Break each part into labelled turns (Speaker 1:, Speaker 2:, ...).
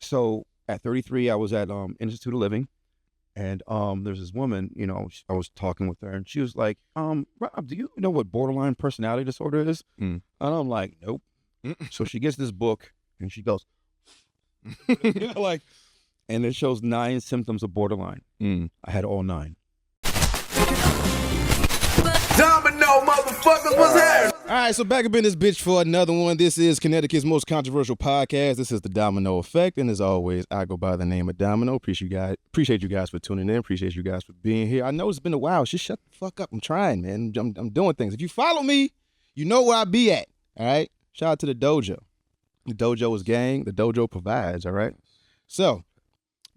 Speaker 1: So at 33, I was at Institute of Living, and there's this woman, I was talking with her, and she was like, Rob, do you know what borderline personality disorder is? And I'm like, nope. So she gets this book, and she goes, like, and it shows 9 symptoms of borderline. I had all 9.
Speaker 2: Domino, motherfuckers, what's happening?
Speaker 3: All right, so back up in this bitch for another one. This is Connecticut's most controversial podcast. This is the Domino Effect, and as always, I go by the name of Domino. Appreciate you guys for tuning in. Appreciate you guys for being here. I know it's been a while. Just shut the fuck up. I'm trying, man. I'm doing things. If you follow me, you know where I be at. All right. Shout out to the dojo. The dojo is gang. The dojo provides. All right. So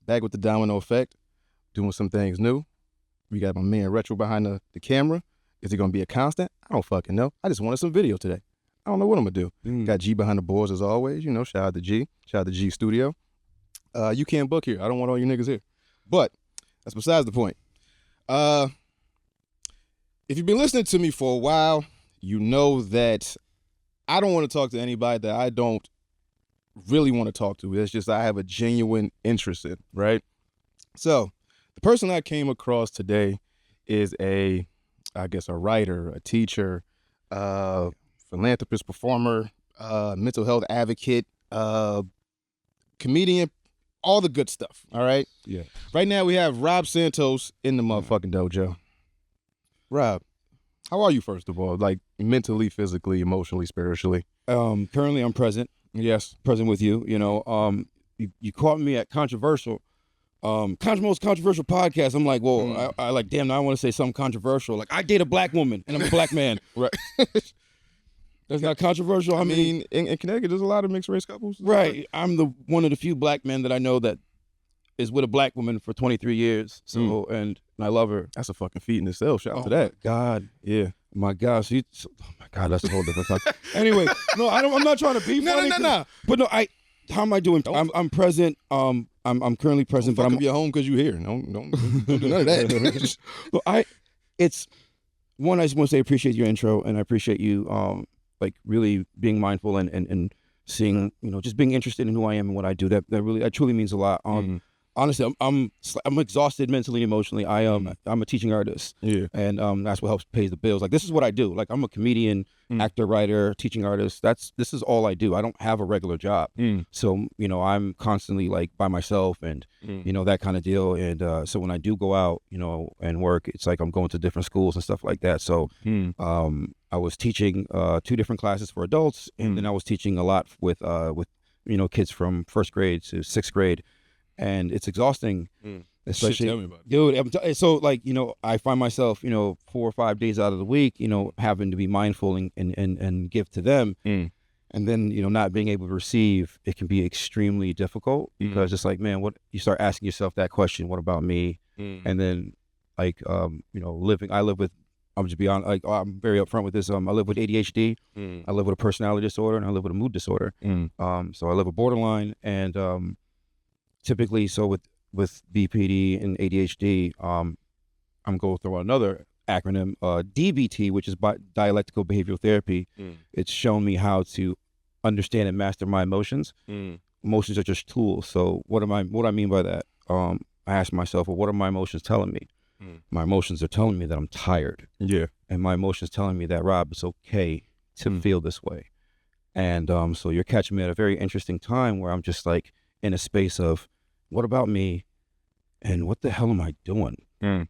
Speaker 3: back with the Domino Effect, doing some things new. We got my man Retro behind the camera. Is it going to be a constant? I don't fucking know. I just wanted some video today. I don't know what I'm going to do. Got G behind the boards as always. Shout out to G. Shout out to G Studio. You can't book here. I don't want all you niggas here. But that's besides the point. If you've been listening to me for a while, you know that I don't want to talk to anybody that I don't really want to talk to. It's just I have a genuine interest in, right? So the person I came across today is a writer, a teacher, philanthropist, performer, mental health advocate, comedian, all the good stuff, all right?
Speaker 1: Yeah.
Speaker 3: Right now we have Rob Santos in the motherfucking dojo. Rob, how are you, first of all? Like, mentally, physically, emotionally, spiritually?
Speaker 1: Currently, I'm present.
Speaker 3: Yes.
Speaker 1: Present with you. You caught me at controversial. Most controversial podcast. I'm like, whoa, I like, damn, now I want to say something controversial. Like, I date a black woman and I'm a black man.
Speaker 3: Right.
Speaker 1: That's not controversial.
Speaker 3: I mean, in Connecticut, there's a lot of mixed race couples.
Speaker 1: Right. I'm one of the few black men that I know that is with a black woman for 23 years. So, and I love her.
Speaker 3: That's a fucking feat in itself. Shout out to that.
Speaker 1: God.
Speaker 3: Yeah.
Speaker 1: My gosh. Oh my God, that's a whole different topic. Anyway, no, I'm not trying to be funny.
Speaker 3: No.
Speaker 1: But no, how am I doing? I'm present. I'm currently present,
Speaker 3: but
Speaker 1: I'm
Speaker 3: up your home because you're here. Don't do none of that.
Speaker 1: But I just want to say appreciate your intro, and I appreciate you like really being mindful and seeing, just being interested in who I am and what I do. That truly means a lot. Honestly, I'm exhausted mentally, emotionally. I'm a teaching artist, and that's what helps pay the bills. Like, this is what I do. Like, I'm a comedian, actor, writer, teaching artist. This is all I do. I don't have a regular job, so I'm constantly like by myself, and that kind of deal. And so when I do go out, and work, it's like I'm going to different schools and stuff like that. So I was teaching 2 different classes for adults, and then I was teaching a lot with kids from 1st grade to 6th grade. And it's exhausting, especially.
Speaker 3: Tell me about it.
Speaker 1: Dude, so like, I find myself, 4 or 5 days out of the week, having to be mindful and give to them. And then, not being able to receive, it can be extremely difficult because it's like, man, what you start asking yourself that question, what about me? And then like, I'm just be honest, like, I'm very upfront with this. I live with ADHD, I live with a personality disorder, and I live with a mood disorder. So I live with borderline, and typically, so with BPD and ADHD, I'm going through another acronym, DBT, which is dialectical behavioral therapy. It's shown me how to understand and master my emotions. Emotions are just tools. So what I mean by that? I ask myself, well, what are my emotions telling me? My emotions are telling me that I'm tired. Yeah. And my emotions telling me that, Rob, it's okay to feel this way. And so you're catching me at a very interesting time where I'm just like in a space of, what about me? And what the hell am I doing? And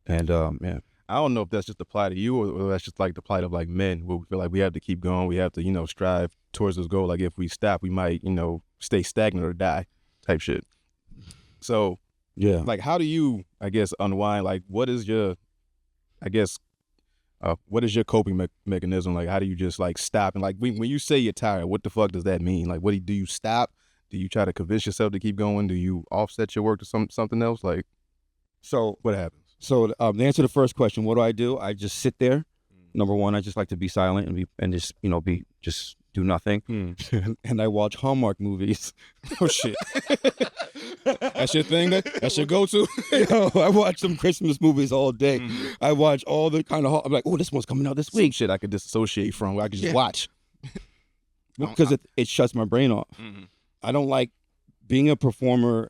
Speaker 1: yeah.
Speaker 3: I don't know if that's just the plight of you or that's just like the plight of like men where we feel like we have to keep going. We have to, strive towards this goal. Like if we stop, we might, stay stagnant or die type shit. So yeah, like how do you, I guess, unwind? Like what is your coping mechanism? Like how do you just like stop? And like when you say you're tired, what the fuck does that mean? Like do you stop? Do you try to convince yourself to keep going? Do you offset your work to something else? Like, so what happens?
Speaker 1: So the answer to the first question, what do? I just sit there. Number one, I just like to be silent and just do nothing. And I watch Hallmark movies.
Speaker 3: Oh shit. That's your thing? That's your go-to?
Speaker 1: I watch some Christmas movies all day. I watch all the kind of, I'm like, oh, this one's coming out this week.
Speaker 3: Shit I could disassociate from, where I could just watch.
Speaker 1: Because it shuts my brain off. I don't like being a performer,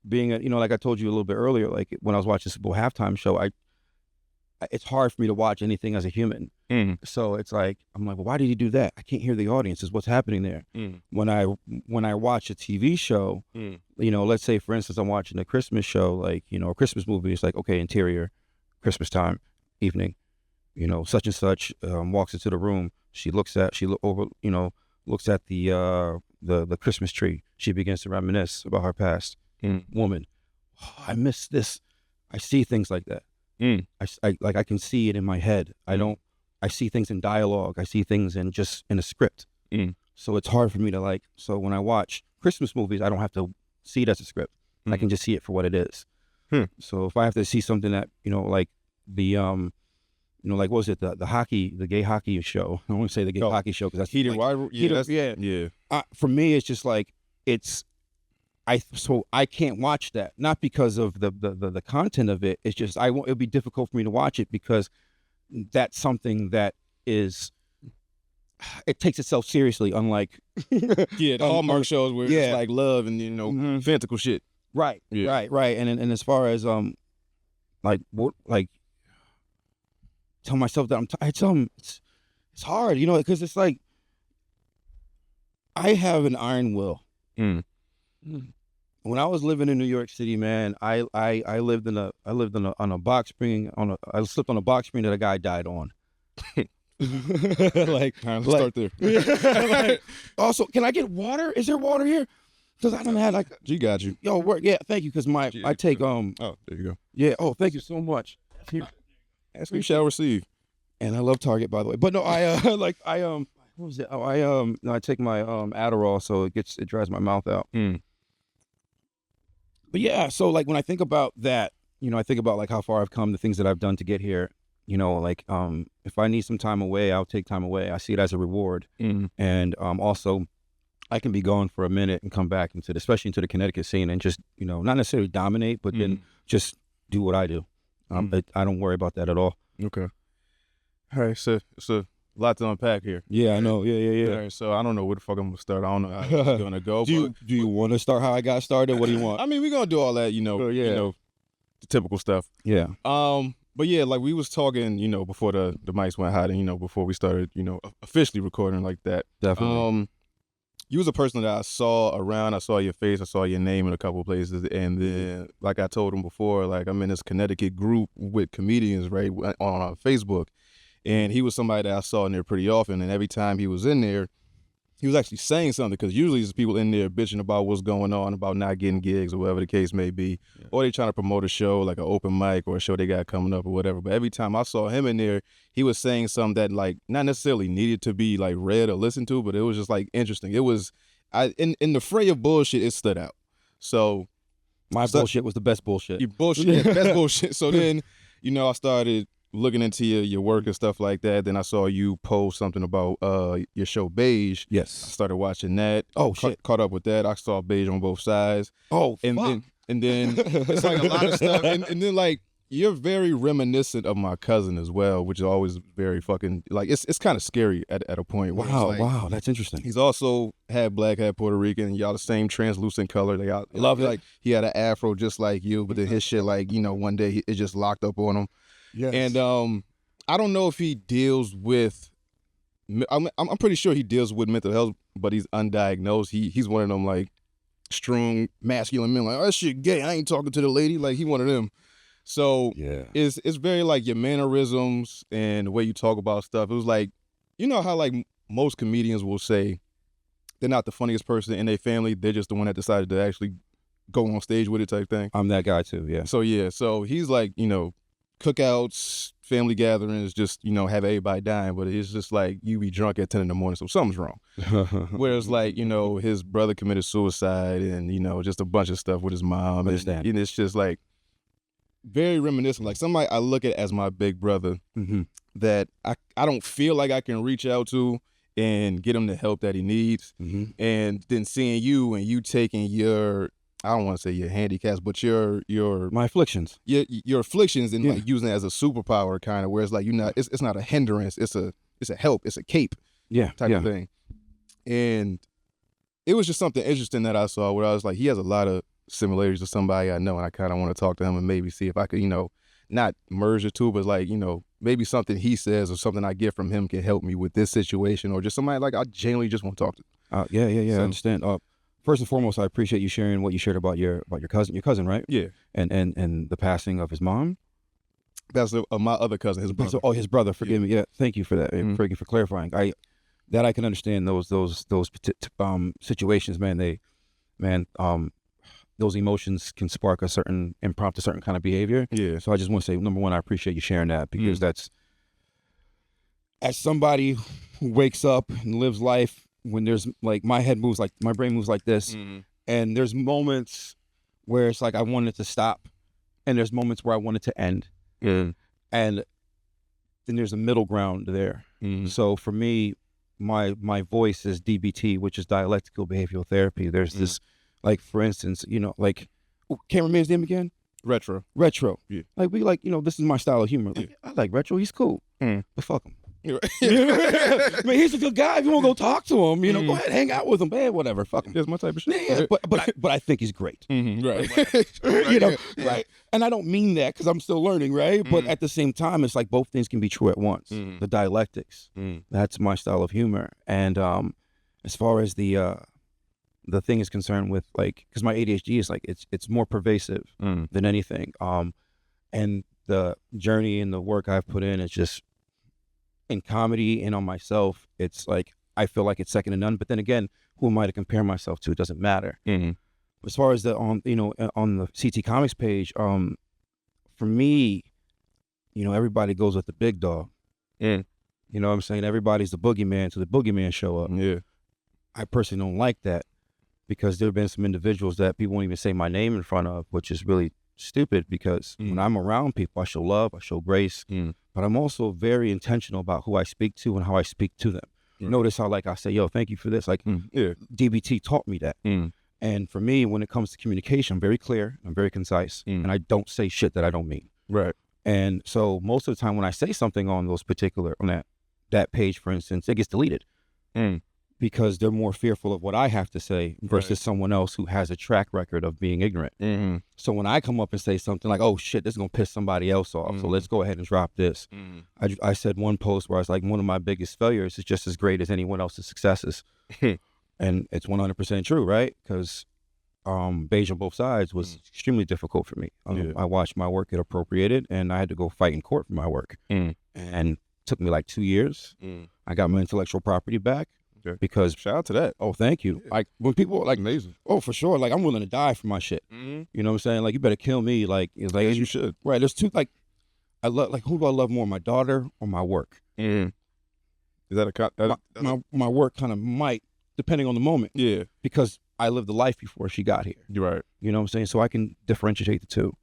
Speaker 1: like I told you a little bit earlier, like when I was watching Super Bowl halftime show, it's hard for me to watch anything as a human. So it's like, I'm like, well, why did he do that? I can't hear the audience. Is what's happening there. When I watch a TV show, let's say, for instance, I'm watching a Christmas show, like, a Christmas movie. It's like, okay, interior, Christmas time, evening, such and such walks into the room. She looks at the Christmas tree. She begins to reminisce about her past. Woman, I miss this. I see things like that. I can see it in my head. I see things in dialogue. I see things in a script. So it's hard for me to so when I watch Christmas movies, I don't have to see it as a script. I can just see it for what it is. So if I have to see something that, like the, what was it? The gay hockey show. I don't want to say the gay hockey show because that's
Speaker 3: heated rivalry.
Speaker 1: Yeah. For me, it's just like, I can't watch that, not because of the content of it. It's just it'll be difficult for me to watch it because that's something that it takes itself seriously, unlike
Speaker 3: the Hallmark shows where it's like love and fantastical shit.
Speaker 1: Right. And as far as tell myself that it's hard, because it's like I have an iron will. When I was living in New York City, man, I lived on a box spring I slipped on a box spring that a guy died on.
Speaker 3: Start there.
Speaker 1: Also, can I get water? Is there water here? Because I don't have
Speaker 3: G got you.
Speaker 1: Yo, work. Yeah, thank you. Because I take
Speaker 3: Oh, there you go.
Speaker 1: Yeah. Oh, thank you so much. Here.
Speaker 3: You shall receive.
Speaker 1: And I love Target, by the way. But no, what was it? Oh, I take my Adderall, so it dries my mouth out. But yeah, so when I think about that, I think about how far I've come, the things that I've done to get here. If I need some time away, I'll take time away. I see it as a reward. And also, I can be gone for a minute and come back especially into the Connecticut scene and just not necessarily dominate, but then just do what I do. I don't worry about that at all.
Speaker 3: Okay. All right, so it's a lot to unpack here.
Speaker 1: Yeah, I know. Yeah.
Speaker 3: All right, so I don't know where the fuck I'm gonna start. I don't know how it's gonna go.
Speaker 1: Do you want to start how I got started? What do you want?
Speaker 3: I mean, we're gonna do all that, the typical stuff.
Speaker 1: Yeah.
Speaker 3: But yeah, we was talking, before the mics went hot and before we started, officially recording like that.
Speaker 1: Definitely.
Speaker 3: You was a person that I saw around. I saw your face. I saw your name in a couple of places. And then, like I told him before, I'm in this Connecticut group with comedians, right, on Facebook. And he was somebody that I saw in there pretty often. And every time he was in there, he was actually saying something, because usually there's people in there bitching about what's going on, about not getting gigs or whatever the case may be. Yeah. Or they trying to promote a show, like an open mic or a show they got coming up or whatever. But every time I saw him in there, he was saying something that not necessarily needed to be read or listened to, but it was just interesting. It was, in the fray of bullshit, it stood out. So
Speaker 1: my bullshit was the best bullshit.
Speaker 3: Your bullshit, best bullshit. So then, I started looking into your work and stuff like that. Then I saw you post something about your show Beige.
Speaker 1: Yes.
Speaker 3: I started watching that.
Speaker 1: Oh, shit.
Speaker 3: Caught up with that. I saw Beige on both sides.
Speaker 1: Oh,
Speaker 3: and
Speaker 1: fuck.
Speaker 3: Then it's a lot of stuff. And then you're very reminiscent of my cousin as well, which is always very fucking it's kind of scary at a point.
Speaker 1: Wow, that's interesting.
Speaker 3: He's also half black, half Puerto Rican. Y'all the same translucent color. They all
Speaker 1: love it.
Speaker 3: He had an afro just like you, but then his shit one day it just locked up on him.
Speaker 1: Yes.
Speaker 3: And I don't know if he deals with. I'm pretty sure he deals with mental health, but he's undiagnosed. He's one of them strong masculine men. Oh, that shit gay. I ain't talking to the lady. He one of them. So
Speaker 1: yeah,
Speaker 3: it's very your mannerisms and the way you talk about stuff. It was how most comedians will say they're not the funniest person in their family. They're just the one that decided to actually go on stage with it type thing.
Speaker 1: I'm that guy too. Yeah.
Speaker 3: So he's cookouts, family gatherings, just, have everybody dying, but it's just you be drunk at 10 in the morning, so something's wrong. Whereas his brother committed suicide and, just a bunch of stuff with his mom. And it's just very reminiscent. Somebody I look at as my big brother that I don't feel like I can reach out to and get him the help that he needs. And then seeing you and you taking your, I don't want to say your handicaps, but
Speaker 1: my afflictions,
Speaker 3: your afflictions, and using it as a superpower, kind of, where it's you're not, it's not a hindrance, it's a help, it's a cape, type of thing. And it was just something interesting that I saw where I was like, he has a lot of similarities to somebody I know, and I kind of want to talk to him and maybe see if I could, not merge the two, but like, maybe something he says or something I get from him can help me with this situation, or just somebody like I genuinely just want to talk to.
Speaker 1: Yeah, I understand. First and foremost, I appreciate you sharing what you shared about your cousin, right?
Speaker 3: Yeah.
Speaker 1: And the passing of his mom.
Speaker 3: That's my other cousin, his brother.
Speaker 1: His brother. Forgive me. Yeah, thank you for that.
Speaker 3: Mm-hmm.
Speaker 1: Thank you for clarifying. I can understand those situations, man. Those emotions can spark and prompt a certain kind of behavior.
Speaker 3: Yeah.
Speaker 1: So I just want to say, number one, I appreciate you sharing that, because that's, as somebody who wakes up and lives life, when there's like, my brain moves like this, and there's moments where it's like I want it to stop, and there's moments where I want it to end, and then there's a middle ground there. So for me, my voice is DBT, which is dialectical behavioral therapy. There's this, like, for instance, can't remember his name again?
Speaker 3: Retro.
Speaker 1: Yeah. Like, this is my style of humor. Like, I like Retro. He's cool. But fuck him.
Speaker 3: Right.
Speaker 1: I mean, he's a good guy. If you want to go talk to him, go ahead, hang out with him, man, whatever. Fuck him.
Speaker 3: That's my type of shit.
Speaker 1: Yeah, but I think he's great.
Speaker 3: Right.
Speaker 1: Right. And I don't mean that because I'm still learning, right? But at the same time, it's like both things can be true at once. The dialectics. That's my style of humor. And as far as the thing is concerned with, like, because my ADHD is like, it's more pervasive than anything. And the journey and the work I've put in is just, in comedy and on myself, it's like, I feel like it's second to none. But then again, who am I to compare myself to? It doesn't matter. As far as on the CT Comix page, for me, everybody goes with the big dog. You know what I'm saying? Everybody's the boogeyman till the boogeyman show up.
Speaker 3: Yeah.
Speaker 1: I personally don't like that, because there have been some individuals that people won't even say my name in front of, which is really stupid, because when I'm around people, I show love, I show grace, but I'm also very intentional about who I speak to and how I speak to them. Notice how, like, I say, yo, thank you for this. Like, DBT taught me that. And for me, when it comes to communication, I'm very clear, I'm very concise, and I don't say shit that I don't mean.
Speaker 3: Right.
Speaker 1: And so most of the time when I say something on that page, for instance, it gets deleted. Because they're more fearful of what I have to say versus someone else who has a track record of being ignorant. So when I come up and say something like, oh shit, this is going to piss somebody else off, so let's go ahead and drop this. I said one post where I was like, one of my biggest failures is just as great as anyone else's successes. And it's 100% true, right? Because Beige on both sides was extremely difficult for me. I watched my work get appropriated, and I had to go fight in court for my work. And it took me like 2 years. I got my intellectual property back. Because
Speaker 3: shout out to that.
Speaker 1: Oh, thank you. Like, when people are like,
Speaker 3: amazing.
Speaker 1: Oh, for sure. Like, I'm willing to die for my shit. You know what I'm saying? Like, you better kill me. Like, it's like,
Speaker 3: as you should.
Speaker 1: Right. There's two, like, who do I love more, my daughter or my work?
Speaker 3: Is that
Speaker 1: my work kind of might, depending on the moment.
Speaker 3: Yeah.
Speaker 1: Because I lived the life before she got here.
Speaker 3: You're right.
Speaker 1: You know what I'm saying? So I can differentiate the two.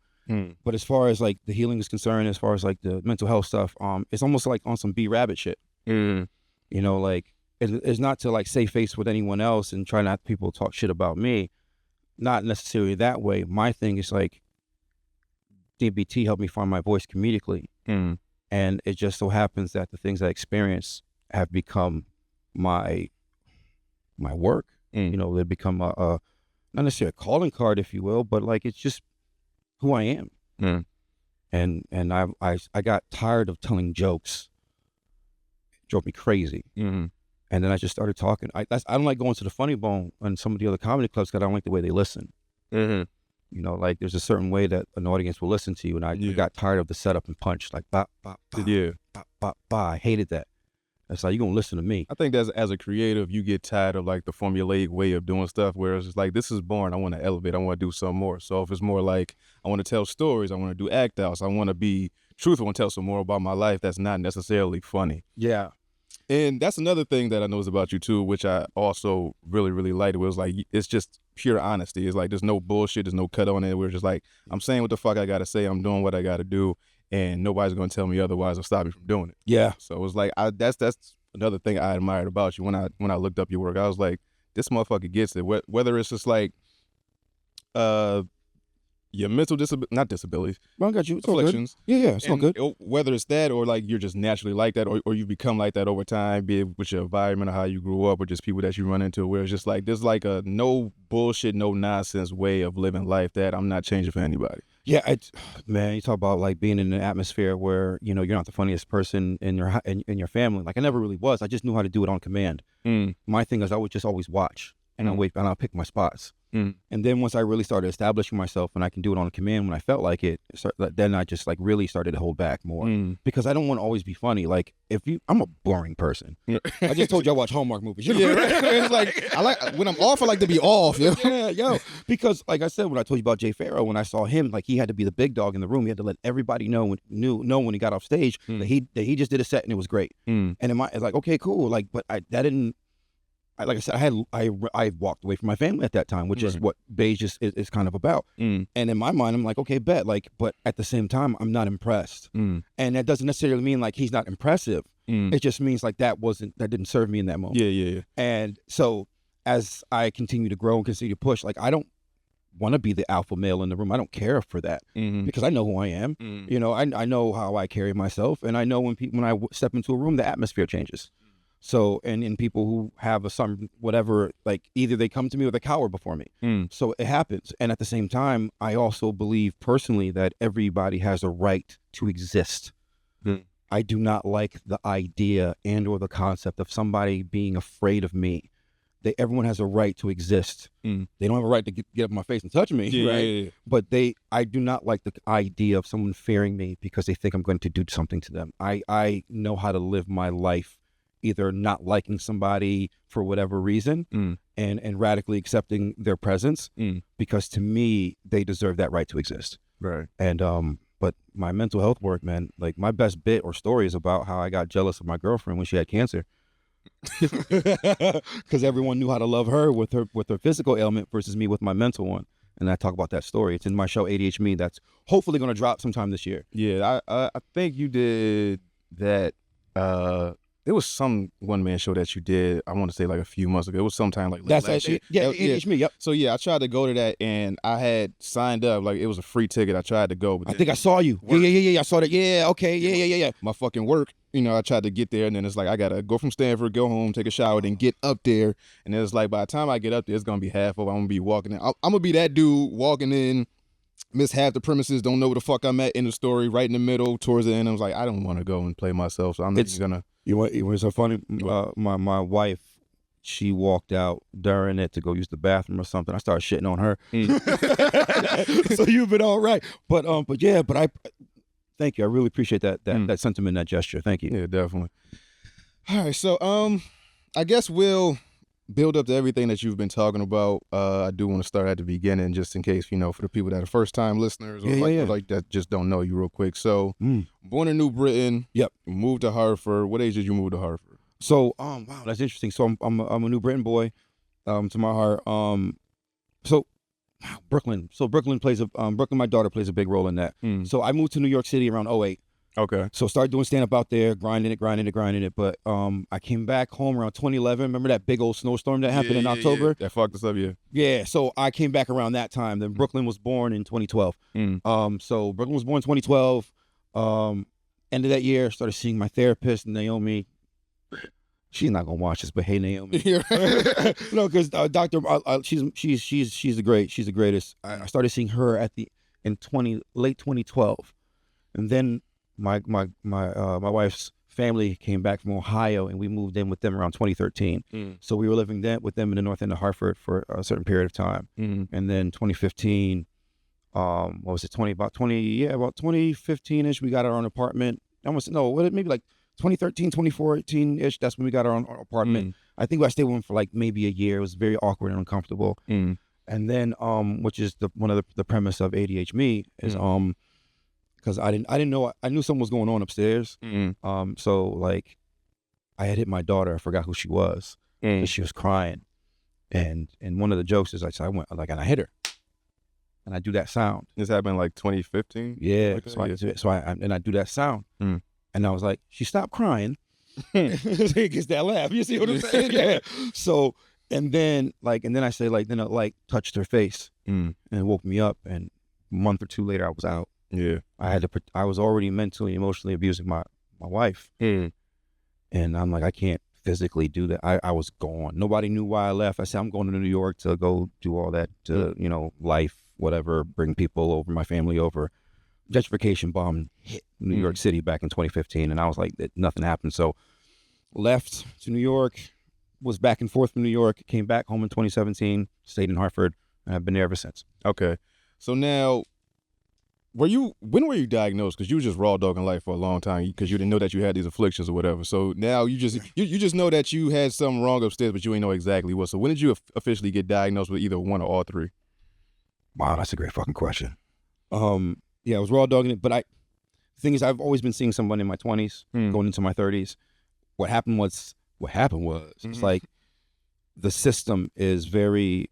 Speaker 1: But as far as like the healing is concerned, as far as like the mental health stuff, it's almost like on some B-Rabbit shit. Like, it's not to like save face with anyone else and try not people talk shit about me. Not necessarily that way. My thing is like, DBT helped me find my voice comedically. And it just so happens that the things I experience have become my work. They become a not necessarily a calling card, if you will, but like, it's just who I am. And I got tired of telling jokes. It drove me crazy. And then I just started talking. I don't like going to the Funny Bone and some of the other comedy clubs because I don't like the way they listen. Like, there's a certain way that an audience will listen to you, and I got tired of the setup and punch, like, bop, bop, bop, bop, bop, bop. I hated that. That's like, you're going to listen to me.
Speaker 3: I think that's, as a creative, you get tired of like the formulaic way of doing stuff, whereas it's like, this is boring. I want to elevate. I want to do something more. So if it's more like, I want to tell stories, I want to do act outs, I want to be truthful and tell some more about my life that's not necessarily funny.
Speaker 1: Yeah.
Speaker 3: And that's another thing that I noticed about you too, which I also really, really liked. It was like, it's just pure honesty. It's like, there's no bullshit, there's no cut on it. We're just like, I'm saying what the fuck I got to say, I'm doing what I got to do, and nobody's going to tell me otherwise or stop me from doing it.
Speaker 1: Yeah.
Speaker 3: So it was like, that's another thing I admired about you. When I looked up your work, I was like, this motherfucker gets it. Whether it's just like, your mental not disabilities,
Speaker 1: Well, I got you. It's all good.
Speaker 3: afflictions.
Speaker 1: Yeah, it's all good.
Speaker 3: Whether it's that or like you're just naturally like that, or you become like that over time, be it with your environment or how you grew up, or just people that you run into, where it's just like there's like a no bullshit, no nonsense way of living life that I'm not changing for anybody.
Speaker 1: Yeah, man, you talk about like being in an atmosphere where you're not the funniest person in your family. Like I never really was. I just knew how to do it on command. My thing is I would just always watch and I'll wait and I'll pick my spots. And then once I really started establishing myself and I can do it on command when I felt like it, then I just like really started to hold back more because I don't want to always be funny. Like I'm a boring person. I just told you I watch Hallmark movies. You know?
Speaker 3: Yeah, right? It's like I like when I'm off, I like to be off.
Speaker 1: Yeah, because like I said, when I told you about Jay Farrow, when I saw him, like he had to be the big dog in the room. He had to let everybody know when he got off stage that he just did a set and it was great. And it's like, okay, cool. Like, but that didn't. Like I said, I walked away from my family at that time, which is what Beige is kind of about. And in my mind, I'm like, okay, bet. Like, but at the same time, I'm not impressed. And that doesn't necessarily mean like he's not impressive. It just means like that didn't serve me in that moment.
Speaker 3: Yeah.
Speaker 1: And so as I continue to grow and continue to push, like I don't want to be the alpha male in the room. I don't care for that because I know who I am. I know how I carry myself, and I know when I step into a room, the atmosphere changes. So, and in people who have whatever, like either they come to me or they cower before me. So it happens. And at the same time, I also believe personally that everybody has a right to exist. I do not like the idea and or the concept of somebody being afraid of me. Everyone has a right to exist. They don't have a right to get up in my face and touch me, right?
Speaker 3: Yeah.
Speaker 1: But I do not like the idea of someone fearing me because they think I'm going to do something to them. I know how to live my life either not liking somebody for whatever reason and radically accepting their presence because to me, they deserve that right to exist.
Speaker 3: Right.
Speaker 1: And, but my mental health work, man, like my best bit or story is about how I got jealous of my girlfriend when she had cancer. Because everyone knew how to love her with her physical ailment versus me with my mental one. And I talk about that story. It's in my show ADH Me that's hopefully going to drop sometime this year.
Speaker 3: Yeah, I think you did that. There was some one-man show that you did, I want to say like a few months ago. It was sometime like
Speaker 1: that's actually, ADH Me, yep.
Speaker 3: So yeah, I tried to go to that and I had signed up, like it was a free ticket. I tried to go. But
Speaker 1: I think I saw you. Yeah, I saw that. Yeah, okay, yeah.
Speaker 3: My fucking work, I tried to get there and then it's like, I got to go from Stanford, go home, take a shower, then get up there. And then it's like, by the time I get up there, it's going to be half over. I'm going to be walking in. I'm going to be that dude walking in, miss half the premises, don't know where the fuck I'm at in the story, right in the middle, towards the end. I was like, I don't want to go and play myself, so I'm not even going to.
Speaker 1: It was so funny. My wife, she walked out during it to go use the bathroom or something. I started shitting on her. So you've been all right. But I thank you. I really appreciate that sentiment, that gesture. Thank you.
Speaker 3: Yeah, definitely. All right, so I guess we'll build up to everything that you've been talking about. I do want to start at the beginning, just in case, for the people that are first-time listeners or like that just don't know you real quick. So, born in New Britain.
Speaker 1: Yep.
Speaker 3: Moved to Hartford. What age did you move to Hartford?
Speaker 1: So, wow, that's interesting. So, I'm a New Britain boy, to my heart. So, Brooklyn. So, Brooklyn, my daughter plays a big role in that. So, I moved to New York City around 2008.
Speaker 3: Okay.
Speaker 1: So started doing stand-up out there, grinding it. But I came back home around 2011. Remember that big old snowstorm that happened in October?
Speaker 3: Yeah. That fucked us up, yeah.
Speaker 1: Yeah, so I came back around that time. Then Brooklyn was born in 2012. So Brooklyn was born in 2012. End of that year, started seeing my therapist, Naomi. She's not gonna watch this, but hey, Naomi. No, because Doctor, she's the greatest. I started seeing her late 2012, and then my wife's family came back from Ohio, and we moved in with them around 2013. So we were living with them in the north end of Hartford for a certain period of time, and then 2015, what was it? About 2015ish, we got our own apartment. Maybe like 2013, 2014-ish, that's when we got our own apartment. I think I stayed with him for like maybe a year. It was very awkward and uncomfortable. And then, which is one of the premise of ADH Me is, because I didn't know, I knew something was going on upstairs. So like, I had hit my daughter. I forgot who she was. And she was crying. And one of the jokes is I went like, and I hit her. And I do that sound.
Speaker 3: This happened like 2015?
Speaker 1: Yeah. So I do that sound. And I was like, she stopped crying. It gets that laugh. You see what I'm saying? Yeah. So, and then I say then it like touched her face and it woke me up. And month or two later, I was out.
Speaker 3: Yeah.
Speaker 1: I was already mentally, emotionally abusing my wife. And I'm like, I can't physically do that. I was gone. Nobody knew why I left. I said, I'm going to New York to go do all that, to, life, whatever, bring people over, my family over. Gentrification bomb hit New York City back in 2015. And I was like, nothing happened. So left to New York, was back and forth from New York, came back home in 2017, stayed in Hartford, and I've been there ever since.
Speaker 3: Okay. So now, when were you diagnosed? Because you were just raw dogging life for a long time because you didn't know that you had these afflictions or whatever. So now you just know that you had something wrong upstairs, but you ain't know exactly what. So when did you officially get diagnosed with either one or all three?
Speaker 1: Wow, that's a great fucking question. Yeah, I was raw dogging it, but the thing is, I've always been seeing someone in my 20s, going into my 30s. What happened was, it's like the system is it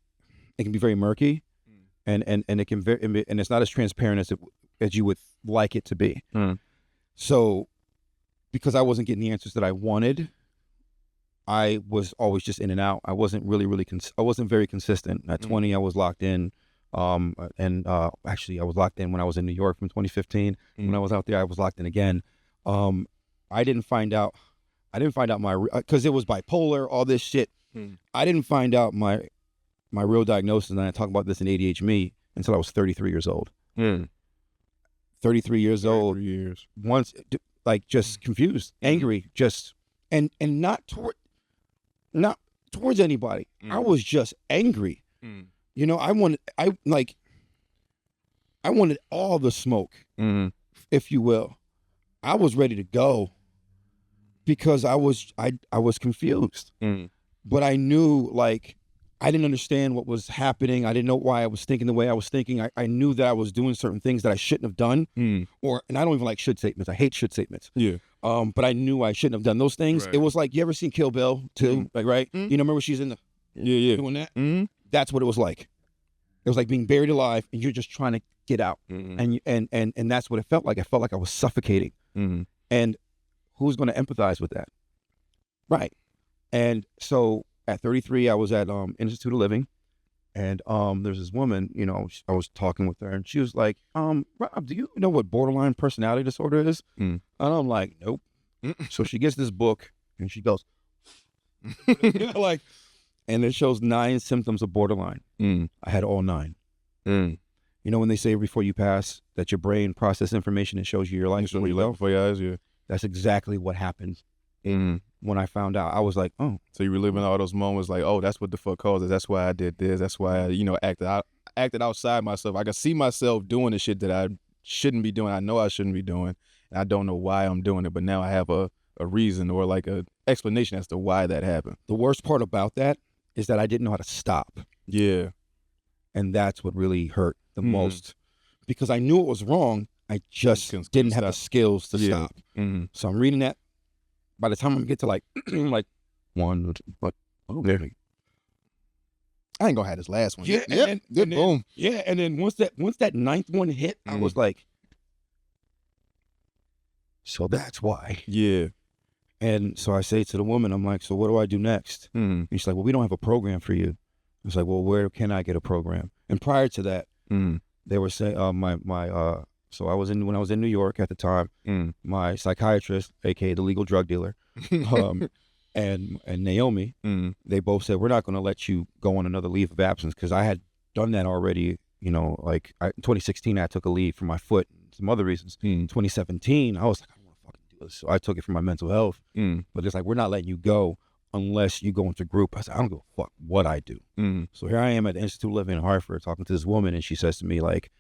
Speaker 1: can be very murky, and it can and it's not as transparent as you would like it to be. So because I wasn't getting the answers that I wanted, I was always just in and out. I wasn't I wasn't very consistent. At 20, I was locked in. Actually, I was locked in when I was in New York from 2015. When I was out there, I was locked in again. I didn't find out because it was bipolar, all this shit. I didn't find out my real diagnosis, and I talk about this in ADHD Me, until I was 33 years old. 33 years old.
Speaker 3: 3 years.
Speaker 1: Once, like, just confused, angry, just and not towards anybody. I was just angry. I wanted all the smoke, if you will. I was ready to go because I was confused. But I knew, like, I didn't understand what was happening. I didn't know why I was thinking the way I was thinking. I knew that I was doing certain things that I shouldn't have done. And I don't even like should statements. I hate should statements. Yeah. But I knew I shouldn't have done those things. Right. It was like, you ever seen Kill Bill too? Like, right? Remember she's in the doing that? That's what it was like. It was like being buried alive, and you're just trying to get out. And that's what it felt like. I felt like I was suffocating. And who's going to empathize with that? Right. And so at 33, I was at Institute of Living, and there's this woman, I was talking with her, and she was like, Rob, do you know what borderline personality disorder is? And I'm like, nope. So she gets this book, and she goes, like, and it shows 9 symptoms of borderline. I had all 9. When they say before you pass that your brain processes information and shows you your life before you left,
Speaker 3: before your eyes, yeah.
Speaker 1: That's exactly what happened. When I found out, I was like, oh.
Speaker 3: So you reliving all those moments like, oh, that's what the fuck caused it. That's why I did this. That's why I, acted outside myself. I could see myself doing the shit that I shouldn't be doing. I know I shouldn't be doing. And I don't know why I'm doing it, but now I have a reason or like a explanation as to why that happened.
Speaker 1: The worst part about that is that I didn't know how to stop.
Speaker 3: Yeah.
Speaker 1: And that's what really hurt the most, because I knew it was wrong. I just didn't have the skills to stop. So I'm reading that. By the time I get to like one, but
Speaker 3: I ain't gonna have this last one.
Speaker 1: Yeah,
Speaker 3: and then, boom.
Speaker 1: Yeah, and then once that 9th one hit, I was like, so that's why.
Speaker 3: Yeah.
Speaker 1: And so I say to the woman, I'm like, so what do I do next? And she's like, well, we don't have a program for you. It's like, well, where can I get a program? And prior to that, they were saying, so when I was in New York at the time, my psychiatrist, aka the legal drug dealer, and Naomi, they both said, we're not going to let you go on another leave of absence, because I had done that already. In 2016, I took a leave for my foot and some other reasons. 2017, I was like, I don't want to fucking do this. So I took it for my mental health. But it's like, we're not letting you go unless you go into group. I said, I don't give a fuck what I do. So here I am at the Institute of Living in Hartford talking to this woman, and she says to me, like,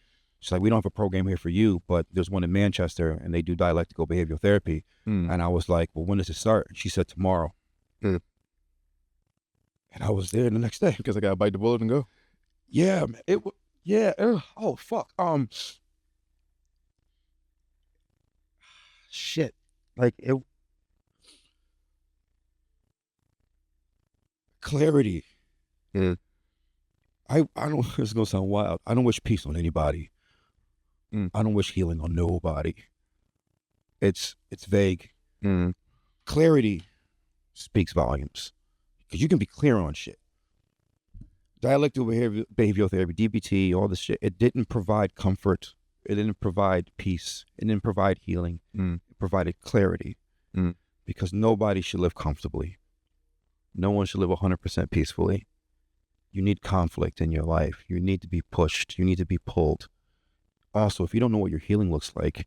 Speaker 1: she's like, we don't have a program here for you, but there's one in Manchester, and they do dialectical behavioral therapy. And I was like, well, when does it start? She said, tomorrow. And I was there the next day.
Speaker 3: Because I got to bite the bullet and go.
Speaker 1: Yeah, man. Oh, fuck. Shit. Like, clarity. I don't, it's going to sound wild. I don't wish peace on anybody. I don't wish healing on nobody. It's vague. Clarity speaks volumes, because you can be clear on shit. dialectical behavioral therapy, DBT, all this shit, it didn't provide comfort. It didn't provide peace. It didn't provide healing. It provided clarity because nobody should live comfortably. No one should live 100% peacefully. You need conflict in your life. You need to be pushed. You need to be pulled. Also, if you don't know what your healing looks like,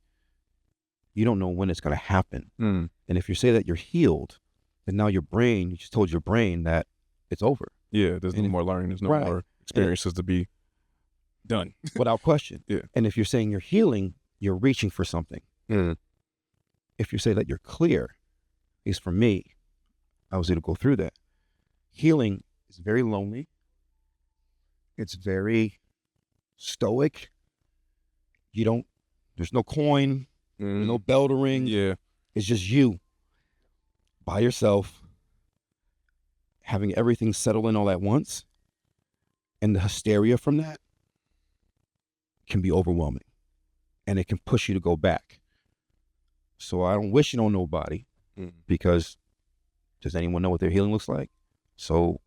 Speaker 1: you don't know when it's going to happen. And if you say that you're healed, then now you just told your brain that it's over.
Speaker 3: Yeah, there's no more learning. There's no more experiences to be done.
Speaker 1: Without question.
Speaker 3: Yeah.
Speaker 1: And if you're saying you're healing, you're reaching for something. If you say that you're clear, at least for me, I was able to go through that. Healing is very lonely. It's very stoic. There's no coin, there's no bell to ring.
Speaker 3: Yeah.
Speaker 1: It's just you by yourself, having everything settle in all at once. And the hysteria from that can be overwhelming. And it can push you to go back. So I don't wish it on nobody because does anyone know what their healing looks like? So,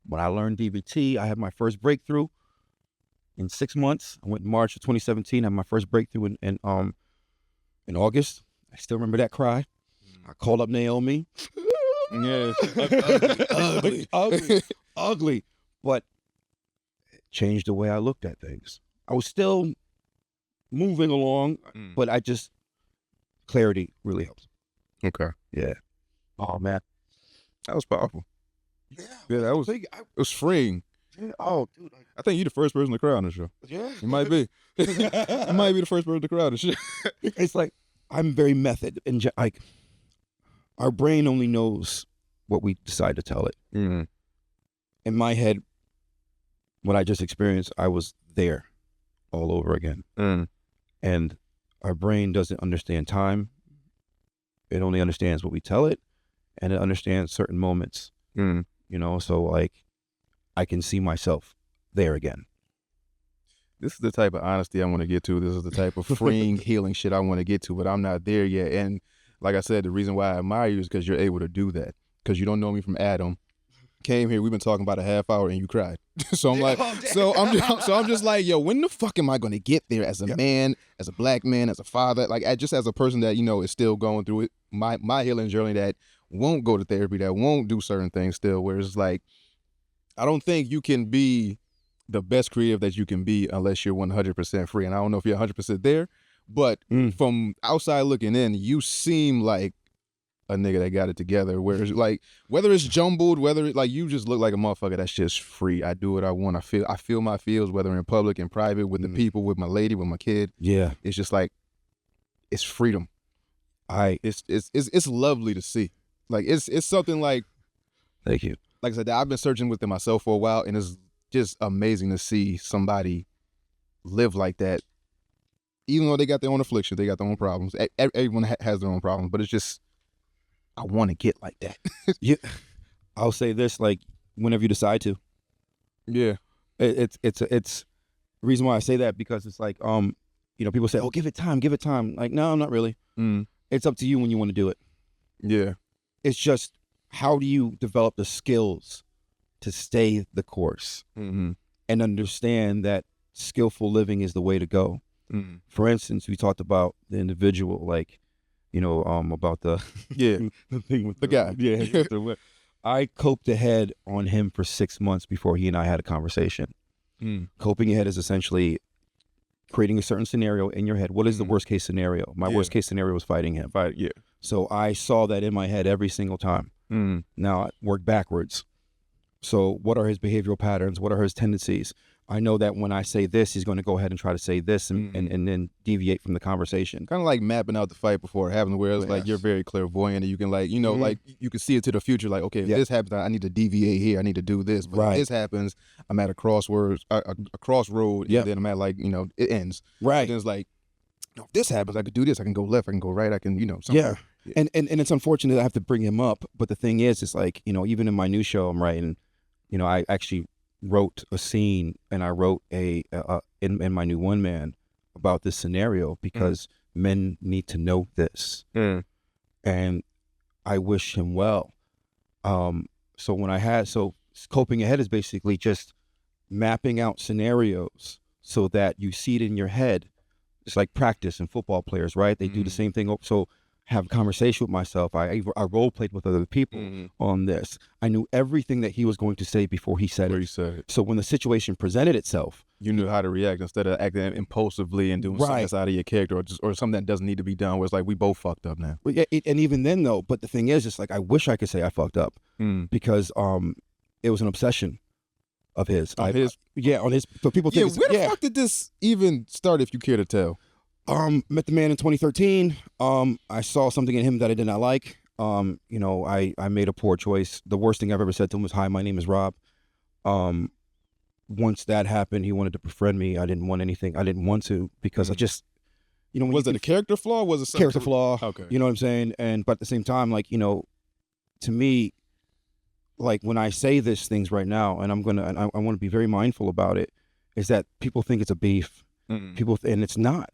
Speaker 1: when I learned DBT, I had my first breakthrough in 6 months. I went in March of 2017. I had my first breakthrough in August. I still remember that cry. I called up Naomi.
Speaker 3: Yeah.
Speaker 1: ugly. But it changed the way I looked at things. I was still moving along, but clarity really helps.
Speaker 3: Okay.
Speaker 1: Yeah. Oh, man.
Speaker 3: That was powerful.
Speaker 1: Yeah,
Speaker 3: that was, it was freeing.
Speaker 1: Yeah. Oh, dude.
Speaker 3: I think you're the first person to cry on the show.
Speaker 1: Yeah.
Speaker 3: You might be. You might be the first person to cry on the show.
Speaker 1: It's like, I'm very method. And our brain only knows what we decide to tell it. In my head, what I just experienced, I was there all over again. And our brain doesn't understand time. It only understands what we tell it, and it understands certain moments. So like I can see myself there again.
Speaker 3: This is the type of honesty I want to get to. This is the type of freeing, healing shit I want to get to, but I'm not there yet. And like I said, the reason why I admire you is because you're able to do that. Because you don't know me from Adam. Came here, we've been talking about a half hour, and you cried. So I'm like, I'm just like, yo, when the fuck am I going to get there as a man, as a black man, as a father, like just as a person that is still going through it, my healing journey that won't go to therapy, that won't do certain things still. Where it's like, I don't think you can be the best creative that you can be unless you're 100% free. And I don't know if you're 100% there, but from outside looking in, you seem like a nigga that got it together. Whereas like, whether it's jumbled, whether like you just look like a motherfucker that's just free. I do what I want. I feel my feels, whether in public and private, with the people, with my lady, with my kid.
Speaker 1: Yeah.
Speaker 3: It's just like, it's freedom. It's lovely to see. Like it's something like,
Speaker 1: thank you.
Speaker 3: Like I said, I've been searching within myself for a while, and it's just amazing to see somebody live like that. Even though they got their own afflictions, they got their own problems. Everyone has their own problems, but it's just, I want to get like that.
Speaker 1: Yeah, I'll say this: like, whenever you decide to.
Speaker 3: Yeah,
Speaker 1: it's the reason why I say that, because it's like people say, oh, give it time. Like, no, not really. It's up to you when you want to do it.
Speaker 3: Yeah,
Speaker 1: it's just, how do you develop the skills to stay the course and understand that skillful living is the way to go. For instance, we talked about the individual, like, about the the thing with
Speaker 3: the guy.
Speaker 1: Yeah, I coped ahead on him for 6 months before he and I had a conversation. Coping ahead is essentially creating a certain scenario in your head. What is the worst case scenario? My worst case scenario was fighting him. So I saw that in my head every single time. Now I work backwards. So what are his behavioral patterns? What are his tendencies? I know that when I say this, he's going to go ahead and try to say this and then deviate from the conversation.
Speaker 3: Kind of like mapping out the fight before having, where it's like you're very clairvoyant and you can like, like you can see into the future. Like, okay, if this happens, I need to deviate here. I need to do this. But if this happens, I'm at a crossroad, and then I'm at like, it ends.
Speaker 1: Right.
Speaker 3: And it's like, if this happens, I could do this. I can go left. I can go right. I can, something.
Speaker 1: Yeah. And it's unfortunate I have to bring him up. But the thing is, it's like, even in my new show I'm writing, I actually wrote a scene, and I wrote in my new one man about this scenario because men need to know this, and I wish him well. So when I had coping ahead is basically just mapping out scenarios so that you see it in your head. It's like practice in football players, right? They do the same thing. So have a conversation with myself. I role played with other people on this. I knew everything that he was going to say before he said it. So when the situation presented itself,
Speaker 3: you knew how to react instead of acting impulsively and doing something that's out of your character, or something that doesn't need to be done. Where it's like we both fucked up now.
Speaker 1: And even then, though, but the thing is, it's like I wish I could say I fucked up because it was an obsession of his. On his. So people think.
Speaker 3: Where the fuck did this even start? If you care to tell.
Speaker 1: Met the man in 2013. I saw something in him that I did not like. I made a poor choice. The worst thing I've ever said to him was, "Hi, my name is Rob." Once that happened, he wanted to befriend me. I didn't want anything. I didn't want to because I just, when
Speaker 3: was it a character flaw? Or was it
Speaker 1: character flaw?
Speaker 3: Okay.
Speaker 1: You know what I'm saying? But at the same time, like, to me, like when I say these things right now, and I want to be very mindful about it, is that people think it's a beef. People, and it's not.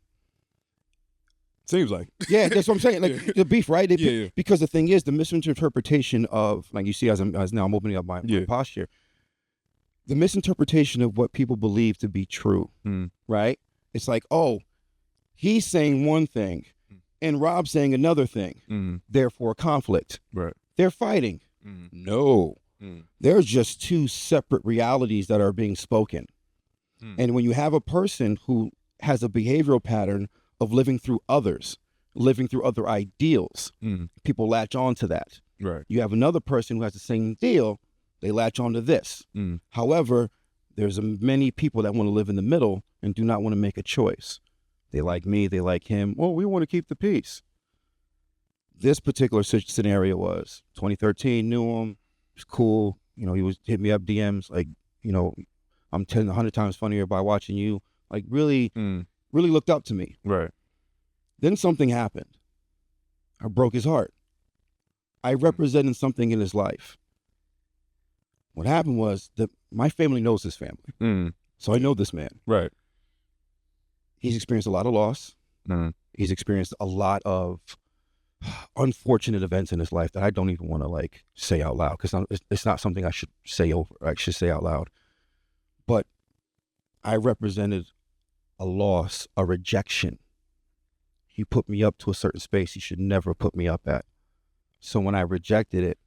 Speaker 3: Seems like.
Speaker 1: Yeah, that's what I'm saying. Like the beef, right? Because the thing is, the misinterpretation of, like you see, as now I'm opening up my posture, the misinterpretation of what people believe to be true, right? It's like, oh, he's saying one thing, and Rob's saying another thing. Therefore, conflict.
Speaker 3: Right.
Speaker 1: They're fighting. No, there's just two separate realities that are being spoken. And when you have a person who has a behavioral pattern of living through others, living through other ideals, people latch on to that.
Speaker 3: Right.
Speaker 1: You have another person who has the same deal, they latch on to this. However, there's many people that want to live in the middle and do not want to make a choice. They like me, they like him. Well, we want to keep the peace. This particular scenario was 2013, knew him, it was cool. He was hit me up DMs like, I'm 100 times funnier by watching you. Like really looked up to me.
Speaker 3: Right.
Speaker 1: Then something happened. I broke his heart. I represented something in his life. What happened was that my family knows this family. So I know this man.
Speaker 3: Right.
Speaker 1: He's experienced a lot of loss. He's experienced a lot of unfortunate events in his life that I don't even want to say out loud because it's not something I should say out loud. But I represented a loss, a rejection. He put me up to a certain space he should never put me up at. So when I rejected it,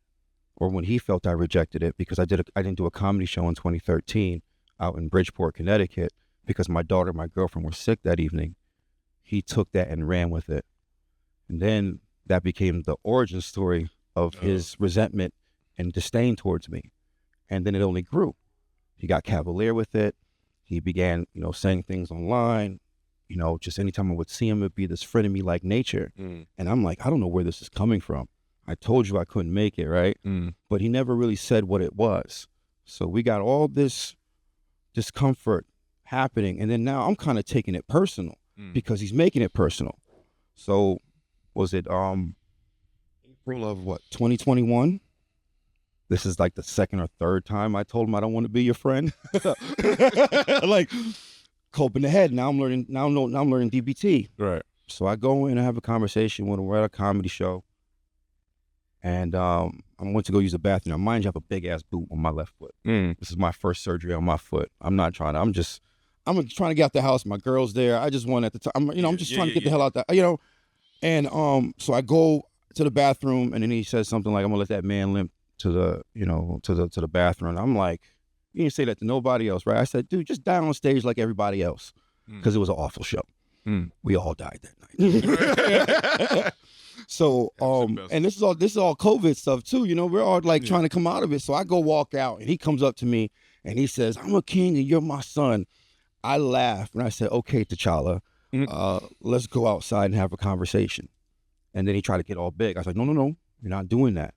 Speaker 1: or when he felt I rejected it, because I didn't do a comedy show in 2013 out in Bridgeport, Connecticut, because my daughter and my girlfriend were sick that evening, he took that and ran with it. And then that became the origin story of his resentment and disdain towards me. And then it only grew. He got cavalier with it. He began, saying things online. Just anytime I would see him, it'd be this frenemy-like nature. And I'm like, I don't know where this is coming from. I told you I couldn't make it, right? But he never really said what it was. So we got all this discomfort happening. And then now I'm kind of taking it personal because he's making it personal. So was it April of 2021? This is like the second or third time I told him I don't want to be your friend. Like coping ahead. Now I'm learning DBT.
Speaker 3: Right.
Speaker 1: So I go in and have a conversation with him. We're at a comedy show. And I went to go use the bathroom. Now, mind you, I have a big ass boot on my left foot. This is my first surgery on my foot. I'm trying to get out the house. My girl's there. I just want at the time, I'm just trying to get the hell out there, And so I go to the bathroom and then he says something like, I'm gonna let that man limp to the, to the bathroom. And I'm like, you didn't say that to nobody else, right? I said, dude, just die on stage like everybody else. Because it was an awful show. We all died that night. So, and this is all COVID stuff too. We're all trying to come out of it. So I go walk out and he comes up to me and he says, I'm a king and you're my son. I laughed and I said, okay, T'Challa, let's go outside and have a conversation. And then he tried to get all big. I was like, no, you're not doing that.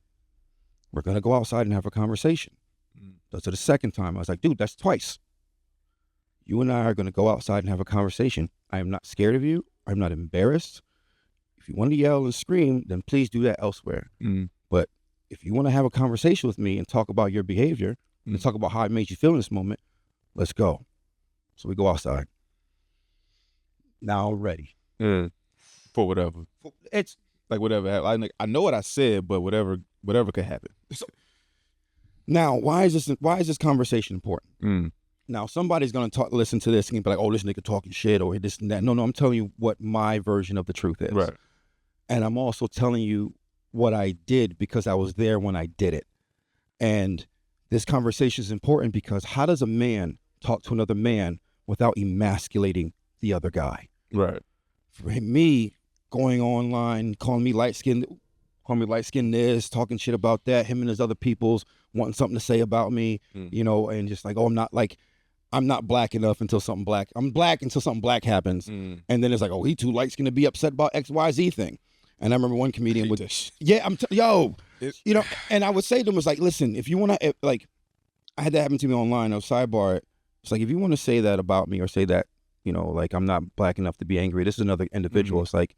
Speaker 1: We're going to go outside and have a conversation. That's the second time. I was like, dude, that's twice. You and I are going to go outside and have a conversation. I am not scared of you. I'm not embarrassed. If you want to yell and scream, then please do that elsewhere. But if you want to have a conversation with me and talk about your behavior and talk about how it made you feel in this moment, let's go. So we go outside. Now I'm ready.
Speaker 3: For whatever.
Speaker 1: It's
Speaker 3: like whatever. I know what I said, but whatever could happen.
Speaker 1: Now, why is this conversation important? Now, somebody's going to listen to this and be like, oh, this nigga talking shit or this and that. No, I'm telling you what my version of the truth is.
Speaker 3: Right.
Speaker 1: And I'm also telling you what I did because I was there when I did it. And this conversation is important because how does a man talk to another man without emasculating the other guy?
Speaker 3: Right.
Speaker 1: For me, going online, calling me light-skinned this, talking shit about that, him and his other peoples wanting something to say about me, you know, and just like, oh, I'm not black enough until something black. I'm black until something black happens. And then it's like, oh, he too light-skinned to be upset about XYZ thing. And I remember one comedian would, you know, and I would say to him, was like, listen, if you want to, like, I had that happen to me online, a sidebar. It's like, if you want to say that about me or say that, you know, like, I'm not black enough to be angry, this is another individual. It's like,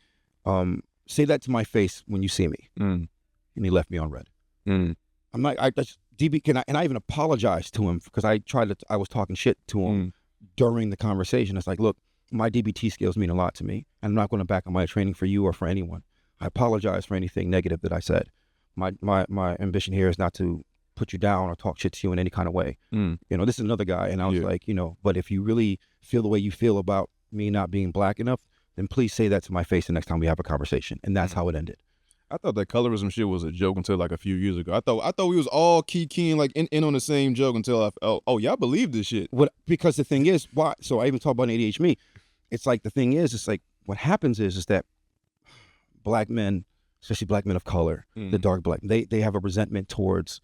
Speaker 1: say that to my face when you see me. And he left me on red. I'm like, and I even apologized to him because I was talking shit to him during the conversation. It's like, look, my DBT skills mean a lot to me. And I'm not going to back on my training for you or for anyone. I apologize for anything negative that I said. My ambition here is not to put you down or talk shit to you in any kind of way. You know, this is another guy. And I was like, you know, but if you really feel the way you feel about me not being black enough, then please say that to my face the next time we have a conversation. And that's how it ended.
Speaker 3: I thought that colorism shit was a joke until like a few years ago. I thought we was all keying like in on the same joke until y'all believe this shit.
Speaker 1: Because the thing is, why? So I even talk about ADHD. It's like the thing is, it's like what happens is that black men, especially black men of color, the dark black, they have a resentment towards.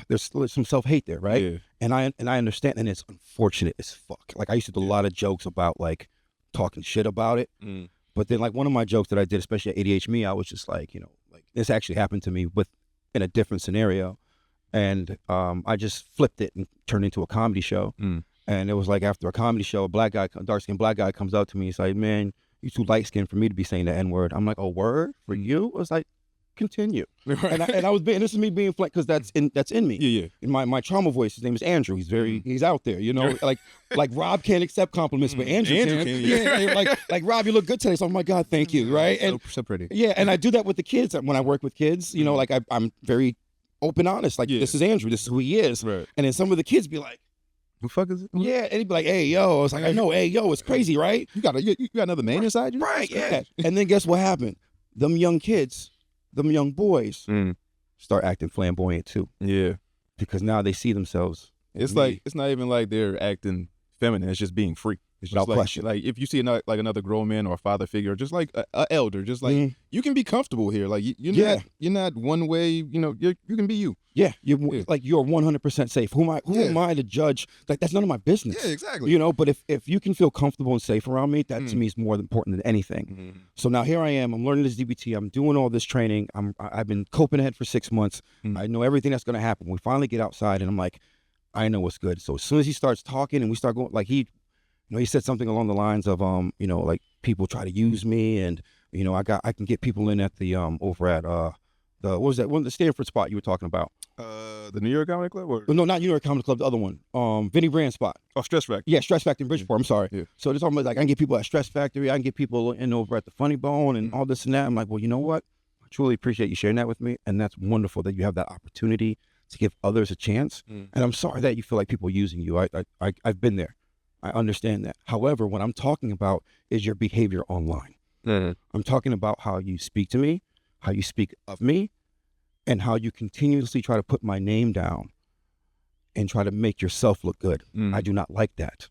Speaker 1: There's some self-hate there, right? Yeah. And I understand, and it's unfortunate as fuck. Like I used to do a lot of jokes about like talking shit about it. But then like one of my jokes that I did, especially at ADHD, I was just like, you know, like this actually happened to me in a different scenario. And I just flipped it and turned it into a comedy show. And it was like after a comedy show, a dark-skinned black guy comes up to me. He's like, man, you too light-skinned for me to be saying the N-word. I'm like, oh, word? For you? I was like, continue. And I was being, this is me being flat because that's in me.
Speaker 3: Yeah.
Speaker 1: In my trauma voice, his name is Andrew. He's out there, you know, like Rob can't accept compliments, but Andrew can. Yeah, like Rob, you look good today. So, oh my God, thank you, right? And
Speaker 3: so pretty. Yeah,
Speaker 1: and I do that with the kids when I work with kids. You know, like I'm very open, honest. Like this is Andrew. This is who he is. Right. And then some of the kids be like,
Speaker 3: "Who the fuck is it?"
Speaker 1: Yeah, and he'd be like, "Hey, yo," I was like, "I know, hey, yo, it's crazy, right?
Speaker 3: You got another man inside you,
Speaker 1: right? Yeah." And then guess what happened? Them young kids. Them young boys start acting flamboyant too.
Speaker 3: Yeah.
Speaker 1: Because now they see themselves.
Speaker 3: It's like, it's not even like they're acting feminine. It's just being free. It's just
Speaker 1: without question.
Speaker 3: Like if you see another grown man or a father figure, just like a elder, just like you can be comfortable here. Like you're not one way. You know, you can be you.
Speaker 1: Yeah, you're 100% safe. Who am I to judge? Like that's none of my business.
Speaker 3: Yeah, exactly.
Speaker 1: You know, but if you can feel comfortable and safe around me, that to me is more important than anything. So now here I am. I'm learning this DBT. I'm doing all this training. I've been coping ahead for 6 months. I know everything that's going to happen. We finally get outside, and I'm like, I know what's good. So as soon as he starts talking, and we start going, like he said something along the lines of you know, like people try to use me, and you know, I can get people in at the over at the what was that one, the Stanford spot you were talking about?
Speaker 3: The New York Comedy Club? Or?
Speaker 1: No, not New York Comedy Club, the other one. Vinny Brand spot.
Speaker 3: Oh, Stress Factory.
Speaker 1: Yeah, Stress Factory in Bridgeport. I'm sorry.
Speaker 3: Yeah.
Speaker 1: So it's almost like I can get people at Stress Factory, I can get people in over at the Funny Bone and all this and that. I'm like, well, you know what? I truly appreciate you sharing that with me, and that's wonderful that you have that opportunity to give others a chance. And I'm sorry that you feel like people are using you. I've been there. I understand that. However, what I'm talking about is your behavior online. I'm talking about how you speak to me, how you speak of me, and how you continuously try to put my name down and try to make yourself look good. I do not like that.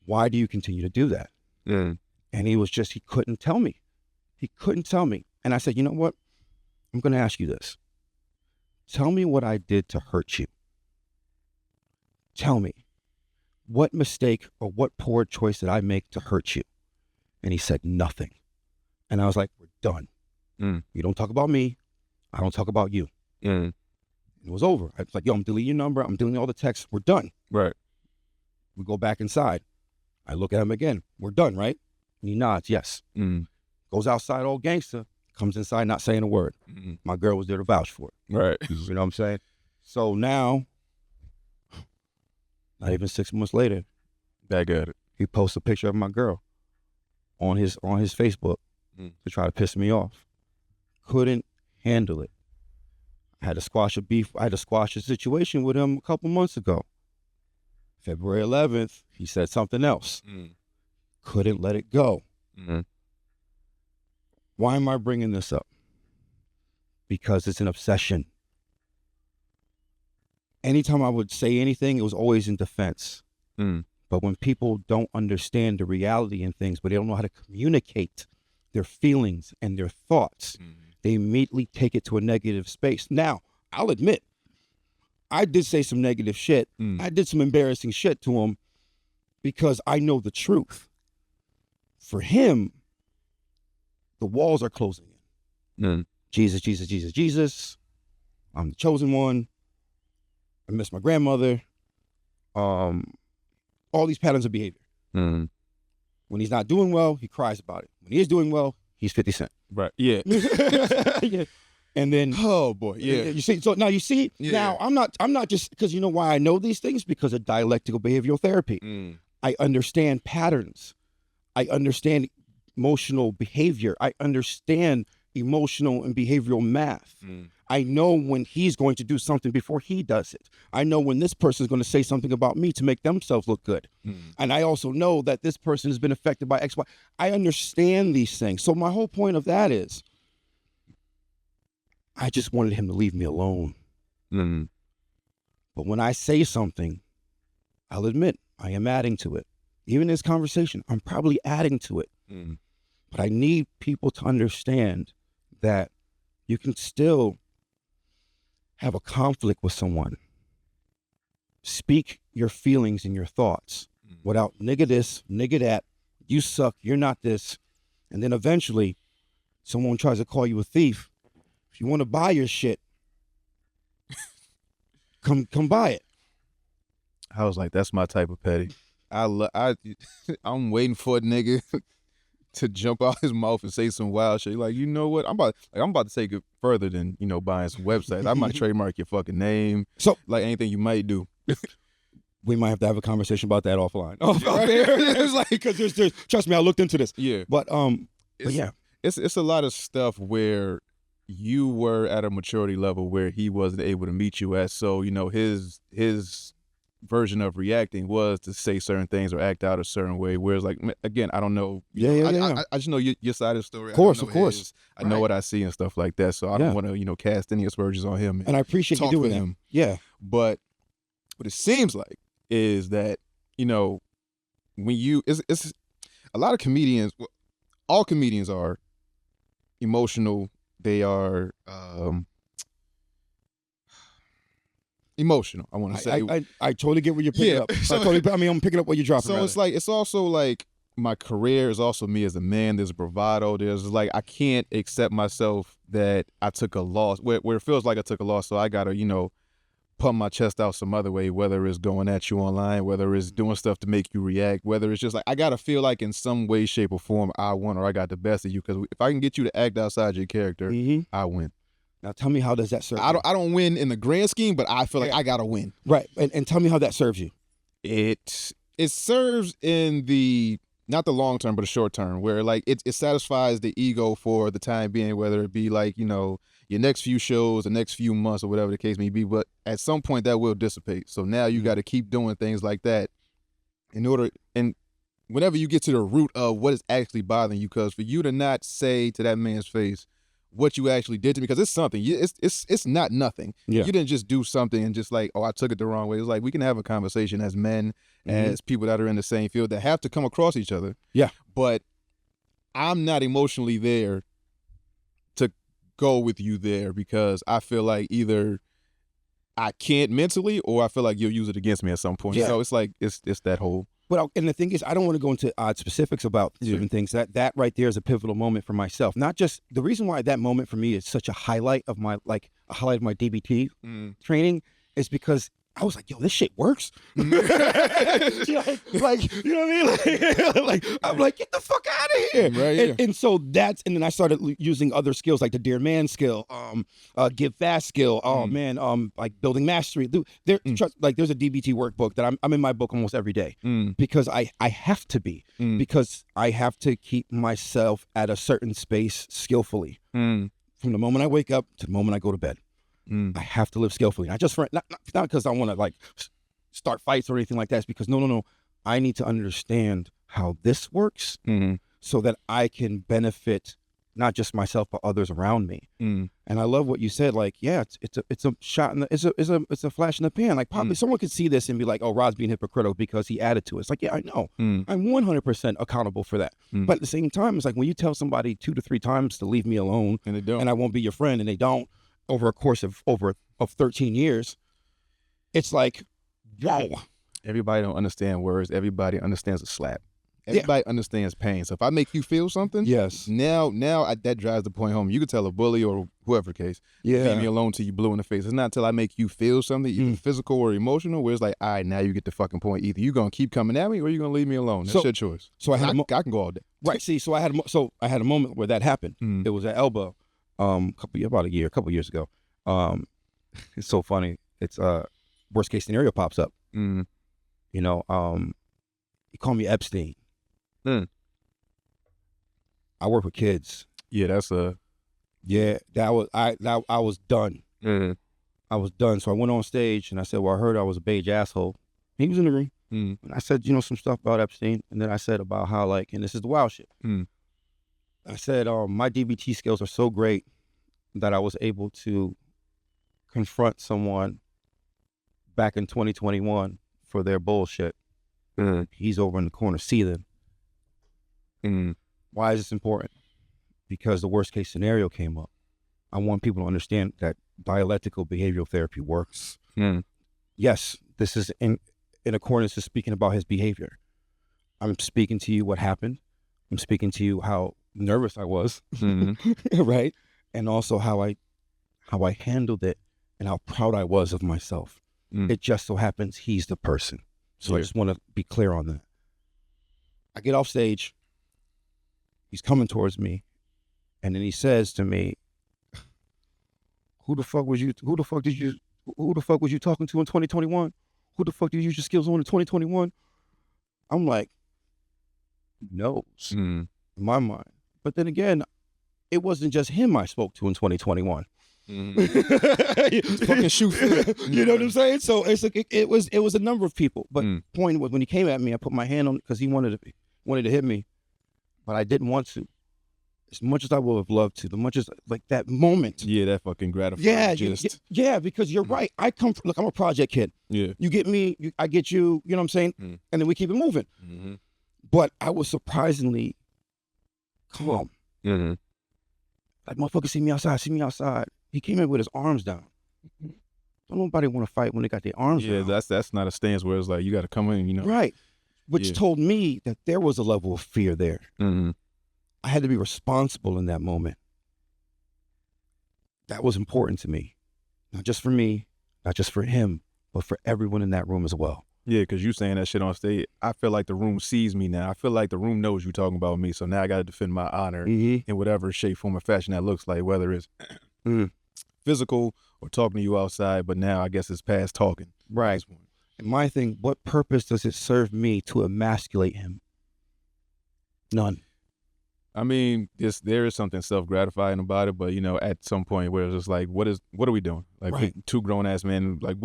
Speaker 1: Why do you continue to do that? And he couldn't tell me. He couldn't tell me. And I said, you know what? I'm going to ask you this. Tell me what I did to hurt you. Tell me. What mistake or what poor choice did I make to hurt you? And he said nothing. And I was like, we're done. You don't talk about me. I don't talk about you. It was over. I was like, yo, I'm deleting your number. I'm deleting all the texts. We're done.
Speaker 3: Right.
Speaker 1: We go back inside. I look at him again. We're done, right? And he nods, yes. Goes outside all gangster. Comes inside not saying a word. My girl was there to vouch for it.
Speaker 3: Right.
Speaker 1: You know what I'm saying? So now, not even 6 months later,
Speaker 3: back at it.
Speaker 1: He posts a picture of my girl on his Facebook to try to piss me off. Couldn't handle it. I had to squash a situation with him a couple months ago. February 11th, he said something else. Couldn't let it go. Why am I bringing this up? Because it's an obsession. Anytime I would say anything, it was always in defense. But when people don't understand the reality in things, but they don't know how to communicate their feelings and their thoughts, they immediately take it to a negative space. Now, I'll admit, I did say some negative shit. I did some embarrassing shit to him because I know the truth. For him, the walls are closing in. Jesus, Jesus, Jesus, Jesus. I'm the chosen one. I miss my grandmother. All these patterns of behavior. When he's not doing well, he cries about it. When he is doing well, he's 50 Cent.
Speaker 3: Right. Yeah.
Speaker 1: Yeah. And then,
Speaker 3: oh boy, yeah.
Speaker 1: You see, so now you see, now I'm not just, because you know why I know these things? Because of dialectical behavioral therapy. I understand patterns. I understand emotional behavior. I understand emotional and behavioral math. I know when he's going to do something before he does it. I know when this person is going to say something about me to make themselves look good. And I also know that this person has been affected by X, Y. I understand these things. So my whole point of that is, I just wanted him to leave me alone. But when I say something, I'll admit I am adding to it. Even in this conversation, I'm probably adding to it. But I need people to understand that you can still have a conflict with someone. Speak your feelings and your thoughts without nigga this, nigga that, you suck, you're not this. And then eventually someone tries to call you a thief. If you want to buy your shit, come buy it.
Speaker 3: I was like, that's my type of petty. I'm waiting for a nigga to jump out his mouth and say some wild shit. Like, you know what? I'm about to take it further than, buying some websites. I might trademark your fucking name.
Speaker 1: So,
Speaker 3: like anything you might do.
Speaker 1: We might have to have a conversation about that offline. It's like, because there's trust me, I looked into this.
Speaker 3: Yeah.
Speaker 1: But yeah.
Speaker 3: It's a lot of stuff where you were at a maturity level where he wasn't able to meet you at. So, his version of reacting was to say certain things or act out a certain way. Whereas, like, again, I don't know. I just know your side of the story.
Speaker 1: Of course.
Speaker 3: I know what I see and stuff like that. So I don't want to, cast any aspersions on him.
Speaker 1: And I appreciate you doing that. Yeah.
Speaker 3: But what it seems like is that, when it's a lot of comedians, all comedians are emotional. They are emotional, I want to say.
Speaker 1: I totally get what you're picking up. I'm picking up what you're dropping.
Speaker 3: So it's also like my career is also me as a man. There's bravado. There's like, I can't accept myself that I took a loss where it feels like I took a loss. So I got to, pump my chest out some other way, whether it's going at you online, whether it's doing stuff to make you react, whether it's just like, I got to feel like in some way, shape or form, I won or I got the best of you. Because if I can get you to act outside your character, I win.
Speaker 1: Now tell me, how does that serve
Speaker 3: you? I don't win in the grand scheme, but I feel like I gotta win.
Speaker 1: Right. And tell me how that serves you.
Speaker 3: It serves in the, not the long term, but the short term, where like it satisfies the ego for the time being, whether it be like, your next few shows, the next few months or whatever the case may be. But at some point that will dissipate. So now you got to keep doing things like that in order, and whenever you get to the root of what is actually bothering you, because for you to not say to that man's face what you actually did to me, because it's something, it's not nothing. You didn't just do something and just like, oh, I took it the wrong way. It's like, we can have a conversation as men, as people that are in the same field that have to come across each other.
Speaker 1: Yeah.
Speaker 3: But I'm not emotionally there to go with you there, because I feel like either I can't mentally or I feel like you'll use it against me at some point. So it's like, it's that whole.
Speaker 1: But and the thing is, I don't want to go into odd specifics about certain things. That right there is a pivotal moment for myself. Not just the reason why that moment for me is such a highlight of my DBT training is because I was like, yo, this shit works. Like, you know what I mean? Like, I'm like, get the fuck out of here.
Speaker 3: Right,
Speaker 1: and so and then I started using other skills like the Dear Man skill, Give Fast skill. Oh man, like building mastery. There's a DBT workbook that I'm in my book almost every day because I have to be, because I have to keep myself at a certain space skillfully from the moment I wake up to the moment I go to bed. I have to live skillfully. Not just for not because I want to like start fights or anything like that. It's because no. I need to understand how this works so that I can benefit not just myself but others around me. And I love what you said. Like, yeah, it's a shot in the it's a flash in the pan. Like, probably someone could see this and be like, oh, Rod's being hypocritical because he added to it. It's like, yeah, I know. I'm 100% accountable for that. But at the same time, it's like when you tell somebody 2 to 3 times to leave me alone
Speaker 3: and they don't,
Speaker 1: and I won't be your friend, and they don't over a course of 13 years, it's like, whoa.
Speaker 3: Everybody don't understand words. Everybody understands a slap. Everybody understands pain. So if I make you feel something, now that drives the point home. You could tell a bully or whoever the case, leave me alone till you blue in the face. It's not until I make you feel something, either physical or emotional, where it's like, all right, now you get the fucking point. Either you're going to keep coming at me or you're going to leave me alone. That's your choice.
Speaker 1: So I can
Speaker 3: go all day.
Speaker 1: Right. See, so I had a moment where that happened. It was at Elba about a couple years ago. It's so funny. It's worst case scenario pops up. You know, he called me Epstein. I work with kids.
Speaker 3: Yeah, I
Speaker 1: was done. I was done. So I went on stage and I said, well, I heard I was a beige asshole. He was in the room. And I said, you know, some stuff about Epstein. And then I said about how, like, and this is the wild shit. I said, my DBT skills are so great that I was able to confront someone back in 2021 for their bullshit. He's over in the corner seething. Why is this important? Because the worst case scenario came up. I want people to understand that dialectical behavioral therapy works. Yes, this is in accordance to speaking about his behavior. I'm speaking to you what happened. I'm speaking to you how nervous I was, right? And also how I handled it and how proud I was of myself. It just so happens he's the person. So I just want to be clear on that. I get off stage. He's coming towards me, and then he says to me, who the fuck was you talking to in 2021? Who the fuck did you use your skills on in 2021? I'm like, knows in my mind. But then again, it wasn't just him I spoke to in 2021.
Speaker 3: Fucking shoot.
Speaker 1: You know what I'm saying? So it's like it was a number of people. But point was, when he came at me, I put my hand on it because he wanted to hit me, but I didn't want to. As much as I would have loved to, the much as like that moment.
Speaker 3: Yeah, that fucking gratifying.
Speaker 1: Yeah, because you're right. I'm a project kid. Yeah. You get me, I get you, you know what I'm saying? And then we keep it moving. But I was surprisingly calm. Like, motherfucker, see me outside. He came in with his arms down. Don't nobody want to fight when they got their arms down.
Speaker 3: Yeah, that's not a stance where it's like, you got to come in, you know.
Speaker 1: Right. Which told me that there was a level of fear there. I had to be responsible in that moment. That was important to me. Not just for me, not just for him, but for everyone in that room as well.
Speaker 3: Yeah, because you saying that shit on stage, I feel like the room sees me now. I feel like the room knows you talking about me, so now I got to defend my honor in whatever shape, form, or fashion that looks like, whether it's physical or talking to you outside, but now I guess it's past talking.
Speaker 1: Right. And my thing, what purpose does it serve me to emasculate him? None.
Speaker 3: I mean, there is something self-gratifying about it, but, you know, at some point where it's just like, what are we doing? Like, two grown-ass men, like,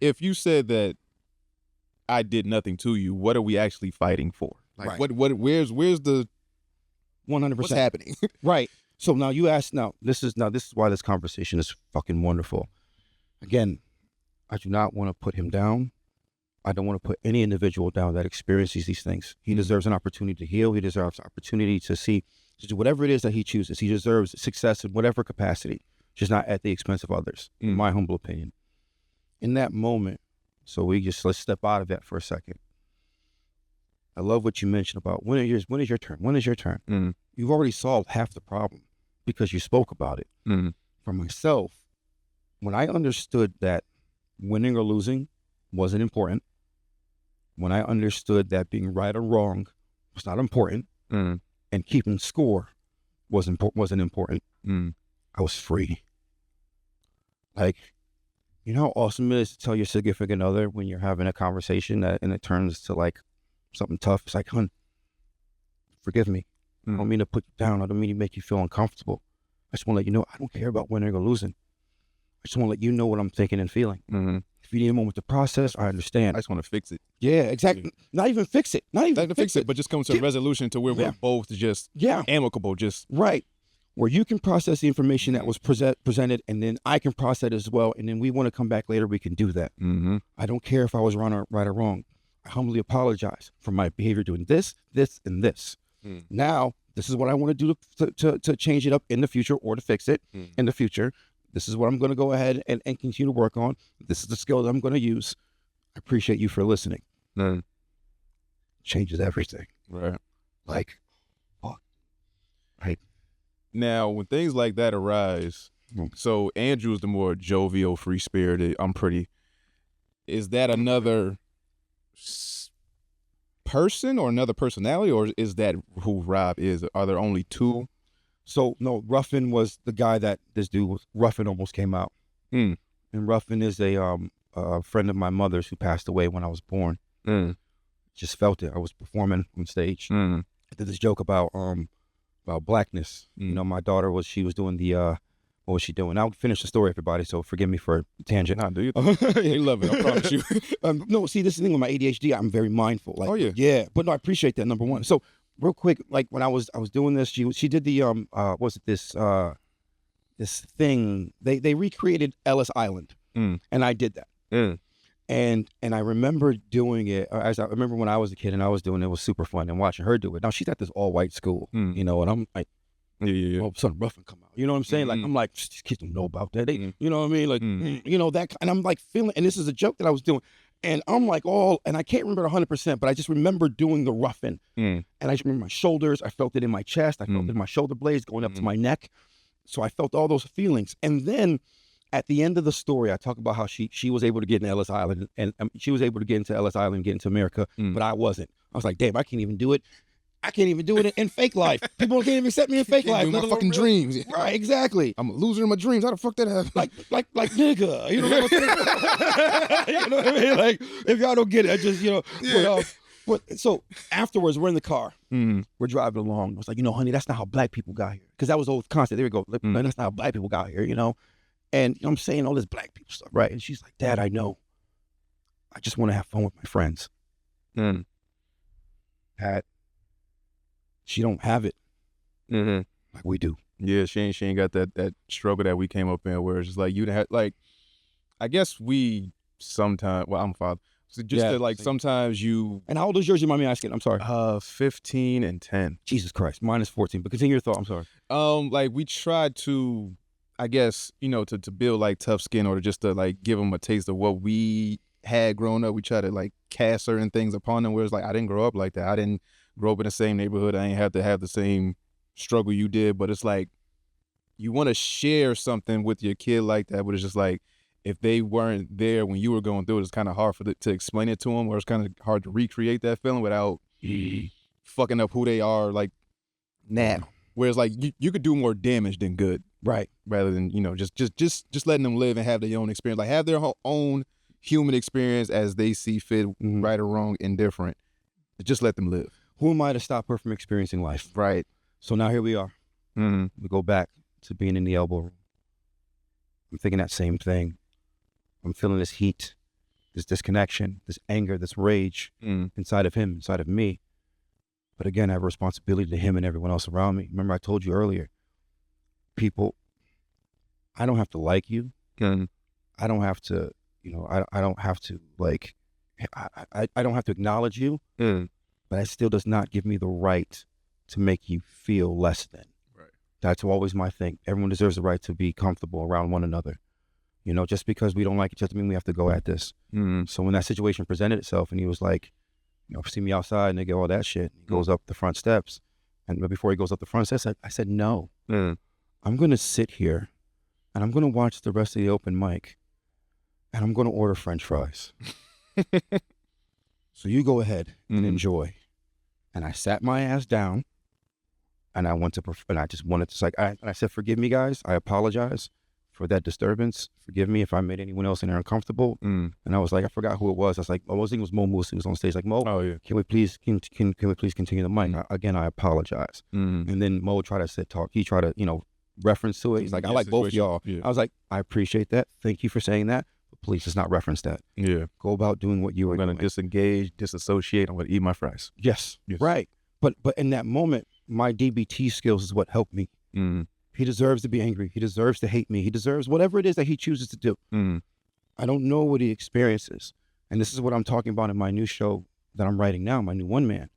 Speaker 3: if you said that I did nothing to you, what are we actually fighting for? Like, where's the 100%? What's happening?
Speaker 1: Right. So now you ask, this is why this conversation is fucking wonderful. Again, I do not want to put him down. I don't want to put any individual down that experiences these things. He deserves an opportunity to heal. He deserves an opportunity to do whatever it is that he chooses. He deserves success in whatever capacity, just not at the expense of others, in my humble opinion. In that moment, so let's step out of that for a second. I love what you mentioned about when is your turn? When is your turn? You've already solved half the problem because you spoke about it. For myself, when I understood that winning or losing wasn't important, when I understood that being right or wrong was not important, and keeping score wasn't important, I was free. Like, you know how awesome it is to tell your significant other when you're having a conversation and it turns to like something tough? It's like, hun, forgive me. I don't mean to put you down. I don't mean to make you feel uncomfortable. I just want to let you know I don't care about winning or losing. just want to let you know what I'm thinking and feeling.
Speaker 3: Mm-hmm.
Speaker 1: If you need a moment to process, I understand.
Speaker 3: I just want to fix it.
Speaker 1: Yeah, exactly. Yeah. Not even fix it. Not even fix it,
Speaker 3: but just come to a resolution to where we're both just amicable. Just
Speaker 1: right. Where you can process the information that was presented, and then I can process it as well, and then we want to come back later, we can do that.
Speaker 3: Mm-hmm.
Speaker 1: I don't care if I was right or wrong. I humbly apologize for my behavior doing this, and this.
Speaker 3: Mm.
Speaker 1: Now, this is what I want to do to change it up in the future or to fix it in the future. This is what I'm going to go ahead and continue to work on. This is the skill that I'm going to use. I appreciate you for listening.
Speaker 3: Mm.
Speaker 1: Changes everything.
Speaker 3: Right.
Speaker 1: Like, fuck. Right.
Speaker 3: Now, when things like that arise, so Andrew's the more jovial, free-spirited, is that another person or another personality, or is that who Rob is? Are there only two?
Speaker 1: So, no, Ruffin was the guy that this dude was. Ruffin almost came out.
Speaker 3: Mm.
Speaker 1: And Ruffin is a friend of my mother's who passed away when I was born. Just felt it. I was performing on stage. I did this joke about blackness. You know, my daughter was doing the what was she doing? I'll finish the story, everybody, so forgive me for a tangent.
Speaker 3: Nah, do you? They love it, I promise you.
Speaker 1: No, see, this is the thing with my ADHD, I'm very mindful. Like,
Speaker 3: oh yeah.
Speaker 1: Yeah, but no, I appreciate that, number one. So real quick, like when I was doing this, she did the this thing, they recreated Ellis Island, and I did that. And I remember doing it, as I remember when I was a kid and I was doing it, was super fun, and watching her do it. Now she's at this all-white school, you know, and I'm like, all of a sudden Ruffin come out. You know what I'm saying? Like, I'm like, these kids don't know about that. They, you know what I mean? Like, you know, that, and I'm like feeling, and this is a joke that I was doing. And I'm like and I can't remember 100%, but I just remember doing the Ruffin. And I just remember my shoulders. I felt it in my chest. I felt it in my shoulder blades going up to my neck. So I felt all those feelings. And then at the end of the story, I talk about how she was able to get in Ellis Island, and she was able to get into Ellis Island, get into America, but I wasn't. I was like, damn, I can't even do it. I can't even do it in fake life. People can't even accept me in fake life.
Speaker 3: My fucking dreams.
Speaker 1: Right, exactly.
Speaker 3: I'm a loser in my dreams. How the fuck that happen?
Speaker 1: Like nigga. You know what I'm saying? You know what I mean? Like, if y'all don't get it, I just, you know. Yeah. But so afterwards, we're in the car. We're driving along. I was like, you know, honey, that's not how black people got here. Because that was the old concept. There we go. That's not how black people got here, you know. And you know, I'm saying all this black people stuff, right? And she's like, Dad, I know. I just want to have fun with my friends. Pat, she don't have it like we do.
Speaker 3: Yeah, she ain't got that struggle that we came up in, where it's just like, you have, like, I guess we sometimes, well, I'm a father, so just to, like, sometimes you.
Speaker 1: And how old is yours? You mind me asking? I'm sorry.
Speaker 3: 15 and 10.
Speaker 1: Jesus Christ, mine is 14. But continue your thought. I'm sorry.
Speaker 3: Like, we tried to, I guess, you know, to build like tough skin, or to just to like give them a taste of what we had growing up. We try to like cast certain things upon them, where it's like, I didn't grow up like that. I didn't grow up in the same neighborhood. I ain't have to have the same struggle you did. But it's like, you want to share something with your kid like that, but it's just like, if they weren't there when you were going through it, it's kind of hard to explain it to them, or it's kind of hard to recreate that feeling without fucking up who they are like now. Whereas like you could do more damage than good,
Speaker 1: right?
Speaker 3: Rather than, you know, just letting them live and have their own experience, like have their own human experience as they see fit, right or wrong, indifferent. Just let them live.
Speaker 1: Who am I to stop her from experiencing life?
Speaker 3: Right.
Speaker 1: So now here we are. We go back to being in the elbow room. I'm thinking that same thing. I'm feeling this heat, this disconnection, this anger, this rage inside of him, inside of me. But again, I have a responsibility to him and everyone else around me. Remember, I told you earlier, people, I don't have to like you. I don't have to, you know, I don't have to like, I don't have to acknowledge you, but that still does not give me the right to make you feel less than.
Speaker 3: Right.
Speaker 1: That's always my thing. Everyone deserves the right to be comfortable around one another. You know, just because we don't like each other, doesn't mean we have to go at this. So when that situation presented itself, and he was like, you know, see me outside, and they go, all that shit. He goes up the front steps, and before he goes up the front steps, I said, no, I'm going to sit here, and I'm going to watch the rest of the open mic, and I'm going to order French fries. So you go ahead and enjoy. And I sat my ass down, and I went to, and I just wanted to, like, and I said, forgive me, guys. I apologize for that disturbance. Forgive me if I made anyone else in there uncomfortable. And I was like, I forgot who it was. I was like, I was thinking it was Mo Moose. He was on stage like, Mo, can we please continue the mic? Again, I apologize. And then Mo tried to talk. He tried to, you know, reference to it. He's like, I like both y'all.
Speaker 3: Yeah.
Speaker 1: I was like, I appreciate that. Thank you for saying that. But please, let's not reference that.
Speaker 3: Yeah.
Speaker 1: Go about doing what you are
Speaker 3: I'm gonna
Speaker 1: doing.
Speaker 3: disengage, disassociate. I'm gonna eat my fries.
Speaker 1: Yes. Right. But in that moment, my DBT skills is what helped me.
Speaker 3: Mm.
Speaker 1: He deserves to be angry. He deserves to hate me. He deserves whatever it is that he chooses to do.
Speaker 3: Mm.
Speaker 1: I don't know what he experiences. And this is what I'm talking about in my new show that I'm writing now, my new one man,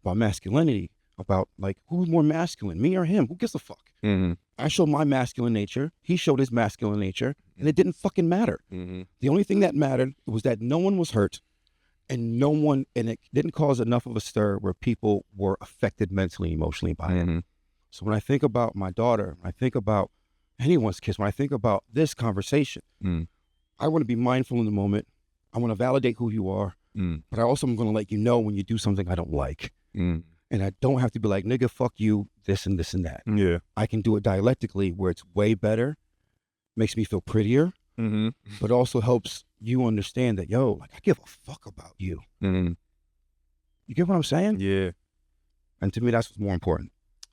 Speaker 1: about masculinity, about like, who's more masculine, me or him? Who gives a fuck?
Speaker 3: Mm-hmm.
Speaker 1: I showed my masculine nature. He showed his masculine nature, and it didn't fucking matter.
Speaker 3: Mm-hmm.
Speaker 1: The only thing that mattered was that no one was hurt, and it didn't cause enough of a stir where people were affected mentally, emotionally by it. So when I think about my daughter, when I think about anyone's kids, when I think about this conversation, I want to be mindful in the moment. I want to validate who you are, but I also am going to let you know when you do something I don't like. And I don't have to be like, nigga, fuck you, this and this and that.
Speaker 3: Yeah.
Speaker 1: I can do it dialectically where it's way better, makes me feel prettier, but also helps you understand that, yo, like I give a fuck about you. You get what I'm saying?
Speaker 3: Yeah.
Speaker 1: And to me, that's what's more important.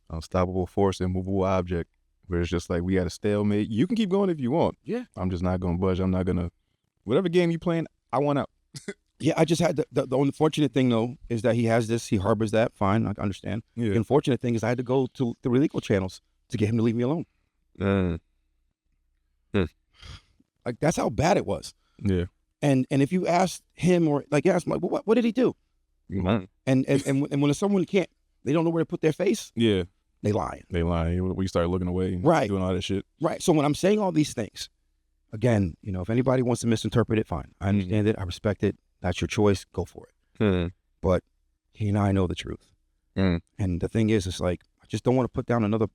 Speaker 3: Unstoppable force, immovable object, where it's just like, we got a stalemate. You can keep going if you want.
Speaker 1: Yeah.
Speaker 3: I'm just not going to budge. I'm not going to, whatever game you playing, I want out.
Speaker 1: Yeah, I just had the unfortunate thing though is that he has this, he harbors that. Fine, I understand.
Speaker 3: Yeah.
Speaker 1: The unfortunate thing is I had to go to the legal channels to get him to leave me alone. Like that's how bad it was.
Speaker 3: Yeah.
Speaker 1: And if you ask him or like you ask him, like, well, what did he do? And when someone can't, they don't know where to put their face.
Speaker 3: Yeah.
Speaker 1: They lying.
Speaker 3: They lying. We start looking away. And
Speaker 1: Right.
Speaker 3: Doing all that shit.
Speaker 1: Right. So when I'm saying all these things, again, you know, if anybody wants to misinterpret it, fine. I understand it. I respect it. That's your choice. Go for it. But he and I know the truth. And the thing is, it's like, I just don't want to put down another,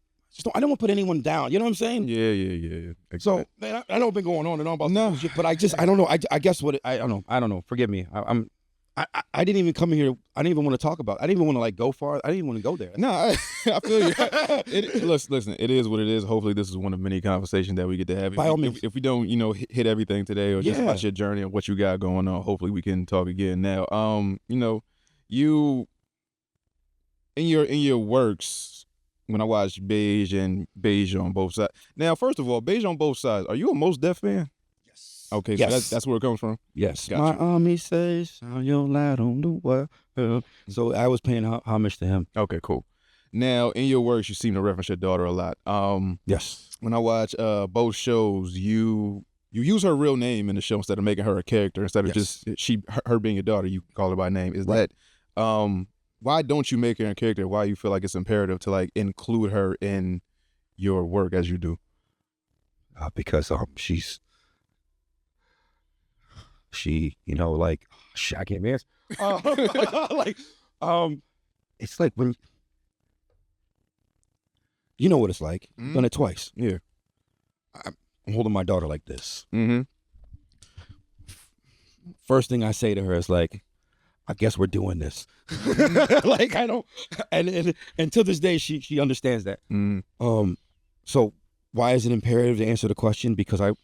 Speaker 1: I don't want to put anyone down. You know what I'm saying?
Speaker 3: Yeah. Exactly.
Speaker 1: So, man, I know I've been going on and on about this shit, but I don't know. I guess I don't know. Forgive me. I didn't even come here. I didn't even want to talk about. I didn't even want to like go far. I didn't even want to go there.
Speaker 3: No, I feel you. Listen, it is what it is. Hopefully, this is one of many conversations that we get to have.
Speaker 1: By all means.
Speaker 3: If we don't, hit everything today or just about your journey and what you got going on, hopefully we can talk again. Now, you in your works. When I watched Beige and Beige on both sides. Now, first of all, Beige on both sides. Are you a Mos Def fan?
Speaker 1: Yes.
Speaker 3: Okay,
Speaker 1: yes.
Speaker 3: So that's where it comes from?
Speaker 1: Yes.
Speaker 3: Gotcha.
Speaker 1: My army says, sound your light on the world. So I was paying homage to him.
Speaker 3: Okay, cool. Now, in your works, you seem to reference your daughter a lot.
Speaker 1: Yes.
Speaker 3: When I watch both shows, you use her real name in the show instead of making her a character. Instead of just her being your daughter, you call her by name. Is that why don't you make her a character? Why you feel like it's imperative to like include her in your work as you do?
Speaker 1: Because she, like, I can't answer. It's like when, you know what it's like. I've done it twice.
Speaker 3: Yeah.
Speaker 1: I'm holding my daughter like this.
Speaker 3: Mm-hmm.
Speaker 1: First thing I say to her is like, I guess we're doing this. Like I don't, and to this day she understands that. So why is it imperative to answer the question? Because like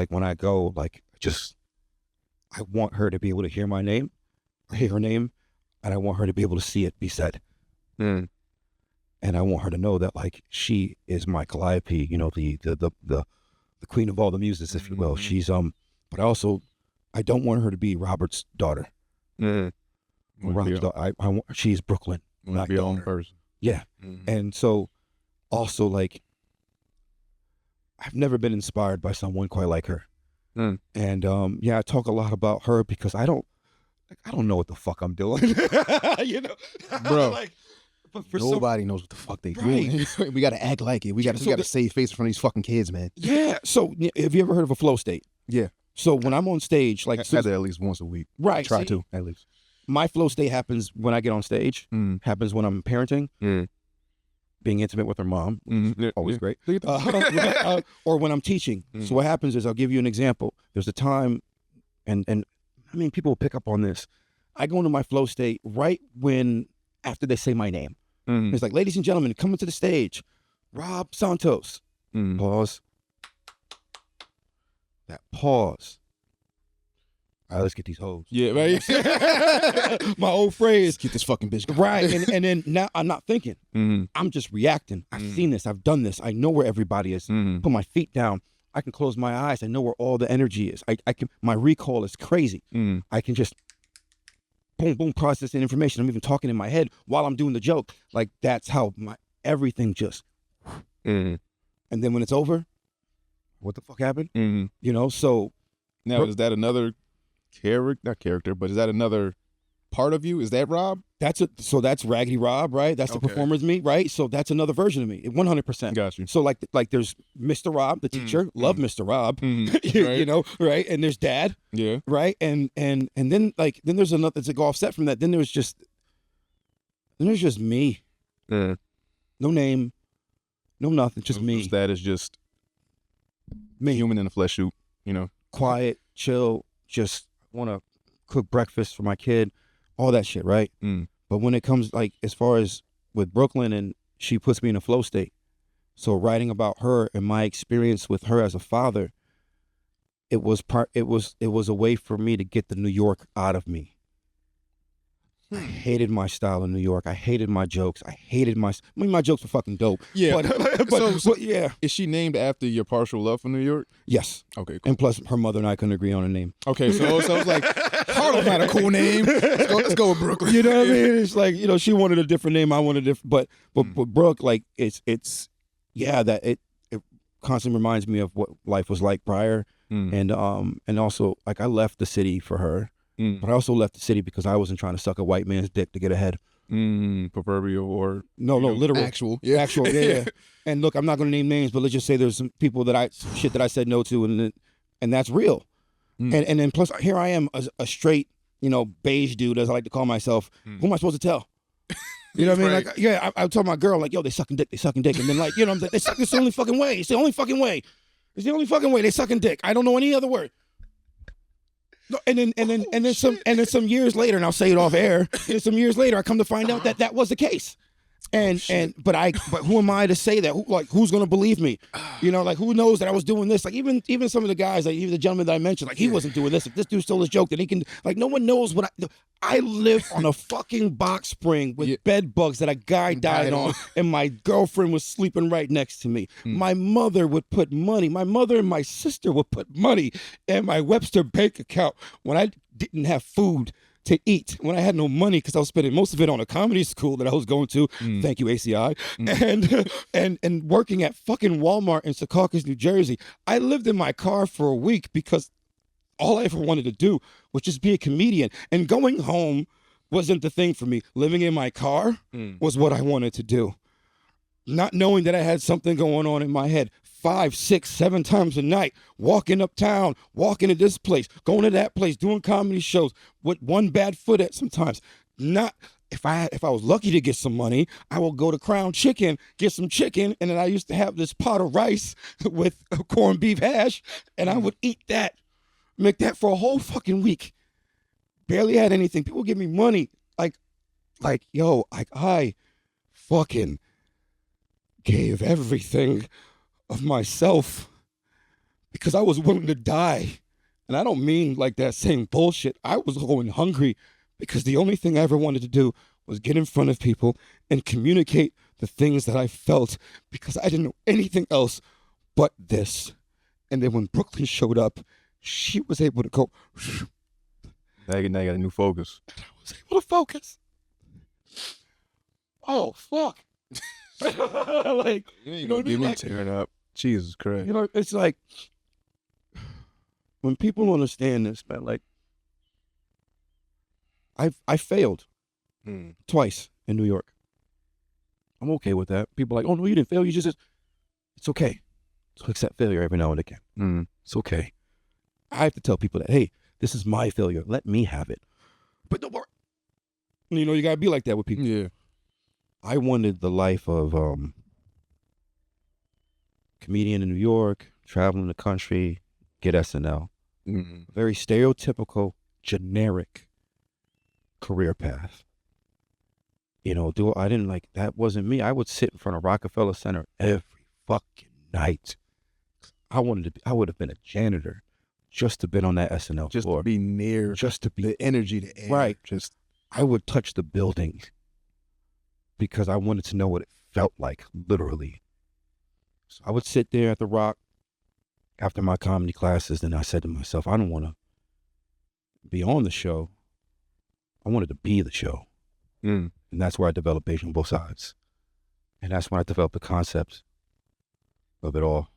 Speaker 1: when I go, like I want her to be able to hear my name, or hear her name, and I want her to be able to see it be said. And I want her to know that like she is my Calliope, the queen of all the muses, if you will. She's but I don't want her to be Robert's daughter. Robert's daughter. I want, she's Brooklyn.
Speaker 3: Not your own person.
Speaker 1: Yeah. And so also like I've never been inspired by someone quite like her. And I talk a lot about her because I don't know what the fuck I'm doing.
Speaker 3: Bro.
Speaker 1: Like, but for
Speaker 3: nobody knows what the fuck they
Speaker 1: Right.
Speaker 3: doing. We gotta act like it. We gotta save face in front of these fucking kids, man.
Speaker 1: Yeah. So have you ever heard of a flow state?
Speaker 3: Yeah.
Speaker 1: So when I'm on stage, like
Speaker 3: I had that at least once a week.
Speaker 1: Right.
Speaker 3: Try to at least.
Speaker 1: My flow state happens when I get on stage. Happens when I'm parenting, being intimate with her mom. Always great. Or when I'm teaching. So what happens is I'll give you an example. There's a time, and I mean people will pick up on this. I go into my flow state right when after they say my name. It's like, ladies and gentlemen, coming to the stage, Rob Santos. Pause. That pause all right, let's get these hoes.
Speaker 3: Yeah, right.
Speaker 1: My old phrase.
Speaker 3: Let's get this fucking bitch going.
Speaker 1: Right. And then now I'm not thinking.
Speaker 3: Mm-hmm.
Speaker 1: I'm just reacting. I've seen this. I've done this. I know where everybody is.
Speaker 3: Mm-hmm.
Speaker 1: Put my feet down. I can close my eyes. I know where all the energy is. I can. My recall is crazy.
Speaker 3: Mm-hmm.
Speaker 1: I can just boom, boom, processing information. I'm even talking in my head while I'm doing the joke. Like that's how my everything just.
Speaker 3: Mm-hmm.
Speaker 1: And then when it's over, what the fuck happened?
Speaker 3: Mm-hmm.
Speaker 1: You know. So
Speaker 3: now is that another not character, but is that another part of you? Is that Rob?
Speaker 1: So that's Raggedy Rob, right? That's the performer's me, right? So that's another version of me, 100%.
Speaker 3: Got you.
Speaker 1: So like there's Mr. Rob, the teacher, love Mr. Rob,
Speaker 3: Right.
Speaker 1: you know, right? And there's Dad,
Speaker 3: Yeah.
Speaker 1: right? And then there's another. It's a go offset from that. Then there's just me,
Speaker 3: Yeah.
Speaker 1: no name, no nothing, just me.
Speaker 3: That is just
Speaker 1: Me,
Speaker 3: human in a flesh suit, you know.
Speaker 1: quiet, chill, just want to cook breakfast for my kid, all that shit, right? But when it comes like as far as with Brooklyn, and she puts me in a flow state. So writing about her and my experience with her as a father, it was a way for me to get the New York out of me. I hated my style in New York. I hated my jokes. My jokes were fucking dope.
Speaker 3: Yeah.
Speaker 1: But yeah.
Speaker 3: Is she named after your partial love for New York?
Speaker 1: Yes.
Speaker 3: Okay, cool.
Speaker 1: And plus, her mother and I couldn't agree on a name.
Speaker 3: Okay, so it's like, Harlem's not a cool name. Let's go with Brooklyn.
Speaker 1: You know what I mean? It's like, you know, she wanted a different name. I wanted a different, but Brooke, like, it's that it constantly reminds me of what life was like prior. And also, like, I left the city for her. But I also left the city because I wasn't trying to suck a white man's dick to get ahead.
Speaker 3: Proverbial or
Speaker 1: no, literal,
Speaker 3: actual,
Speaker 1: yeah. And look, I'm not going to name names, but let's just say there's some people that I said no to, and that's real. And then plus here I am, a straight, you know, beige dude, as I like to call myself. Who am I supposed to tell? You know what I mean?
Speaker 3: Right.
Speaker 1: Like, yeah, I told my girl, like, yo, they sucking dick, and then like, you know, I'm like, they suck. It's the only fucking way. It's the only fucking way. They sucking dick. I don't know any other word. No, and then some years later, and I'll say it off air. And some years later, I come to find out that was the case. But who am I to say that? Who's gonna believe me? You know, like, who knows that I was doing this? Like, even some of the guys, like even the gentleman that I mentioned, like, he wasn't doing this. If this dude stole his joke, that he can, like, no one knows what I live on a fucking box spring with bed bugs that a guy died on, and my girlfriend was sleeping right next to me. My mother would put money. My mother and my sister would put money in my Webster bank account when I didn't have food to eat, when I had no money because I was spending most of it on a comedy school that I was going to. Thank you, ACI. And working at fucking Walmart in Secaucus, New Jersey. I lived in my car for a week because all I ever wanted to do was just be a comedian. And going home wasn't the thing for me. Living in my car was what I wanted to do. Not knowing that I had something going on in my head 5, 6, 7 times a night, walking uptown, walking to this place, going to that place, doing comedy shows with one bad foot at sometimes. Not if I was lucky to get some money, I will go to Crown Chicken, get some chicken, and then I used to have this pot of rice with corned beef hash, and I would eat that, make that for a whole fucking week. Barely had anything. People give me money, like yo, I fucking gave everything of myself because I was willing to die. And I don't mean like that same bullshit. I was going hungry because the only thing I ever wanted to do was get in front of people and communicate the things that I felt because I didn't know anything else but this. And then when Brooklyn showed up, she was able to go.
Speaker 3: Now you got a new focus.
Speaker 1: I was able to focus. Oh, fuck. Like, you know what I mean? Like,
Speaker 3: tearing up. Jesus Christ.
Speaker 1: You know, it's like when people understand this, man, like I failed twice in New York. I'm okay with that. People are like, oh no, you didn't fail. You just, it's okay to accept failure every now and again. It's okay. I have to tell people that, hey, this is my failure. Let me have it. But don't worry. You know, you gotta be like that with people.
Speaker 3: Yeah.
Speaker 1: I wanted the life of comedian in New York, traveling the country, get SNL. Very stereotypical, generic career path. You know, I didn't like, that wasn't me. I would sit in front of Rockefeller Center every fucking night. I would have been a janitor, just to be on that SNL
Speaker 3: just
Speaker 1: floor.
Speaker 3: to be near,
Speaker 1: just to be
Speaker 3: the energy, the air.
Speaker 1: Right.
Speaker 3: Just
Speaker 1: I would touch the building because I wanted to know what it felt like, literally. So I would sit there at the Rock after my comedy classes, and I said to myself, I don't want to be on the show. I wanted to be the show. And that's where I developed Beige on Both Sides. And that's when I developed the concept of it all.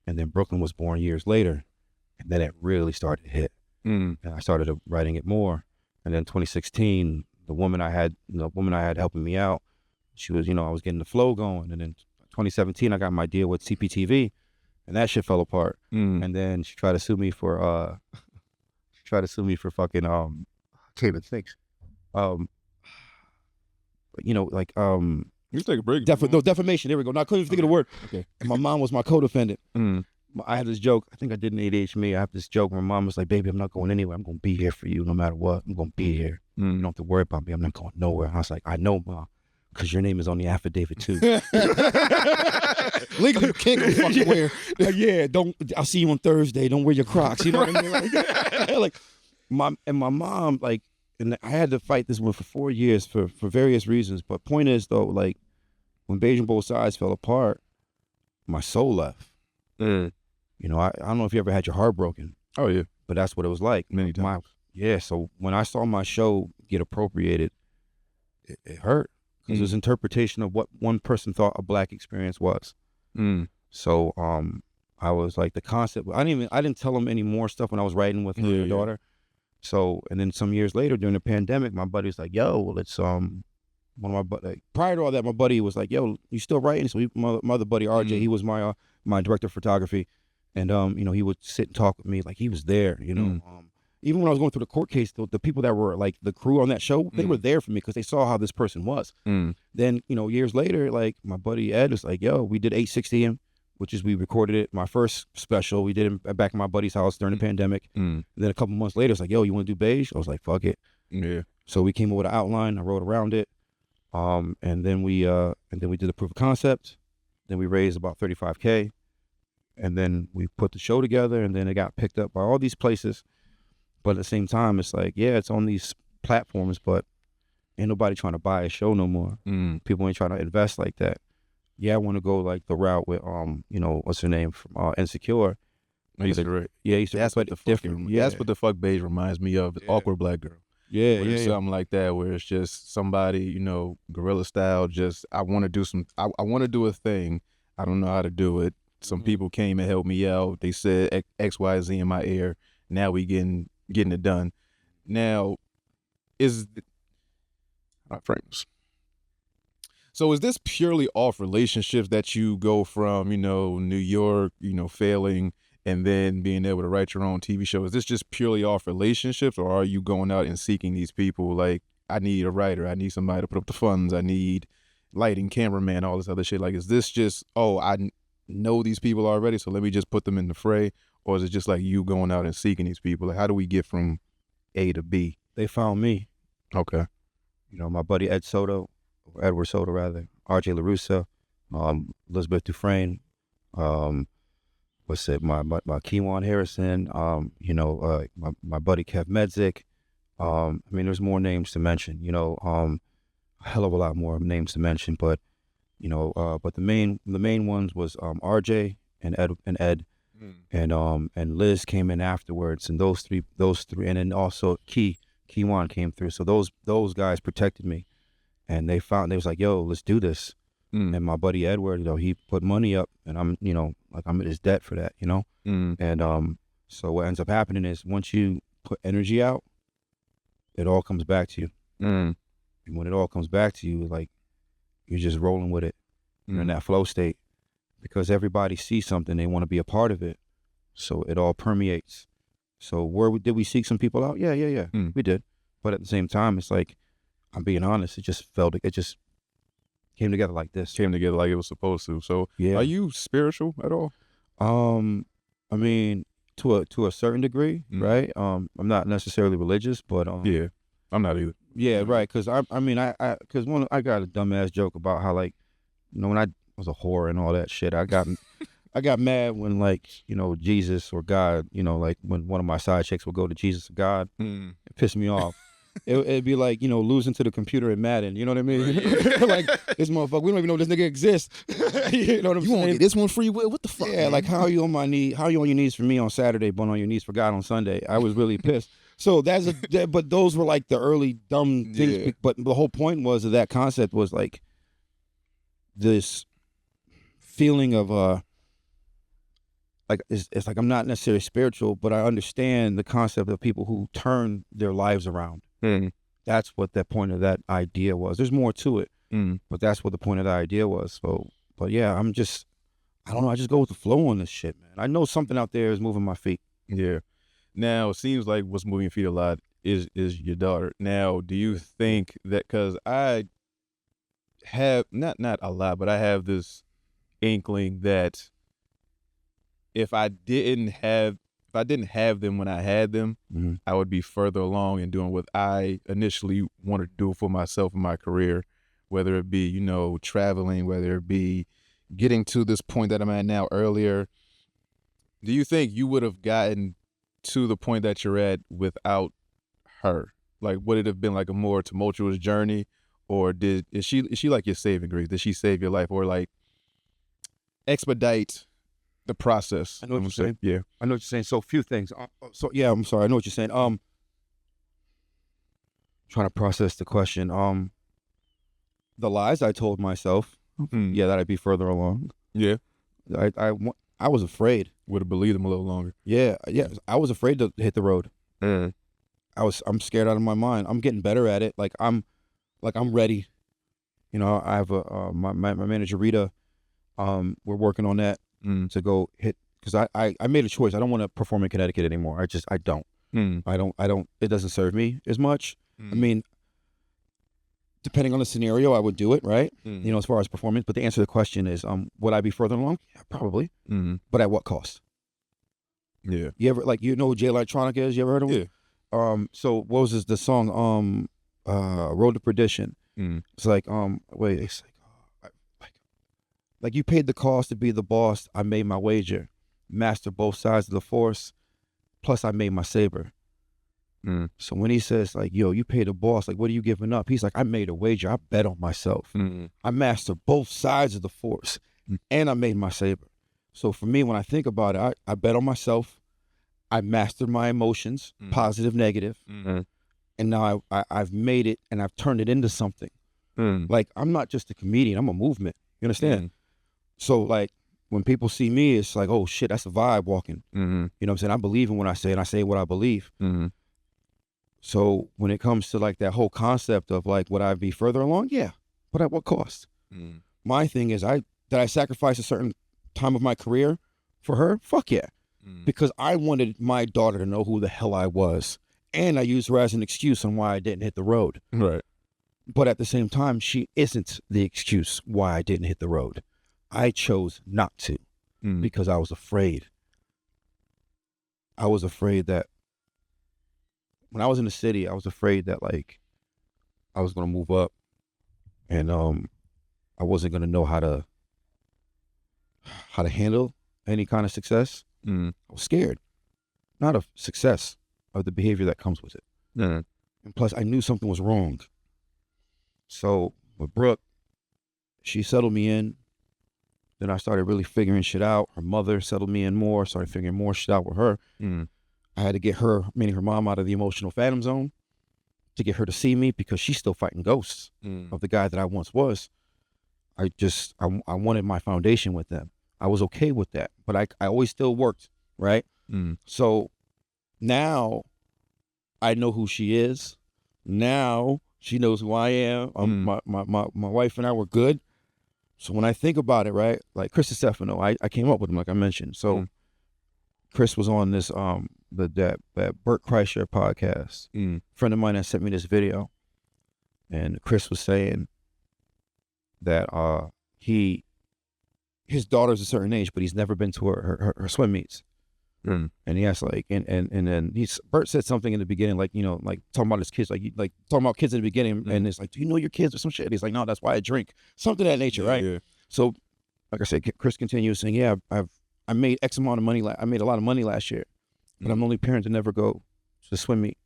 Speaker 1: And then Brooklyn was born years later, and then it really started to hit. And I started writing it more. And then 2016, the woman I had helping me out, she was, I was getting the flow going. And then 2017, I got my deal with CPTV, and that shit fell apart. And then she tried to sue me for fucking I can't even think.
Speaker 3: you take a break.
Speaker 1: Defamation. There we go. No, I couldn't even think of the word.
Speaker 3: Okay.
Speaker 1: And my mom was my co-defendant. I had this joke. I think I did an ADHD. I have this joke. My mom was like, "Baby, I'm not going anywhere. I'm going to be here for you no matter what. I'm going to be here. You don't have to worry about me. I'm not going nowhere." I was like, "I know, Mom, because your name is on the affidavit too."
Speaker 3: Legally, you can't go fucking where.
Speaker 1: Yeah, I'll see you on Thursday. Don't wear your Crocs. You know what I mean? Like my mom, like, and I had to fight this one for 4 years for various reasons. But point is though, like when Beige on Both Sides fell apart, my soul left. I don't know if you ever had your heart broken.
Speaker 3: Oh yeah,
Speaker 1: but that's what it was like.
Speaker 3: Many times.
Speaker 1: So when I saw my show get appropriated, it hurt because it was interpretation of what one person thought a Black experience was. So I was like, the concept. I didn't tell them any more stuff when I was writing with her daughter. So, and then some years later during the pandemic, my buddy was like, "Yo, well, it's one of my prior to all that, my buddy was like, "Yo, you still writing?" So my other buddy RJ, he was my director of photography, and he would sit and talk with me like he was there. Even when I was going through the court case, the people that were like the crew on that show, they were there for me because they saw how this person was. Then years later, like my buddy Ed was like, "Yo, we did 860 him." Which is we recorded it. My first special, we did it back in my buddy's house during the pandemic. And then a couple months later, it's like, "Yo, you want to do Beige?" I was like, "Fuck it."
Speaker 3: Yeah.
Speaker 1: So we came up with an outline. I wrote around it, and then we did the proof of concept. Then we raised about $35K, and then we put the show together. And then it got picked up by all these places. But at the same time, it's like, yeah, it's on these platforms, but ain't nobody trying to buy a show no more. People ain't trying to invest like that. Yeah, I want to go like the route with what's her name from Insecure.
Speaker 3: He's great.
Speaker 1: Yeah,
Speaker 3: that's what the fuck Beige reminds me of. Awkward Black Girl.
Speaker 1: Yeah.
Speaker 3: Something like that where it's just somebody, guerrilla style. Just I want to do I want to do a thing. I don't know how to do it. Some people came and helped me out. They said X, Y, Z in my ear. Now we getting it done. Now frames. So is this purely off relationships that you go from, New York, failing and then being able to write your own TV show? Is this just purely off relationships, or are you going out and seeking these people like, I need a writer, I need somebody to put up the funds, I need lighting, cameraman, all this other shit? Like, is this just, I know these people already, so let me just put them in the fray? Or is it just like you going out and seeking these people? Like, how do we get from A to B?
Speaker 1: They found me.
Speaker 3: Okay.
Speaker 1: My buddy Edward Soto, RJ LaRussa, Elizabeth Dufresne, my Kewan Harrison, my buddy Kev Medzik. There's more names to mention, a hell of a lot more names to mention, but but the main ones was RJ and Ed and Liz came in afterwards, and those three, and then also Kewan came through. So those guys protected me. And they was like, "Yo, let's do this." And my buddy Edward, he put money up, and I'm in his debt for that, And so what ends up happening is once you put energy out, it all comes back to you. And when it all comes back to you, like you're just rolling with it. You're in that flow state because everybody sees something, they want to be a part of it. So it all permeates. So did we seek some people out? Yeah, we did. But at the same time, it's like, I'm being honest, it just came together like this.
Speaker 3: Came together like it was supposed to. So
Speaker 1: yeah.
Speaker 3: Are you spiritual at all?
Speaker 1: To a certain degree, right? I'm not necessarily religious, but
Speaker 3: yeah, I'm not either.
Speaker 1: Yeah, right. Because I got a dumbass joke about how, like, when I was a whore and all that shit, I got I got mad when, like, you know, Jesus or God, you know, like when one of my side chicks would go to Jesus or God. It pissed me off. It'd be like, you know, losing to the computer in Madden. You know what I mean? Like, this motherfucker, we don't even know this nigga exists. You know what I'm saying?
Speaker 3: Won't get this one free will? What the fuck?
Speaker 1: Yeah,
Speaker 3: man?
Speaker 1: like, how are you on my knee? How are you on your knees for me on Saturday, but on your knees for God on Sunday? I was really pissed. So but those were like the early dumb things.
Speaker 3: Yeah.
Speaker 1: But the whole point was that concept was like this feeling of like it's like I'm not necessarily spiritual, but I understand the concept of people who turn their lives around. That's what that point of that idea was. There's more to it, but that's what the point of the idea was. So, but yeah, I don't know. I just go with the flow on this shit, man. I know something out there is moving my feet.
Speaker 3: Yeah. Now, it seems like what's moving your feet a lot is your daughter. Now, do you think that, because I have, not a lot, but I have this inkling that if I didn't have them when I had them, I would be further along in doing what I initially wanted to do for myself in my career, whether it be, you know, traveling, whether it be getting to this point that I'm at now earlier. Do you think you would have gotten to the point that you're at without her? Like, would it have been like a more tumultuous journey, or is she like your saving grace? Did she save your life, or like expedite the process?
Speaker 1: I know what you're saying.
Speaker 3: Yeah,
Speaker 1: I know what you're saying. So, a few things. So yeah, I'm sorry. I know what you're saying. Trying to process the question. The lies I told myself. Yeah, that I'd be further along.
Speaker 3: Yeah,
Speaker 1: I was afraid.
Speaker 3: Would have believed them a little longer.
Speaker 1: Yeah. I was afraid to hit the road. I'm scared out of my mind. I'm getting better at it. I'm ready. You know, I have my manager Rita. We're working on that to go hit, because I made a choice. I don't want to perform in Connecticut anymore. I don't. I don't. It doesn't serve me as much. I mean, depending on the scenario, I would do it, right? You know, as far as performance. But the answer to the question is, would I be further along? Yeah, probably. But at what cost?
Speaker 3: Yeah.
Speaker 1: You ever, like, you know who Jay Electronica is? You ever heard of him?
Speaker 3: Yeah.
Speaker 1: So what was the song? Road to Perdition. It's like, wait, it's like you paid the cost to be the boss. I made my wager, master both sides of the force. Plus, I made my saber. So when he says, like, yo, you paid the boss, like, what are you giving up? He's like, I made a wager. I bet on myself. I mastered both sides of the force, and I made my saber. So for me, when I think about it, I bet on myself. I mastered my emotions, positive, negative, and now I've made it, and I've turned it into something. Like, I'm not just a comedian. I'm a movement. You understand? So, like, when people see me, it's like, oh, shit, that's a vibe walking. You know what I'm saying? I believe in what I say, and I say what I believe. So when it comes to, like, that whole concept of, like, would I be further along? Yeah, but at what cost? My thing is, did I sacrifice a certain time of my career for her? Fuck yeah. Because I wanted my daughter to know who the hell I was, and I used her as an excuse on why I didn't hit the road.
Speaker 3: Right.
Speaker 1: But at the same time, she isn't the excuse why I didn't hit the road. I chose not to because I was afraid. I was afraid that when I was in the city, I was afraid that, like, I was going to move up and I wasn't going to know how to handle any kind of success. I was scared, not of success, of the behavior that comes with it. And plus, I knew something was wrong. So with Brooke, she settled me in. Then I started really figuring shit out. Her mother settled me in more, started figuring more shit out with her. I had to get her, meaning her mom, out of the emotional phantom zone to get her to see me, because she's still fighting ghosts of the guy that I once was. I wanted my foundation with them. I was okay with that, but I always still worked, right? So now I know who she is. Now she knows who I am. My wife and I were good. So when I think about it, right, like Chris Stefano, I came up with him, like I mentioned. So Chris was on this that Bert Kreischer podcast. Friend of mine that sent me this video, and Chris was saying that his daughter's a certain age, but he's never been to her swim meets. And he asked, like, and then Bert said something in the beginning, like, you know, like talking about his kids, like talking about kids in the beginning, and it's like, do you know your kids or some shit? He's like, no, that's why I drink, something of that nature, right? So, like I said, Chris continues saying, yeah, I've I made X amount of money. I made a lot of money last year, but I'm the only parent to never go to swim meet.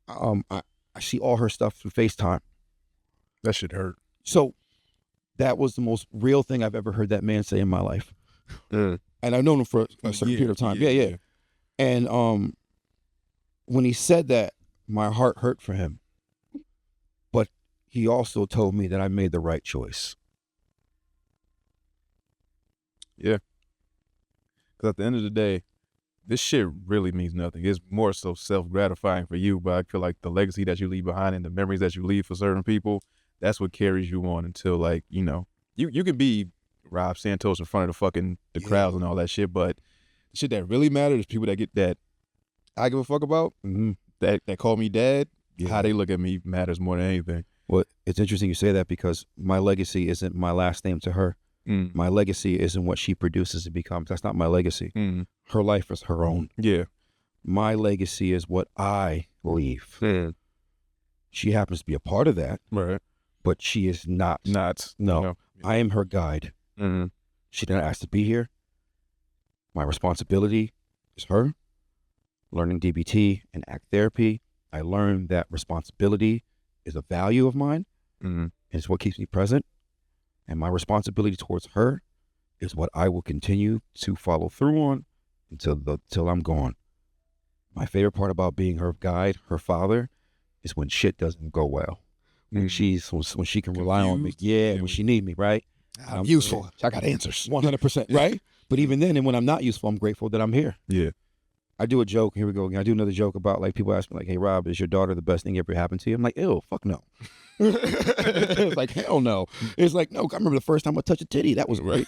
Speaker 1: I see all her stuff through FaceTime.
Speaker 3: That shit hurt.
Speaker 1: So that was the most real thing I've ever heard that man say in my life. And I've known him for a certain period of time. Yeah. And when he said that, my heart hurt for him. But he also told me that I made the right choice.
Speaker 3: Yeah. Because at the end of the day, this shit really means nothing. It's more so self-gratifying for you, but I feel like the legacy that you leave behind and the memories that you leave for certain people, that's what carries you on until, like, you know, you can be Rob Santos in front of the crowds and all that shit, but the shit that really matters is people that I give a fuck about, that call me dad, how they look at me matters more than anything.
Speaker 1: Well, it's interesting you say that because my legacy isn't my last name to her. My legacy isn't what she produces and becomes. That's not my legacy. Her life is her own.
Speaker 3: Yeah.
Speaker 1: My legacy is what I leave. She happens to be a part of that.
Speaker 3: Right.
Speaker 1: But she is not. No. I am her guide. She didn't ask to be here. My responsibility is her. Learning DBT and ACT therapy, I learned that responsibility is a value of mine. And it's what keeps me present. And my responsibility towards her is what I will continue to follow through on till I'm gone. My favorite part about being her guide, her father, is when shit doesn't go well. When she can rely on me. Yeah, when she need me, right?
Speaker 3: I'm useful. I got answers.
Speaker 1: 100%, right? But even then, and when I'm not useful, I'm grateful that I'm here.
Speaker 3: Yeah.
Speaker 1: I do a joke. Here we go again. I do another joke about, like, people ask me, like, hey, Rob, is your daughter the best thing ever happened to you? I'm like, ew, fuck no. It's like, hell no. It's like, no, I remember the first time I touched a titty. That was great.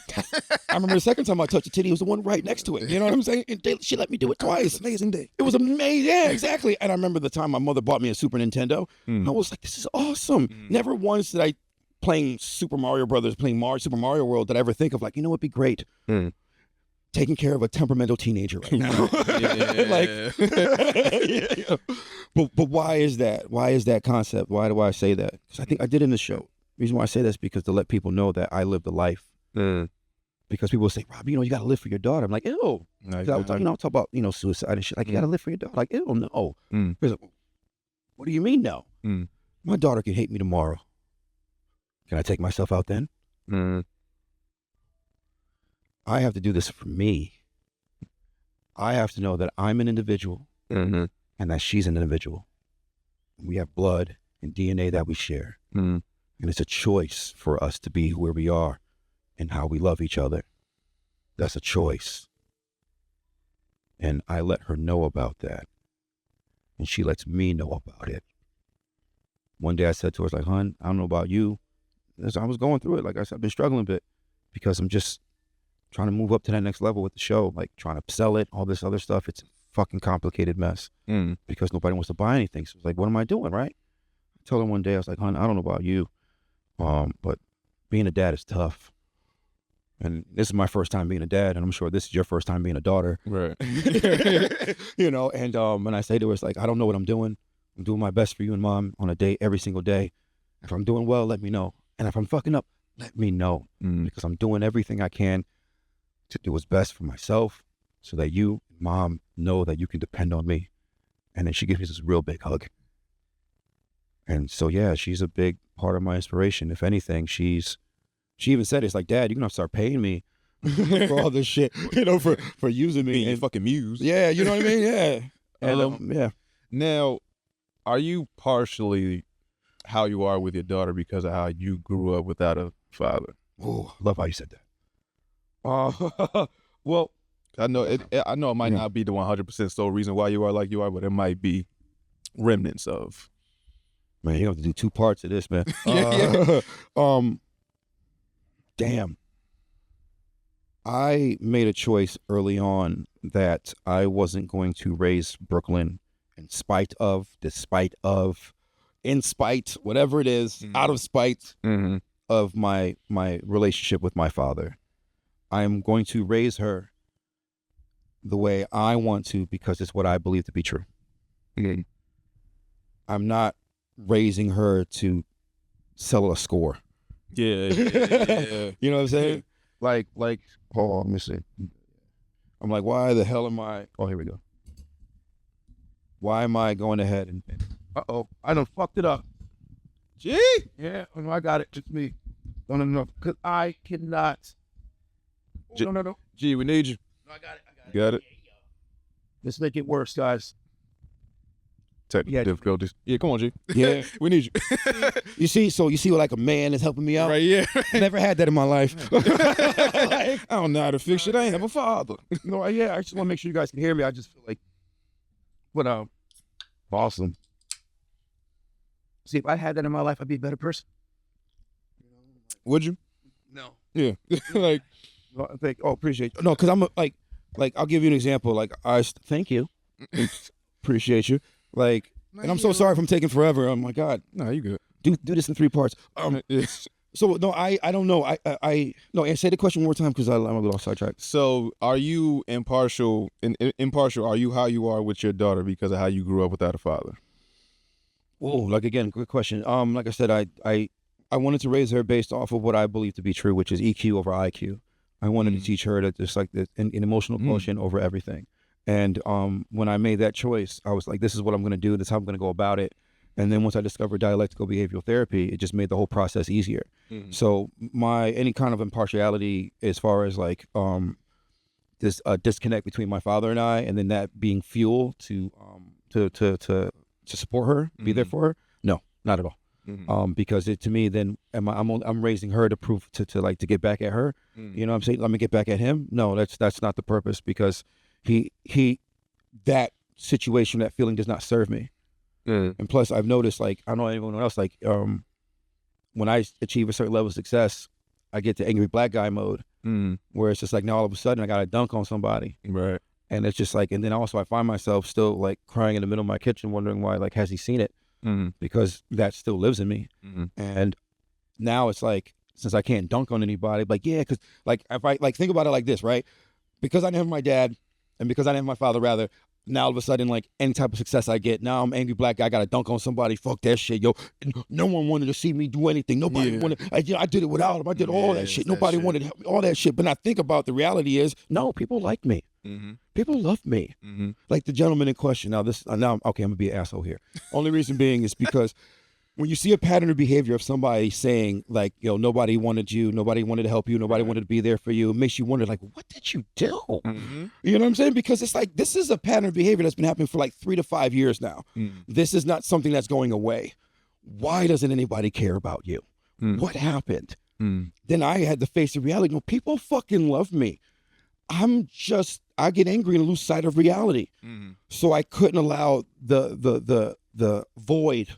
Speaker 1: I remember the second time I touched a titty, it was the one right next to it. You know what I'm saying? And she let me do it twice.
Speaker 3: Amazing day.
Speaker 1: It was amazing. Yeah, exactly. And I remember the time my mother bought me a Super Nintendo. I was like, this is awesome. Never once did I, playing Super Mario Brothers, playing Super Mario World, did I ever think of, like, you know what'd be great? Taking care of a temperamental teenager right now. But why is that? Why is that concept? Why do I say that? Because I think I did in the show. The reason why I say that is because to let people know that I lived a life. Because people say, Rob, you got to live for your daughter. I'm like, ew. I talk about, suicide and shit. Like, you got to live for your daughter. Like, ew, no. Like, what do you mean no? My daughter can hate me tomorrow. Can I take myself out then? I have to do this for me. I have to know that I'm an individual and that she's an individual. We have blood and DNA that we share. And it's a choice for us to be where we are and how we love each other. That's a choice. And I let her know about that. And she lets me know about it. One day I said to her, like, hon, I don't know about you. I was going through it. Like I said, I've been struggling a bit because I'm just trying to move up to that next level with the show, like trying to sell it, all this other stuff. It's a fucking complicated mess because nobody wants to buy anything. So it's like, what am I doing, right? I told her one day, I was like, hon, I don't know about you, but being a dad is tough. And this is my first time being a dad, and I'm sure this is your first time being a daughter.
Speaker 3: Right.
Speaker 1: And when I say to her, it's like, I don't know what I'm doing. I'm doing my best for you and mom on a day, every single day. If I'm doing well, let me know. And if I'm fucking up, let me know. Because I'm doing everything I can to do what's best for myself so that you, mom, know that you can depend on me. And then she gives me this real big hug. And so, yeah, she's a big part of my inspiration. If anything, she even said, it's like, Dad, you're going to start paying me for all this shit, for using me.
Speaker 3: Being fucking muse.
Speaker 1: Yeah, you know what I mean? Yeah. And yeah.
Speaker 3: Now, are you partially how you are with your daughter because of how you grew up without a father?
Speaker 1: Oh, love how you said that.
Speaker 3: Well, I know it might not be the 100% sole reason why you are like you are, but it might be remnants of.
Speaker 1: Man, you have to do two parts of this, man. Damn. I made a choice early on that I wasn't going to raise Brooklyn in spite of, despite of, in spite, whatever it is, out of spite of my relationship with my father. I'm going to raise her the way I want to because it's what I believe to be true. I'm not raising her to sell a score.
Speaker 3: Yeah.
Speaker 1: You know what I'm saying? Like, hold on, let me see. I'm like, why the hell am I? Oh, here we go. Why am I going ahead and I done fucked it up.
Speaker 3: Gee.
Speaker 1: Yeah, no, I got it. Just me. No, because I cannot. No.
Speaker 3: Gee, we need you.
Speaker 1: No, I got it.
Speaker 3: Got it.
Speaker 1: Let's make it worse, guys.
Speaker 3: Technical difficulties. Yeah, come on, G.
Speaker 1: Yeah.
Speaker 3: We need you.
Speaker 1: You see like a man is helping me out?
Speaker 3: Right, yeah.
Speaker 1: Never had that in my life.
Speaker 3: I don't know how to fix it. I ain't have a father.
Speaker 1: No, yeah, I just want to make sure you guys can hear me. I just feel like, awesome. See, if I had that in my life, I'd be a better person.
Speaker 3: Would you?
Speaker 1: No.
Speaker 3: Yeah. Like,
Speaker 1: appreciate you. No, because I'm like, I'll give you an example. Like, thank you. Appreciate you. Like, and I'm so sorry if I'm taking forever. Oh my God.
Speaker 3: no, you good.
Speaker 1: Do this in 3 parts. So no, I don't know. No, and say the question one more time because I'm a little sidetracked.
Speaker 3: So, are you impartial? Impartial? Are you how you are with your daughter because of how you grew up without a father?
Speaker 1: Whoa, like again, good question. Like I said, I wanted to raise her based off of what I believe to be true, which is EQ over IQ. I wanted to teach her that there's like an emotional quotient over everything. And when I made that choice, I was like, this is what I'm going to do. This is how I'm going to go about it. And then once I discovered dialectical behavioral therapy, it just made the whole process easier. So any kind of impartiality as far as like this disconnect between my father and I, and then that being fuel to support her, be there for her, no, not at all. Because to me, then I'm raising her to prove to get back at her. You know what I'm saying? Let me get back at him. No, that's not the purpose, because that situation, that feeling does not serve me. And plus, I've noticed, like, I don't know anyone else, like, when I achieve a certain level of success, I get to angry black guy mode, where it's just like, now all of a sudden I got to dunk on somebody.
Speaker 3: Right.
Speaker 1: And it's just like, and then also I find myself still like crying in the middle of my kitchen, wondering why, like, has he seen it? Because that still lives in me. And now it's like, since I can't dunk on anybody, like, yeah, because like, if I like think about it like this, right? Because I didn't have my dad, and because I didn't have my father, rather, now all of a sudden, like, any type of success I get, now I'm angry black guy, I gotta dunk on somebody. Fuck that shit, yo. No one wanted to see me do anything. Nobody wanted. I did it without him. I did all that shit. Nobody wanted to help me, all that shit. But I think about the reality is, no, people like me. People love me. Like the gentleman in question. Now I'm gonna be an asshole here. Only reason being is because when you see a pattern of behavior of somebody saying, like, yo, nobody wanted you, nobody wanted to help you, nobody wanted to be there for you, it makes you wonder, like, what did you do? You know what I'm saying? Because it's like, this is a pattern of behavior that's been happening for like 3 to 5 years now. This is not something that's going away. Why doesn't anybody care about you? What happened? Then I had to face the reality. No, people fucking love me. I get angry and lose sight of reality. So I couldn't allow the void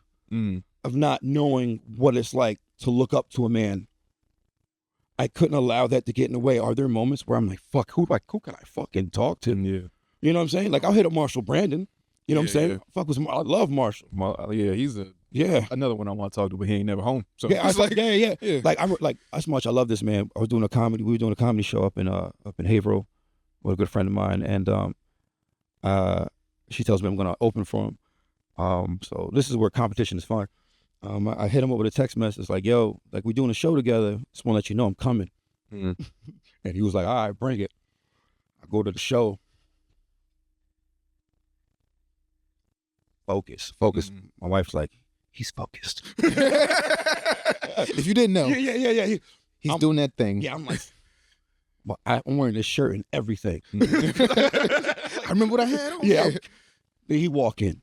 Speaker 1: of not knowing what it's like to look up to a man. I couldn't allow that to get in the way. Are there moments where I'm like, fuck, who can I fucking talk to?
Speaker 3: Yeah.
Speaker 1: You know what I'm saying? Like, I'll hit up Marshall Brandon. You know what I'm saying?
Speaker 3: Yeah.
Speaker 1: I love Marshall.
Speaker 3: Yeah, he's another one I want to talk to, but he ain't never home. So
Speaker 1: yeah, I was like, yeah. Like, I'm like, as much I love this man. We were doing a comedy show up in Haverhill with a good friend of mine, and she tells me I'm gonna open for him. So this is where competition is fun. I hit him up with a text message like, yo, like, we doing a show together. Just want to let you know I'm coming. And he was like, all right, bring it. I go to the show. Focus. My wife's like, he's focused.
Speaker 3: If you didn't know.
Speaker 1: Yeah.
Speaker 3: He's doing that thing.
Speaker 1: Yeah, I'm like, well, I'm wearing this shirt and everything.
Speaker 3: I remember what I had on.
Speaker 1: Yeah. Then he walk in.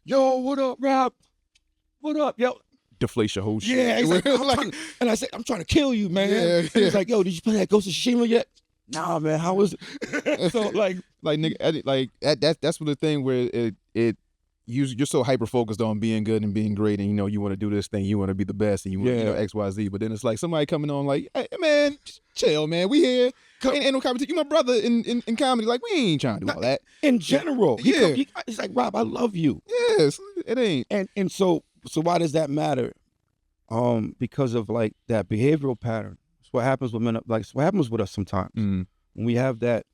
Speaker 1: Yo, what up, Rob? What up, yo?
Speaker 3: Deflate your whole shit.
Speaker 1: Yeah, he's like, and I said, I'm trying to kill you, man.
Speaker 3: Yeah.
Speaker 1: He's like, yo, did you play that Ghost of Tsushima yet? Nah, man, how was it? So like
Speaker 3: nigga, like that's what the thing where you're so hyper focused on being good and being great, and you know you want to do this thing, you want to be the best, and you want X, Y, Z. But then it's like somebody coming on like, hey man, just chill, man. We here. Ain't no competition. You my brother in comedy. Like, we ain't trying to do all that.
Speaker 1: In general,
Speaker 3: yeah.
Speaker 1: It's like, Rob, I love you.
Speaker 3: Yes, it ain't.
Speaker 1: And so why does that matter? Because of like that behavioral pattern. It's what happens with men. Like, it's what happens with us sometimes when we have that.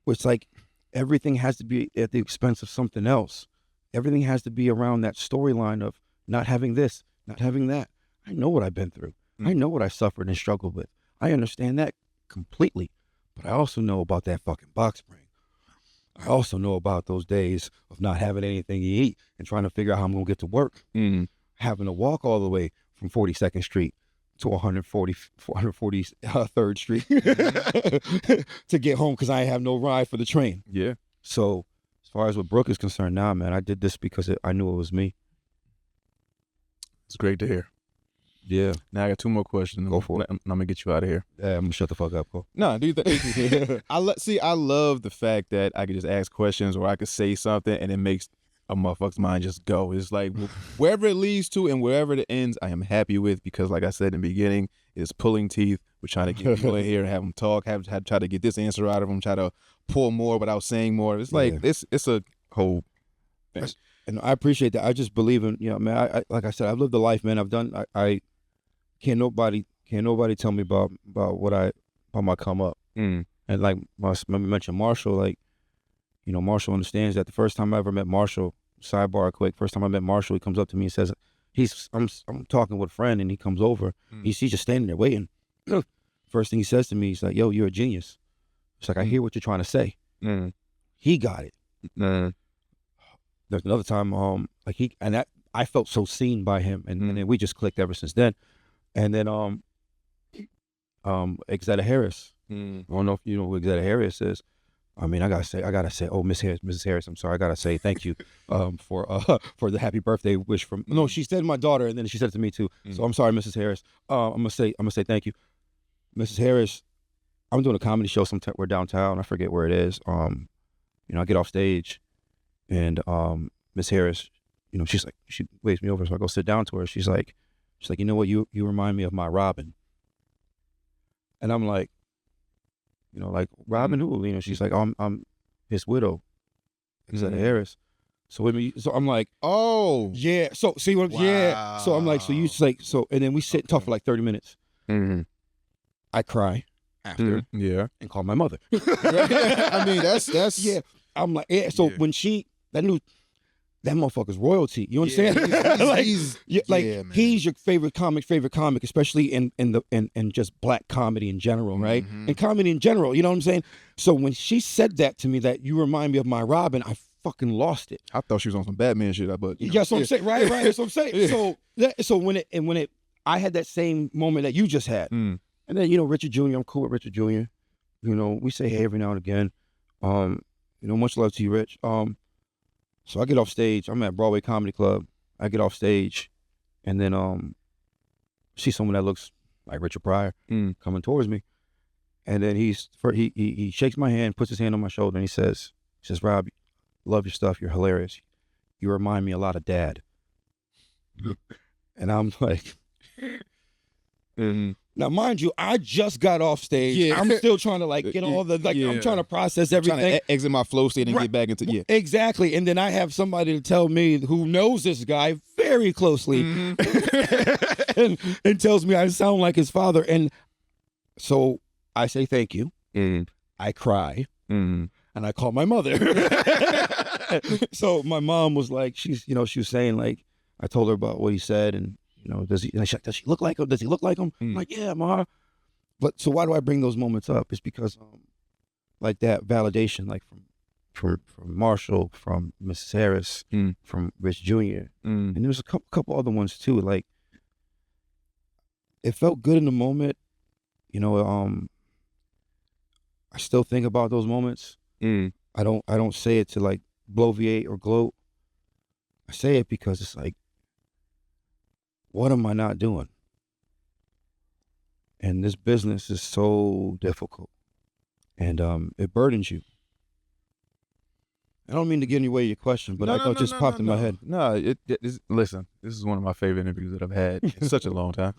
Speaker 1: It's like everything has to be at the expense of something else. Everything has to be around that storyline of not having this, not having that. I know what I've been through. I know what I suffered and struggled with. I understand that completely. But I also know about that fucking box spring. I also know about those days of not having anything to eat and trying to figure out how I'm going to get to work. Having to walk all the way from 42nd Street to 143rd Street to get home because I have no ride for the train.
Speaker 3: Yeah.
Speaker 1: So as far as what Brooke is concerned, nah, man, I did this because I knew it was me.
Speaker 3: It's great to hear.
Speaker 1: Yeah.
Speaker 3: Now I got 2 more questions.
Speaker 1: Go for it.
Speaker 3: I'm gonna get you out of here.
Speaker 1: Yeah, I'm gonna shut the fuck up, Cole.
Speaker 3: No, do you think? I love the fact that I could just ask questions or I could say something and it makes a motherfucker's mind just go. It's like wherever it leads to and wherever it ends, I am happy with because, like I said in the beginning, it's pulling teeth. We're trying to get people in here and have them talk, try to get this answer out of them, try to pull more without saying more. It's like it's a whole thing.
Speaker 1: And I appreciate that. I just believe in, you know, man. I like I said, I've lived a life, man. I've done. I can't nobody tell me about my come up. And like I mentioned Marshall, like, you know, Marshall understands that. The first time I ever met Marshall, sidebar quick, first time I met Marshall, he comes up to me and says, I'm talking with a friend and he comes over. He's just standing there waiting. First thing he says to me, he's like, yo, you're a genius. It's like, I hear what you're trying to say. He got it. There's another time, I felt so seen by him and then we just clicked ever since then. And then Exetta Harris. I don't know if you know who Exetta Harris is. I mean, I gotta say, oh, Mrs. Harris, I'm sorry, I gotta say thank you for the happy birthday wish from. No, she said my daughter, and then she said it to me too. So I'm sorry, Mrs. Harris. I'm gonna say thank you, Mrs. Harris. I'm doing a comedy show we're downtown. I forget where it is. You know, I get off stage, and Miss Harris, you know, she waves me over, so I go sit down to her. She's like, you know what, you remind me of my Robin, and I'm like. You know, like Robin who? You know, she's like, I'm his widow. Exetta Harris. So I'm like,
Speaker 3: oh
Speaker 1: yeah. So see what? Wow. Yeah. So I'm like, so you like so, and then we sit and talk for like 30 minutes. I cry after,
Speaker 3: yeah,
Speaker 1: and call my mother.
Speaker 3: I mean, that's
Speaker 1: yeah. I'm like, yeah. So when that motherfucker's royalty. You understand? He's your favorite comic, especially in just black comedy in general, right? And comedy in general, you know what I'm saying? So when she said that to me, that you remind me of my Robin, I fucking lost it.
Speaker 3: I thought she was on some Batman shit, but
Speaker 1: you know. That's what I'm saying, right? That's what I'm saying. So when I had that same moment that you just had, and then, you know, Richard Jr., I'm cool with Richard Jr. You know, we say hey every now and again. You know, much love to you, Rich. So I get off stage. I'm at Broadway Comedy Club. I get off stage, and then see someone that looks like Richard Pryor coming towards me, and then he shakes my hand, puts his hand on my shoulder, and he says, Rob, love your stuff. You're hilarious. You remind me a lot of Dad. And I'm like, now mind you, I just got off stage. Yeah. I'm still trying to get all the I'm trying to process everything.
Speaker 3: Trying to exit my flow state and get back into
Speaker 1: exactly. And then I have somebody to tell me who knows this guy very closely, and tells me I sound like his father. And so I say thank you. I cry, and I call my mother. So my mom was like, she was saying, like, I told her about what he said, and you know, does she look like him? Does he look like him? I'm like, yeah, ma. But so why do I bring those moments up? It's because like that validation, like from Marshall, from Mrs. Harris, from Rich Jr. And there was a couple other ones too. Like, it felt good in the moment. You know, I still think about those moments. I don't say it to like bloviate or gloat. I say it because it's like, what am I not doing? And this business is so difficult, and it burdens you. I don't mean to get in your way of your question, but I thought it just popped in my head.
Speaker 3: No, listen, this is one of my favorite interviews that I've had in such a long time.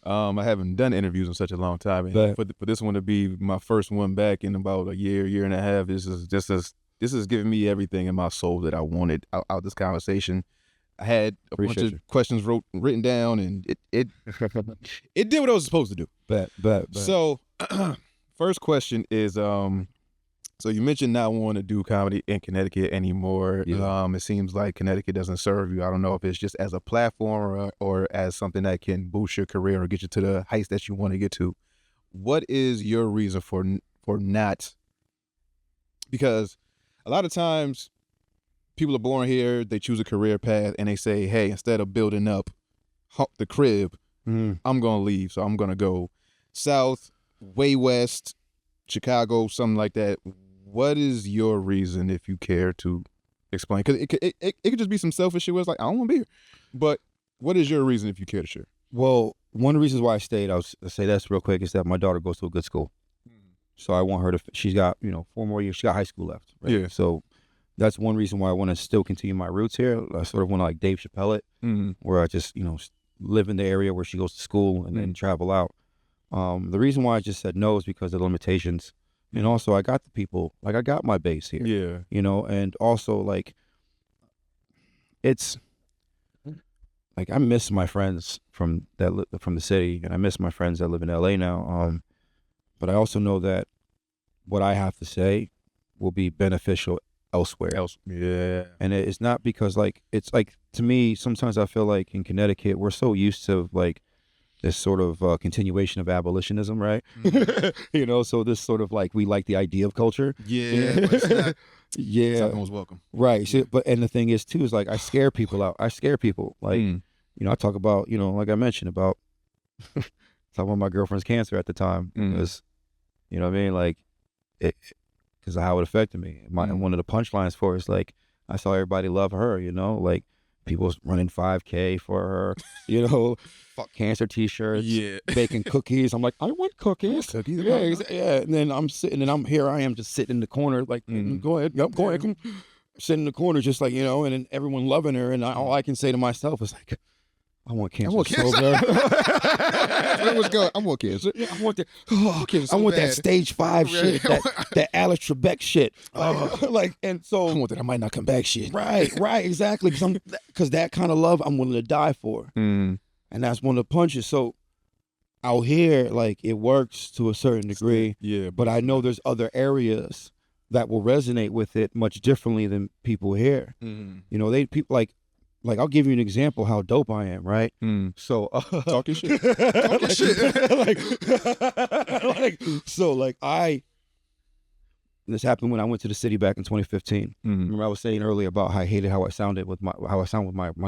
Speaker 3: I haven't done interviews in such a long time, and for this one to be my first one back in about a year and a half, this is giving me everything in my soul that I wanted out this conversation. I had a bunch of questions written down, and it did what I was supposed to do.
Speaker 1: Bet.
Speaker 3: So, first question is, so you mentioned not wanting to do comedy in Connecticut anymore. Yeah. It seems like Connecticut doesn't serve you. I don't know if it's just as a platform or as something that can boost your career or get you to the heights that you want to get to. What is your reason for or not? Because a lot of times people are born here, they choose a career path, and they say, hey, instead of building up the crib, I'm going to leave. So I'm going to go south, way west, Chicago, something like that. What is your reason, if you care to explain? Because it could just be some selfish shit where it's like, I don't want to be here. But what is your reason, if you care to share?
Speaker 1: Well, one of the reasons why I stayed, I'll say this real quick, is that my daughter goes to a good school. So I want her to, she's got, 4 more years, she got high school left. Right?
Speaker 3: Yeah.
Speaker 1: So that's one reason why I want to still continue my roots here. I sort of want to like Dave Chappelle it, where I just, live in the area where she goes to school and then travel out. The reason why I just said no is because of the limitations. And also I got the people, like I got my base here. Yeah. And also like, it's like, I miss my friends from the city, and I miss my friends that live in LA now. But I also know that what I have to say will be beneficial elsewhere.
Speaker 3: Yeah.
Speaker 1: And it's not because like, it's like, to me, sometimes I feel like in Connecticut, we're so used to like this sort of continuation of abolitionism, right? So this sort of like, we like the idea of culture.
Speaker 3: Yeah. But it's not,
Speaker 1: yeah.
Speaker 3: everyone's welcome.
Speaker 1: Right. So, and the thing is too, is like, I scare people out. I scare people. Like, I talk about, like I mentioned about, talking about my girlfriend's cancer at the time, because, you know what I mean? Like, because of how it affected me. One of the punchlines for it is like, I saw everybody love her, like people running 5K for her, fuck cancer t-shirts, baking cookies. I'm like, I want cookies. Yeah. And then I'm sitting, and I am just sitting in the corner, like, go ahead. Yep, go ahead. Come. Sitting in the corner, just like, and then everyone loving her. And all I can say to myself is like, I want cancer so bad.
Speaker 3: I want cancer.
Speaker 1: Yeah, I want that. I want that stage 5 shit, that Alex Trebek shit. And so
Speaker 3: I want that I might not come back shit.
Speaker 1: Right, exactly. Because that kind of love I'm willing to die for, and that's one of the punches. So out here, like, it works to a certain degree.
Speaker 3: Yeah,
Speaker 1: but I know there's other areas that will resonate with it much differently than people here. People like, I'll give you an example how dope I am, right? So
Speaker 3: talking shit. Talking shit.
Speaker 1: This happened when I went to the city back in 2015. Remember I was saying earlier about how I hated how I sounded with my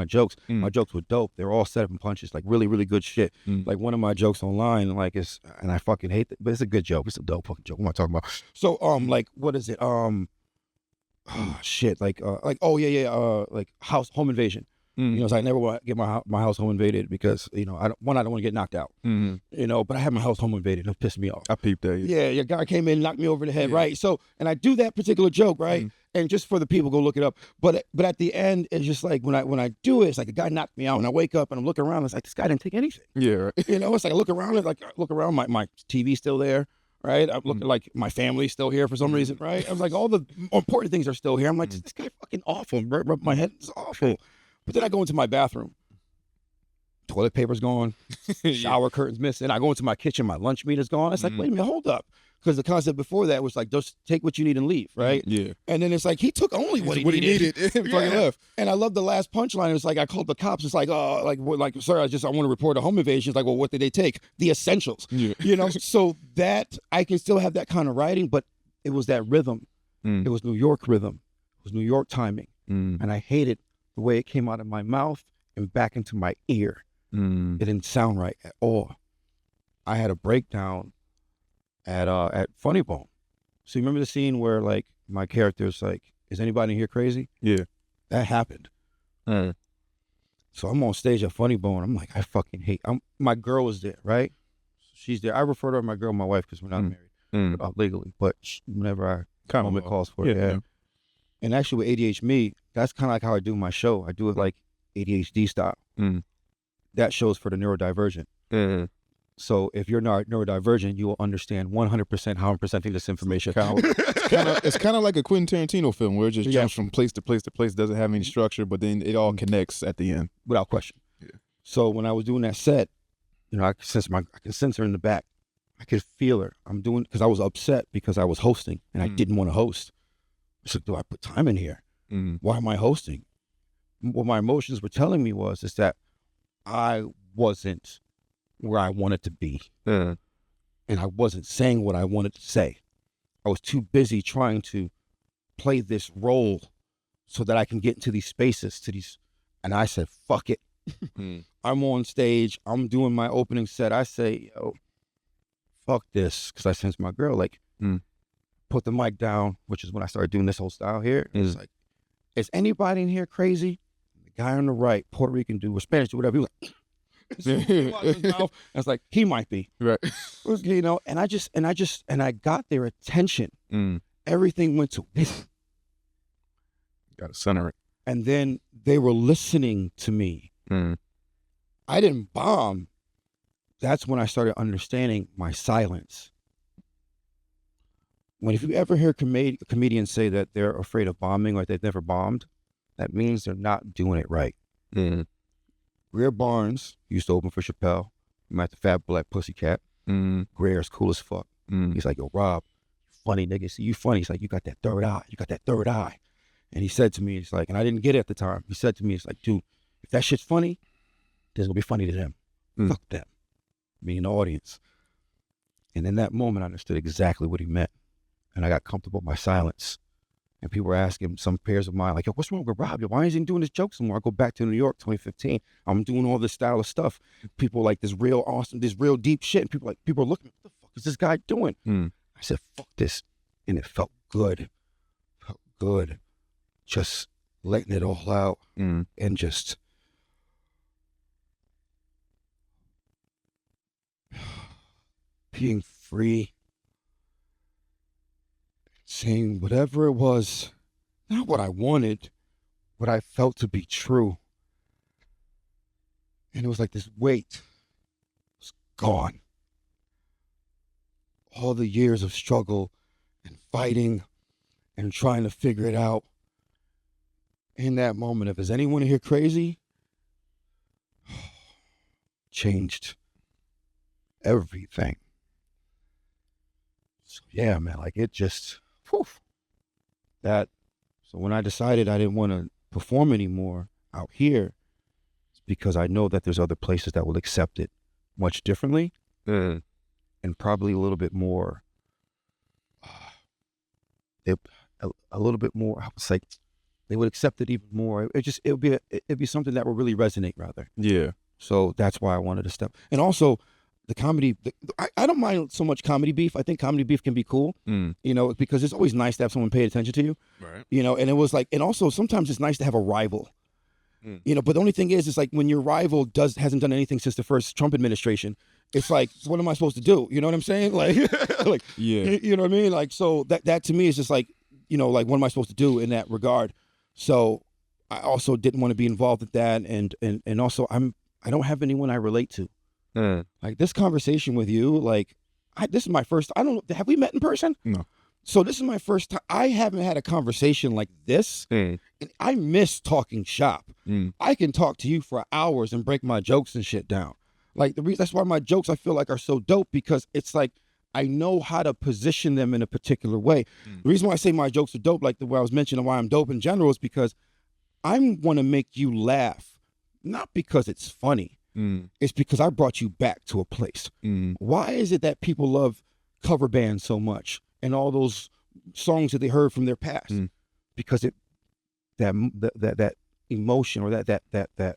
Speaker 1: jokes. My jokes were dope. They were all set up in punches, like really, really good shit. Like one of my jokes online, like and I fucking hate it, but it's a good joke. It's a dope fucking joke. What am I talking about? So like, what is it? Like home invasion. So I never want to get my house home invaded because I don't want to get knocked out. But I had my house home invaded. It'll piss me off.
Speaker 3: I peeped that.
Speaker 1: Yeah, your guy came in and knocked me over the head, right? So, and I do that particular joke, right? And just for the people, go look it up. But at the end, it's just like when I do it, it's like a guy knocked me out, and I wake up and I'm looking around. It's like, this guy didn't take anything.
Speaker 3: Yeah, right.
Speaker 1: It's like I look around, my TV's still there. Right, I'm looking like my family's still here for some reason. Right, I was like, all the important things are still here. I'm like, this guy fucking awful. My head is awful. But then I go into my bathroom. Toilet paper's gone. Shower curtains missing. I go into my kitchen. My lunch meat is gone. It's like, wait a minute, hold up. Because the concept before that was like, just take what you need and leave, right?
Speaker 3: Yeah.
Speaker 1: And then it's like, he took only what he needed.
Speaker 3: Fucking left.
Speaker 1: And I love the last punchline. It's like, I called the cops. It's like, sir, I want to report a home invasion. It's like, well, what did they take? The essentials. Yeah. So that, I can still have that kind of writing, but it was that rhythm. It was New York rhythm. It was New York timing. And I hated the way it came out of my mouth and back into my ear. It didn't sound right at all. I had a breakdown at Funny Bone. So you remember the scene where like my character's like, is anybody in here crazy?
Speaker 3: Yeah.
Speaker 1: That happened. So I'm on stage at Funny Bone. I'm like, I fucking hate, my girl is there, right? She's there. I refer to her my girl, my wife, because we're not married legally, but whenever moment calls for it. Yeah. And actually with ADHD, that's kind of like how I do my show. I do it like ADHD style. That show's for the neurodivergent. So if you're not neurodivergent, you will understand 100% how I'm presenting this information.
Speaker 3: It's kind of like a Quentin Tarantino film where it just jumps from place to place to place, doesn't have any structure, but then it all connects at the end.
Speaker 1: Without question. Yeah. So when I was doing that set, I can sense her in the back. I could feel her. Because I was upset because I was hosting and I didn't want to host. So do I put time in here? Why am I hosting? What my emotions were telling me is that I wasn't where I wanted to be. And I wasn't saying what I wanted to say. I was too busy trying to play this role so that I can get into these spaces, and I said, fuck it. I'm on stage. I'm doing my opening set. I say, yo, fuck this. Because I sensed my girl, like, put the mic down, which is when I started doing this whole style here. It's like, is anybody in here crazy? The guy on the right, Puerto Rican dude, or Spanish dude, whatever, he was like, I was like, he might be.
Speaker 3: Right.
Speaker 1: You know, and I got their attention. Everything went to this.
Speaker 3: Got to center it.
Speaker 1: And then they were listening to me. I didn't bomb. That's when I started understanding my silence. If you ever hear comedians say that they're afraid of bombing or they've never bombed, that means they're not doing it right. Greer Barnes used to open for Chappelle. I'm at the Fat Black Pussycat. Greer's cool as fuck. He's like, yo, Rob, funny nigga. See, you funny. He's like, you got that third eye. You got that third eye. And he said to me, he's like, and I didn't get it at the time. He said to me, it's like, dude, if that shit's funny, it's gonna be funny to them. Fuck them. Me in the audience. And in that moment, I understood exactly what he meant. And I got comfortable with my silence. And people were asking some peers of mine, like, yo, what's wrong with Rob? Yo, why isn't he doing this joke some more? I go back to New York, 2015. I'm doing all this style of stuff. People like this real awesome, this real deep shit. And people are looking, what the fuck is this guy doing? I said, fuck this. And it felt good. Felt good. Just letting it all out and just being free. Saying whatever it was, not what I wanted, what I felt to be true. And it was like this weight was gone. All the years of struggle and fighting and trying to figure it out. In that moment of, is anyone here crazy? Changed everything. So yeah, man, like it just, that. So when I decided I didn't want to perform anymore out here, it's because I know that there's other places that will accept it much differently and probably a little bit more, a little bit more, I was like, they would accept it even more. It'd be something that would really resonate rather.
Speaker 3: Yeah.
Speaker 1: So that's why I wanted to step. And also the comedy, I don't mind so much comedy beef. I think comedy beef can be cool, you know, because it's always nice to have someone pay attention to you,
Speaker 3: right?
Speaker 1: You know, and it was like, and also sometimes it's nice to have a rival, you know, but the only thing is, it's like when your rival hasn't done anything since the first Trump administration, it's like, what am I supposed to do? You know what I'm saying? Like, like,
Speaker 3: yeah,
Speaker 1: you know what I mean? Like, so that to me is just like, you know, like, what am I supposed to do in that regard? So I also didn't want to be involved with that. And also I don't have anyone I relate to. Like this conversation with you, like this is my first, I don't know, have we met in person?
Speaker 3: No.
Speaker 1: So this is my first time. I haven't had a conversation like this. And I miss talking shop. I can talk to you for hours and break my jokes and shit down. Like that's why my jokes I feel like are so dope, because it's like, I know how to position them in a particular way. The reason why I say my jokes are dope, like the way I was mentioning why I'm dope in general, is because I want to make you laugh, not because it's funny. It's because I brought you back to a place. Why is it that people love cover bands so much and all those songs that they heard from their past? Because that emotion or that the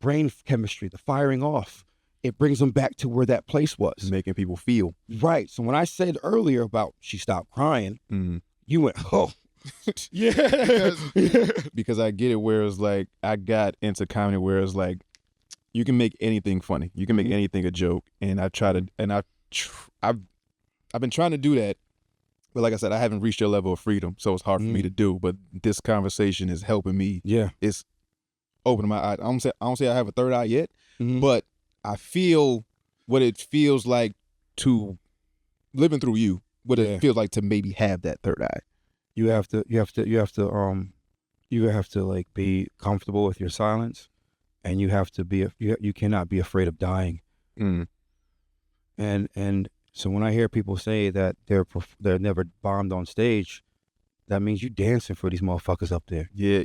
Speaker 1: brain chemistry, the firing off, it brings them back to where that place was.
Speaker 3: Making people feel.
Speaker 1: Right. So when I said earlier about she stopped crying, you went, oh, yeah.
Speaker 3: Because I get it, where it's like, I got into comedy where it's like, you can make anything funny. You can make anything a joke. And I've been trying to do that. But like I said, I haven't reached your level of freedom. So it's hard for me to do. But this conversation is helping me.
Speaker 1: Yeah.
Speaker 3: It's opening my eyes. I don't say I have a third eye yet, but I feel what it feels like to living through you, what it feels like to maybe have that third eye.
Speaker 1: You have to like be comfortable with your silence, and you have to be you cannot be afraid of dying. And so when I hear people say that they're never bombed on stage, that means you dancing for these motherfuckers up there.
Speaker 3: Yeah.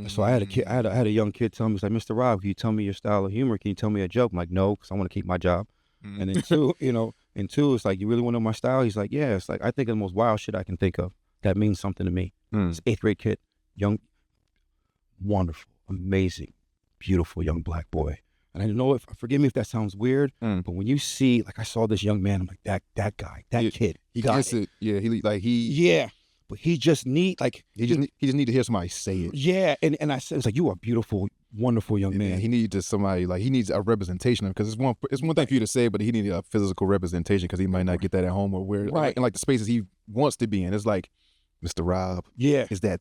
Speaker 1: So I had a kid, I had a young kid tell me, he's like, Mr. Rob, can you tell me your style of humor? Can you tell me a joke? I'm like, no, because I want to keep my job. And then two, you know, And two, it's like, you really want to know my style? He's like, yeah. It's like, I think of the most wild shit I can think of that means something to me. It's 8th grade kid, young, wonderful, amazing, beautiful young black boy. And I know, forgive me if that sounds weird, but when you see, like, I saw this young man, I'm like, that guy, that kid, he got it.
Speaker 3: Yeah,
Speaker 1: but he just need, like,
Speaker 3: he just need to hear somebody say it.
Speaker 1: Yeah, and I said, it's like, you are a beautiful, wonderful young man.
Speaker 3: He needs somebody, like, he needs a representation of, because it's one thing for you to say, but he needs a physical representation because he might not get that at home or where,
Speaker 1: right?
Speaker 3: And like the spaces he wants to be in, it's like, Mr. Rob, is that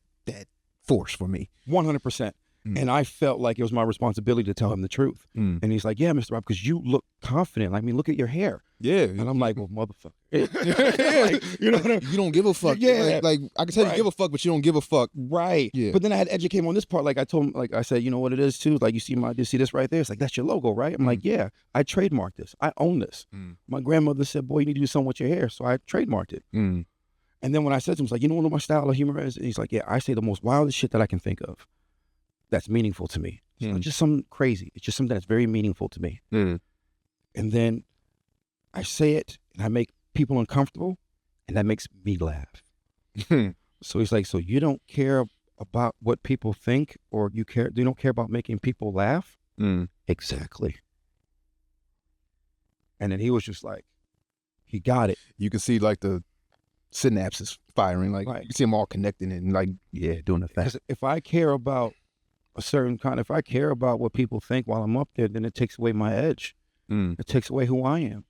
Speaker 3: force for me,
Speaker 1: 100%. And I felt like it was my responsibility to tell him the truth. And he's like, yeah, Mr. Rob, because you look confident. I mean, look at your hair.
Speaker 3: Yeah.
Speaker 1: And I'm like, well, motherfucker. Like, you know what I mean?
Speaker 3: You don't give a fuck.
Speaker 1: Yeah.
Speaker 3: Like I can tell you give a fuck, but you don't give a fuck.
Speaker 1: Right.
Speaker 3: Yeah.
Speaker 1: But then I had to educate him on this part. Like I told him, like I said, you know what it is too? Like, you see this right there? It's like, that's your logo, right? I'm like, yeah, I trademarked this. I own this. My grandmother said, boy, you need to do something with your hair. So I trademarked it. And then when I said to him, it's like, you know what my style of humor is? And he's like, yeah, I say the most wildest shit that I can think of. That's meaningful to me. It's not just something crazy. It's just something that's very meaningful to me. And then I say it, and I make people uncomfortable, and that makes me laugh. So he's like, so you don't care about what people think, or you don't care about making people laugh? Exactly. And then he was just like, he got it.
Speaker 3: You can see like the synapses firing, like you can see them all connecting and like, doing the thing.
Speaker 1: Because if I care about if I care about what people think while I'm up there, then it takes away my edge. It takes away who I am.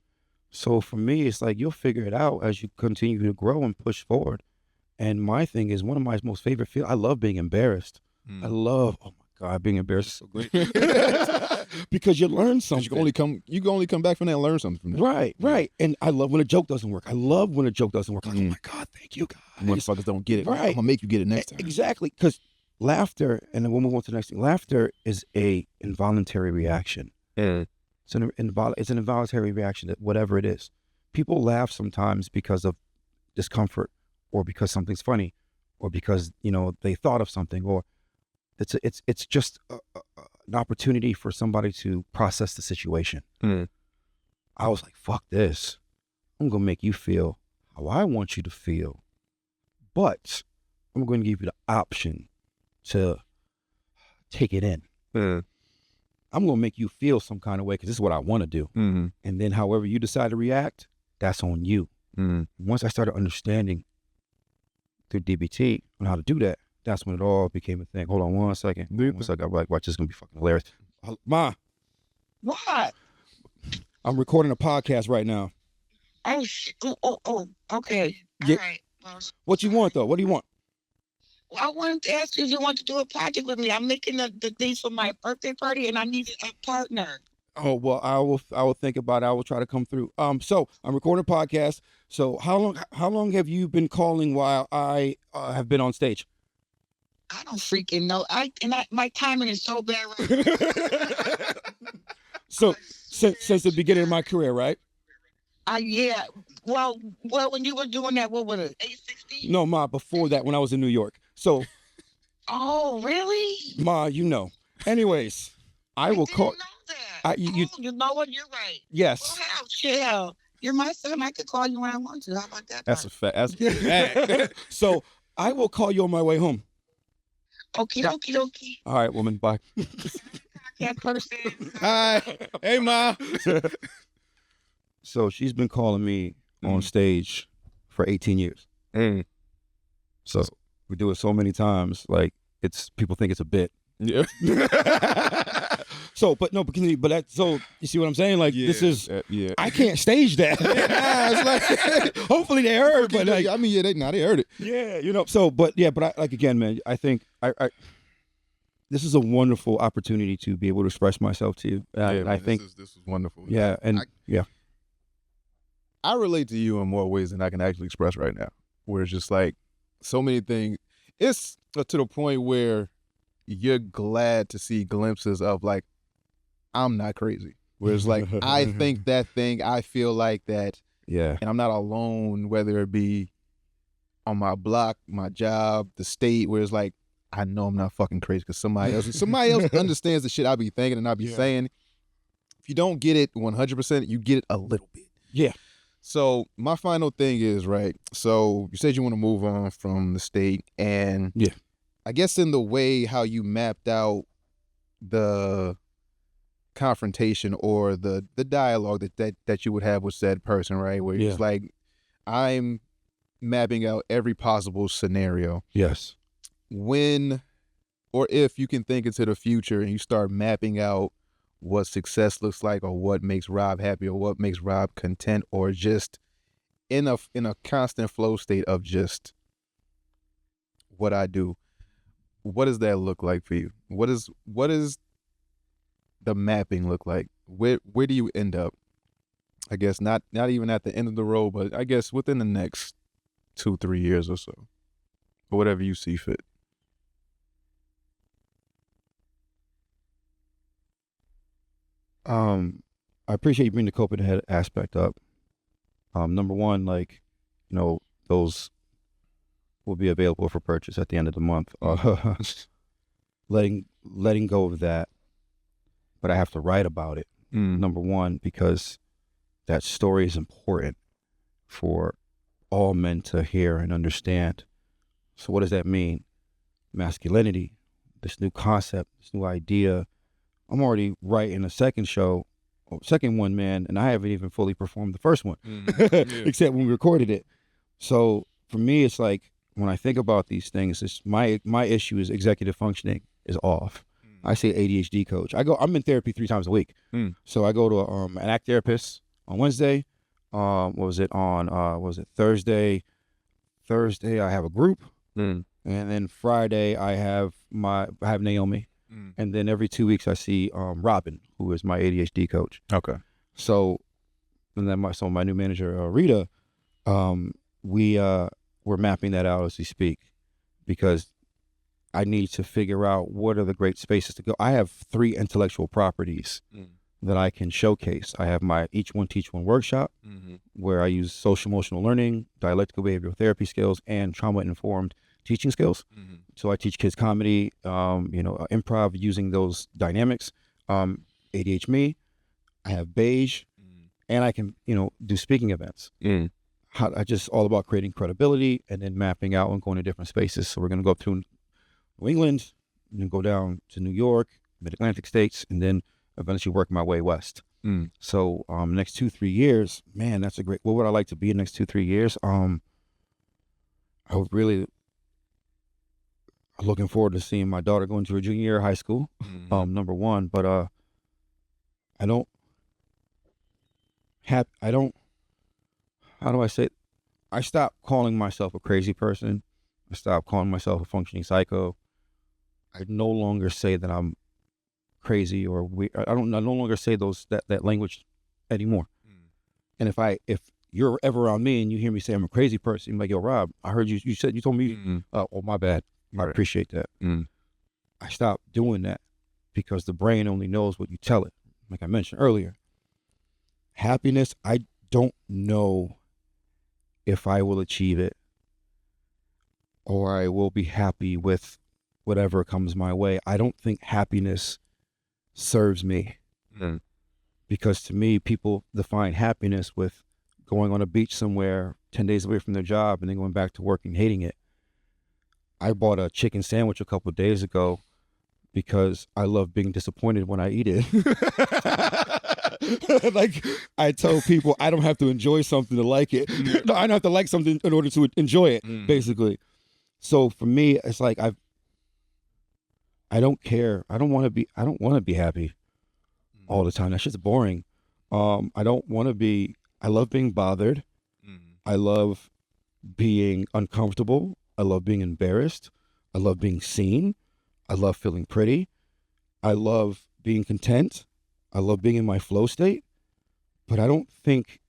Speaker 1: So for me, it's like, you'll figure it out as you continue to grow and push forward. And my thing is, one of my most favorite feelings, I love being embarrassed. I love, oh my God, being embarrassed is so great. Because you learn something.
Speaker 3: You can only come back from that and learn something from that.
Speaker 1: Right. And I love when a joke doesn't work. I love when a joke doesn't work. Like, oh my God, thank you guys.
Speaker 3: Motherfuckers don't get it.
Speaker 1: Right.
Speaker 3: I'm gonna make you get it next time.
Speaker 1: Exactly. Because laughter, and then we'll move on to the next thing. Laughter is a involuntary reaction. It's an involuntary reaction, that whatever it is. People laugh sometimes because of discomfort, or because something's funny, or because, they thought of something, or it's just an opportunity for somebody to process the situation. I was like, fuck this. I'm gonna make you feel how I want you to feel, but I'm going to give you the option to take it in. I'm going to make you feel some kind of way, because this is what I want to do. And then however you decide to react, that's on you. Once I started understanding through DBT on how to do that, that's when it all became a thing. Hold on 1 second. 1 second. I'm like, watch, this is going to be fucking hilarious. Ma.
Speaker 4: What?
Speaker 1: I'm recording a podcast right now.
Speaker 4: Oh, okay. All right. Well,
Speaker 1: what you want, though? What do you want?
Speaker 4: Well, I wanted to ask you if you want to do a project with me. I'm making the things for my birthday party, and I need a partner.
Speaker 1: Oh, well, I will think about it. I will try to come through. So I'm recording a podcast. So how long have you been calling while I have been on stage?
Speaker 4: I don't freaking know. My timing is so bad right now.
Speaker 1: So since the beginning of my career, right?
Speaker 4: Yeah. Well, when you were doing that, what was it, 816?
Speaker 1: No, Ma, before that, when I was in New York. So.
Speaker 4: Oh, really?
Speaker 1: Ma, Anyways, I will call.
Speaker 4: Know that.
Speaker 1: You
Speaker 4: know what? You're right.
Speaker 1: Yes.
Speaker 4: Well, chill. You're my son. I could call you when I want to. How about that?
Speaker 3: That's a fact. That's a fact.
Speaker 1: So I will call you on my way home.
Speaker 4: Okie dokie.
Speaker 1: All right, woman. Bye.
Speaker 3: Hi. Hey, Ma.
Speaker 1: So she's been calling me on stage for 18 years. So we do it so many times, like people think it's a bit.
Speaker 3: Yeah.
Speaker 1: So, but so you see what I'm saying? Like, this is, I can't stage that.
Speaker 3: It's like,
Speaker 1: hopefully they heard, but like,
Speaker 3: I mean, they heard it.
Speaker 1: Yeah, so, but I like, again, man, I think this is a wonderful opportunity to be able to express myself to you. I think
Speaker 3: this is wonderful.
Speaker 1: Yeah. And
Speaker 3: I relate to you in more ways than I can actually express right now, where it's just like so many things. It's to the point where you're glad to see glimpses of like, I'm not crazy. Where it's like, I think that thing, I feel like that.
Speaker 1: Yeah.
Speaker 3: And I'm not alone, whether it be on my block, my job, the state, where it's like, I know I'm not fucking crazy because somebody else understands the shit I be thinking and I be saying. If you don't get it 100%, you get it a little bit.
Speaker 1: Yeah.
Speaker 3: So my final thing is, right, so you said you want to move on from the state, and
Speaker 1: Yeah.
Speaker 3: I guess in the way how you mapped out the confrontation or the dialogue that you would have with said person, right, where it's like, I'm mapping out every possible scenario.
Speaker 1: Yes.
Speaker 3: When or if you can think into the future and you start mapping out what success looks like, or what makes Rob happy, or what makes Rob content, or just in a constant flow state of just what I do, what does that look like for you? What is the mapping look like? Where do you end up? I guess not even at the end of the road, but I guess within the next 2-3 years or so, or whatever you see fit.
Speaker 1: I appreciate you bringing the coping head aspect up. Number one, like, those will be available for purchase at the end of the month. Letting go of that, but I have to write about it. Number one, because that story is important for all men to hear and understand. So what does that mean? Masculinity, this new concept, this new idea. I'm already writing a second one, man, and I haven't even fully performed the first one, except when we recorded it. So for me, it's like, when I think about these things, it's my issue is executive functioning is off. I say ADHD coach. I'm in therapy 3 times a week. So I go to an ACT therapist on Wednesday. Thursday? Thursday I have a group, and then Friday I have Naomi. And then every 2 weeks I see Robin, who is my ADHD coach.
Speaker 3: Okay.
Speaker 1: So, and then my new manager, Rita, we're mapping that out as we speak, because I need to figure out what are the great spaces to go. I have 3 intellectual properties that I can showcase. I have my Each One Teach One workshop, where I use social emotional learning, dialectical behavioral therapy skills, and trauma-informed teaching skills. So I teach kids comedy, improv using those dynamics. ADHD, I have Beige, and I can, do speaking events. I just all about creating credibility and then mapping out and going to different spaces. So we're going to go through New England, and then go down to New York, Mid-Atlantic states, and then eventually work my way west. So next 2-3 years, man, that's a great, what would I like to be in the next 2-3 years? I would really looking forward to seeing my daughter going to her junior year of high school, number one, but I don't, how do I say it? I stopped calling myself a crazy person. I stopped calling myself a functioning psycho. I no longer say that I'm crazy or weird. I no longer say that language anymore. And if you're ever around me and you hear me say I'm a crazy person, you're like, yo, Rob, I heard you told me, oh, my bad. I appreciate that. I stopped doing that because the brain only knows what you tell it. Like I mentioned earlier, happiness, I don't know if I will achieve it or I will be happy with whatever comes my way. I don't think happiness serves me, because to me, people define happiness with going on a beach somewhere 10 days away from their job and then going back to work and hating it. I bought a chicken sandwich a couple of days ago because I love being disappointed when I eat it. Like, I tell people I don't have to enjoy something to like it. No, I don't have to like something in order to enjoy it, basically. So for me, it's like I don't care. I don't want to be happy all the time. That shit's boring. I don't want to be. I love being bothered. I love being uncomfortable. I love being embarrassed. I love being seen. I love feeling pretty. I love being content. I love being in my flow state. But I don't think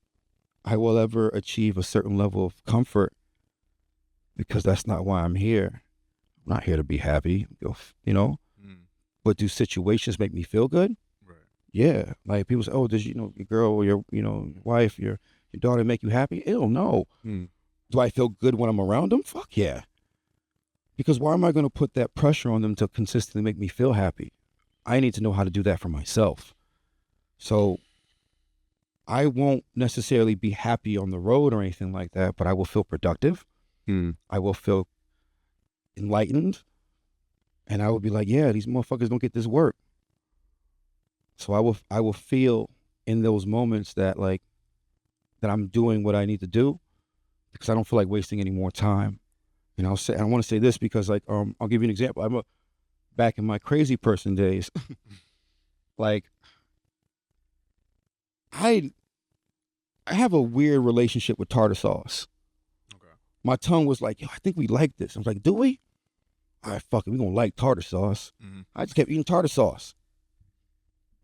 Speaker 1: I will ever achieve a certain level of comfort, because that's not why I'm here. I'm not here to be happy, But do situations make me feel good?
Speaker 3: Right.
Speaker 1: Yeah. Like people say, oh, does your girl or your wife, your daughter make you happy? Ew, no. Do I feel good when I'm around them? Fuck yeah. Because why am I going to put that pressure on them to consistently make me feel happy? I need to know how to do that for myself. So I won't necessarily be happy on the road or anything like that, but I will feel productive. I will feel enlightened. And I will be like, yeah, these motherfuckers don't get this work. So I will feel in those moments that like, that I'm doing what I need to do because I don't feel like wasting any more time. And I want to say this because like, I'll give you an example. Back in my crazy person days, like I have a weird relationship with tartar sauce. Okay. My tongue was like, yo, I think we like this. I was like, do we? All right, fuck it, we gonna like tartar sauce. I just kept eating tartar sauce.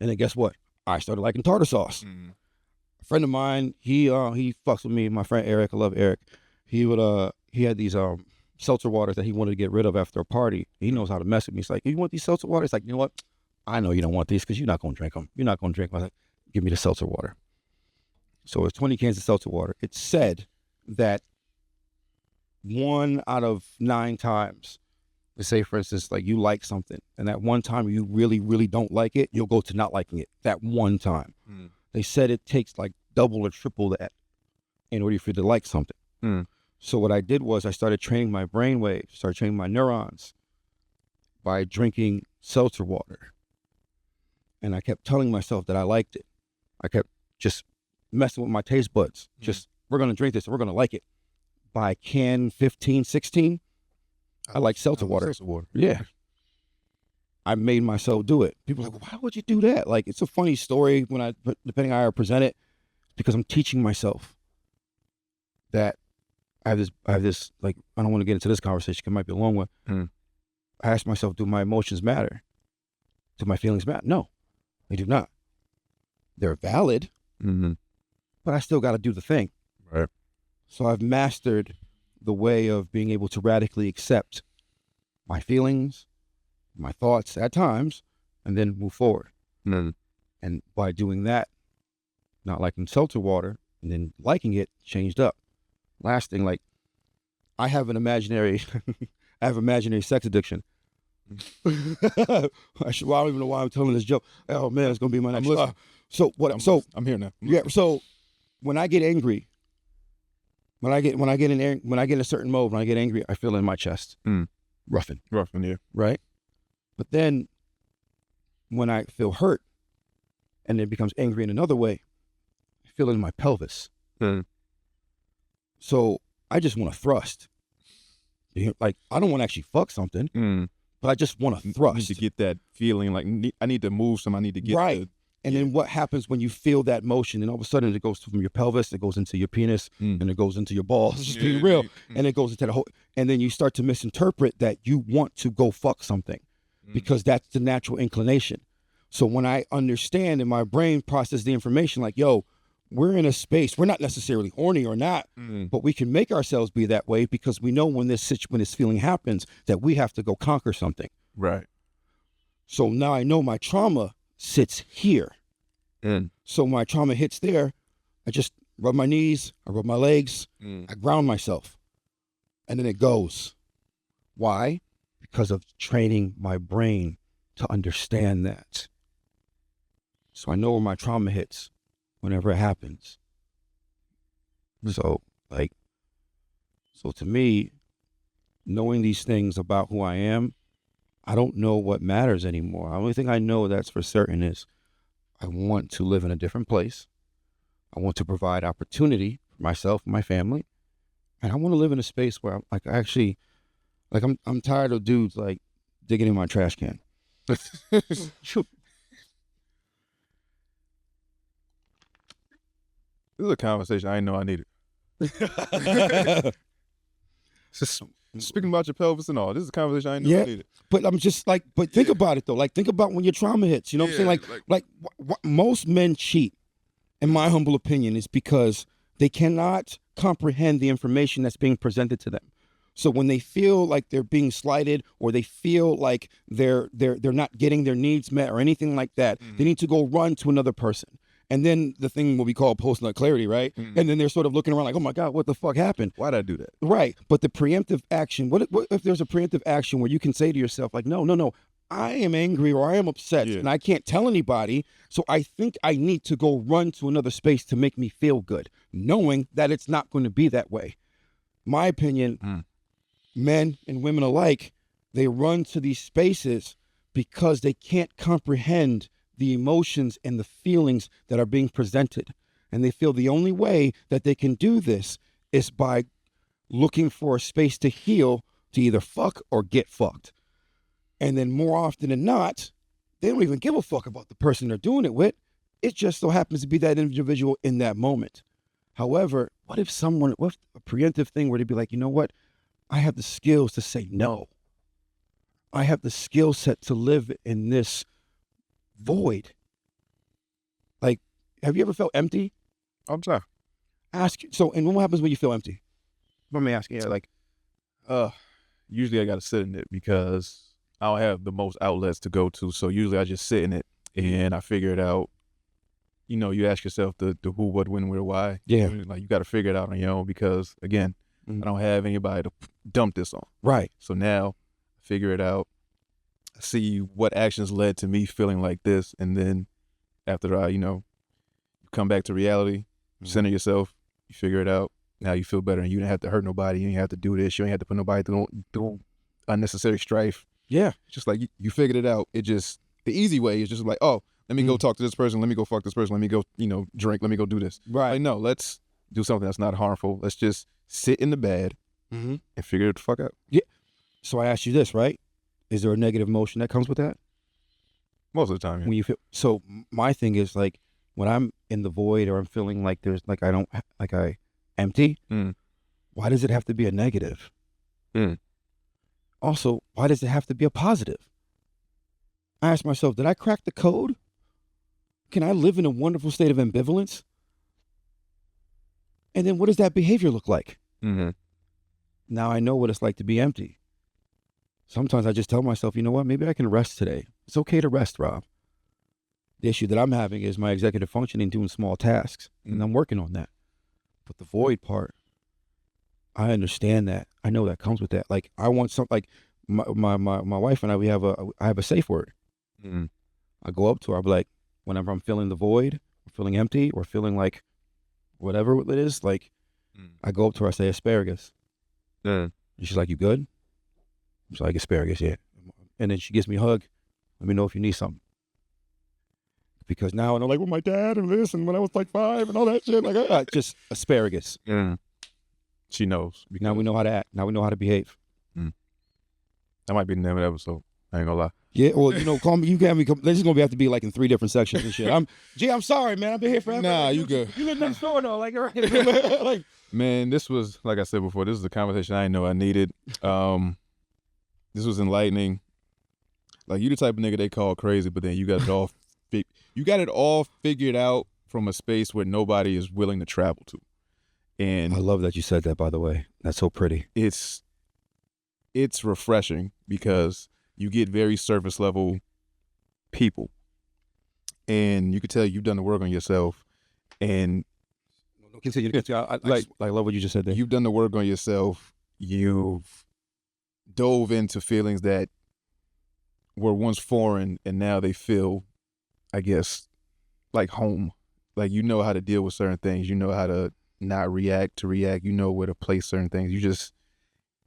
Speaker 1: And then guess what? I started liking tartar sauce. A friend of mine, he fucks with me, my friend Eric, I love Eric. He had these seltzer waters that he wanted to get rid of after a party. He knows how to mess with me. He's like, you want these seltzer waters? It's like, you know what? I know you don't want these because you're not gonna drink them. You're not gonna drink them. I was like, give me the seltzer water. So it's 20 cans of seltzer water. It's said that 1 out of 9 times, let's say for instance, like you like something and that one time you really, really don't like it, you'll go to not liking it that one time. They said it takes like double or triple that in order for you to like something. So what I did was I started training my brain waves, started training my neurons by drinking seltzer water. And I kept telling myself that I liked it. I kept just messing with my taste buds. Just, we're going to drink this and we're going to like it. By can 15, 16, I like seltzer water.
Speaker 3: Seltzer water.
Speaker 1: Yeah. I made myself do it. People are like, why would you do that? Like, it's a funny story depending on how I present it, because I'm teaching myself that I have this, like, I don't want to get into this conversation because it might be a long one. I ask myself, do my emotions matter? Do my feelings matter? No, they do not. They're valid, but I still got to do the thing.
Speaker 3: Right.
Speaker 1: So I've mastered the way of being able to radically accept my feelings, my thoughts at times, and then move forward. And by doing that, not liking seltzer water and then liking it, changed up. Last thing, like, I have an imaginary, sex addiction. I don't even know why I'm telling this joke. Oh man, it's gonna be my next. I'm here now. Yeah. So when I get angry, when I get in a certain mode, when I get angry, I feel it in my chest, roughing,
Speaker 3: yeah,
Speaker 1: right. But then when I feel hurt, and it becomes angry in another way, I feel it in my pelvis. So I just want to thrust. Like, I don't want to actually fuck something, but I just want to thrust.
Speaker 3: I need to get that feeling, like I need to move some. I need to get
Speaker 1: right. And then what happens when you feel that motion, and all of a sudden it goes from your pelvis, it goes into your penis, and it goes into your balls, just being real, and it goes into the whole, and then you start to misinterpret that you want to go fuck something because that's the natural inclination. So when I understand and my brain processes the information like, yo, we're in a space, we're not necessarily horny or not, but we can make ourselves be that way because we know when this feeling happens that we have to go conquer something.
Speaker 3: Right.
Speaker 1: So now I know my trauma sits here. So my trauma hits there, I just rub my knees, I rub my legs, I ground myself, and then it goes. Why? Because of training my brain to understand that. So I know where my trauma hits whenever it happens. So to me, knowing these things about who I am, I don't know what matters anymore. The only thing I know that's for certain is I want to live in a different place. I want to provide opportunity for myself and my family. And I want to live in a space where I'm tired of dudes like digging in my trash can.
Speaker 3: This is a conversation I didn't know I needed. Speaking about your pelvis and all, this is a conversation I didn't know I needed.
Speaker 1: But I'm just like, think about it though. Like, think about when your trauma hits. You know what I'm saying? Like most men cheat, in my humble opinion, is because they cannot comprehend the information that's being presented to them. So when they feel like they're being slighted, or they feel like they're not getting their needs met or anything like that, they need to go run to another person. And then the thing will be called post-nut clarity, right? And then they're sort of looking around like, oh my God, what the fuck happened?
Speaker 3: Why'd I do that?
Speaker 1: Right. But the preemptive action, what if there's a preemptive action where you can say to yourself like, no, I am angry or I am upset and I can't tell anybody, so I think I need to go run to another space to make me feel good, knowing that it's not going to be that way. My opinion, men and women alike, they run to these spaces because they can't comprehend the emotions and the feelings that are being presented. And they feel the only way that they can do this is by looking for a space to heal, to either fuck or get fucked. And then more often than not, they don't even give a fuck about the person they're doing it with. It just so happens to be that individual in that moment. However, what if a preemptive thing were to be like, you know what? I have the skills to say no. I have the skill set to live in this void. Like, have you ever felt empty?
Speaker 3: I'm sorry.
Speaker 1: And what happens when you feel empty? Let me ask you,
Speaker 3: usually I got to sit in it because I don't have the most outlets to go to. So usually I just sit in it and I figure it out. You know, you ask yourself the who, what, when, where, why.
Speaker 1: Yeah.
Speaker 3: Like, you got to figure it out on your own because, again, I don't have anybody to dump this on.
Speaker 1: Right.
Speaker 3: So now I figure it out, see what actions led to me feeling like this. And then after I, you come back to reality, center yourself, you figure it out. Now you feel better and you didn't have to hurt nobody. You didn't have to do this. You ain't have to put nobody through unnecessary strife.
Speaker 1: Yeah.
Speaker 3: It's just like you figured it out. It just, the easy way is just like, oh, let me go talk to this person. Let me go fuck this person. Let me go, drink. Let me go do this.
Speaker 1: Right.
Speaker 3: Like, no, let's do something that's not harmful. Let's just sit in the bed and figure it the fuck out.
Speaker 1: Yeah. So I asked you this, right? Is there a negative emotion that comes with that?
Speaker 3: Most of the time, yeah.
Speaker 1: When you feel, so my thing is like, when I'm in the void or I'm feeling like there's like, I empty, why does it have to be a negative? Also, why does it have to be a positive? I ask myself, did I crack the code? Can I live in a wonderful state of ambivalence? And then what does that behavior look like? Now I know what it's like to be empty. Sometimes I just tell myself, you know what, maybe I can rest today. It's okay to rest, Rob. The issue that I'm having is my executive functioning doing small tasks, and I'm working on that. But the void part, I understand that. I know that comes with that. Like, I want something, like my wife and I have a safe word. I go up to her, I'll be like, whenever I'm feeling the void, or feeling empty, or feeling like whatever it is, like, I go up to her, I say, asparagus. And she's like, you good? I'm like, asparagus, yeah. And then she gives me a hug. Let me know if you need something. Because now I'm like with my dad and this, and when I was like 5 and all that shit, like just asparagus.
Speaker 3: She knows.
Speaker 1: Now we know how to act. Now we know how to behave.
Speaker 3: That might be the name of the episode. I ain't gonna lie.
Speaker 1: Yeah, well, call me. You can have me. This is gonna have to be like in 3 different sections and shit. I'm sorry, man. I've been here forever.
Speaker 3: Nah, you good.
Speaker 1: You live next door though, like.
Speaker 3: Man, this was, like I said before, this is a conversation I didn't know I needed. This was enlightening. Like, you the type of nigga they call crazy, but then you got it all figured out from a space where nobody is willing to travel to. And
Speaker 1: I love that you said that, by the way. That's so pretty.
Speaker 3: It's refreshing because you get very surface level people, and you can tell you've done the work on yourself. And
Speaker 1: continue. I love what you just said there.
Speaker 3: You've done the work on yourself. You've dove into feelings that were once foreign, and now they feel, I guess, like home. Like, you know how to deal with certain things. You know how to not react to react. You know where to place certain things.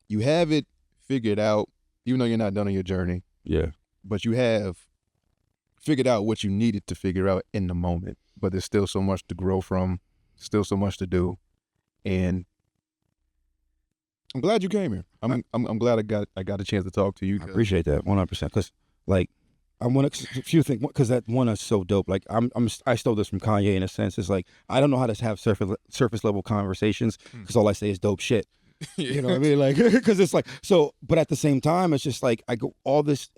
Speaker 3: You have it figured out, even though you're not done on your journey.
Speaker 1: Yeah.
Speaker 3: But you have figured out what you needed to figure out in the moment. But there's still so much to grow from, still so much to do. And I'm glad you came here. I'm glad I got a chance to talk to you.
Speaker 1: I appreciate that 100%. Because like, I want a few things, because that one is so dope. Like, I stole this from Kanye in a sense. It's like, I don't know how to have surface level conversations because all I say is dope shit. You know what I mean? Like, because it's like, so, but at the same time, it's just like, I go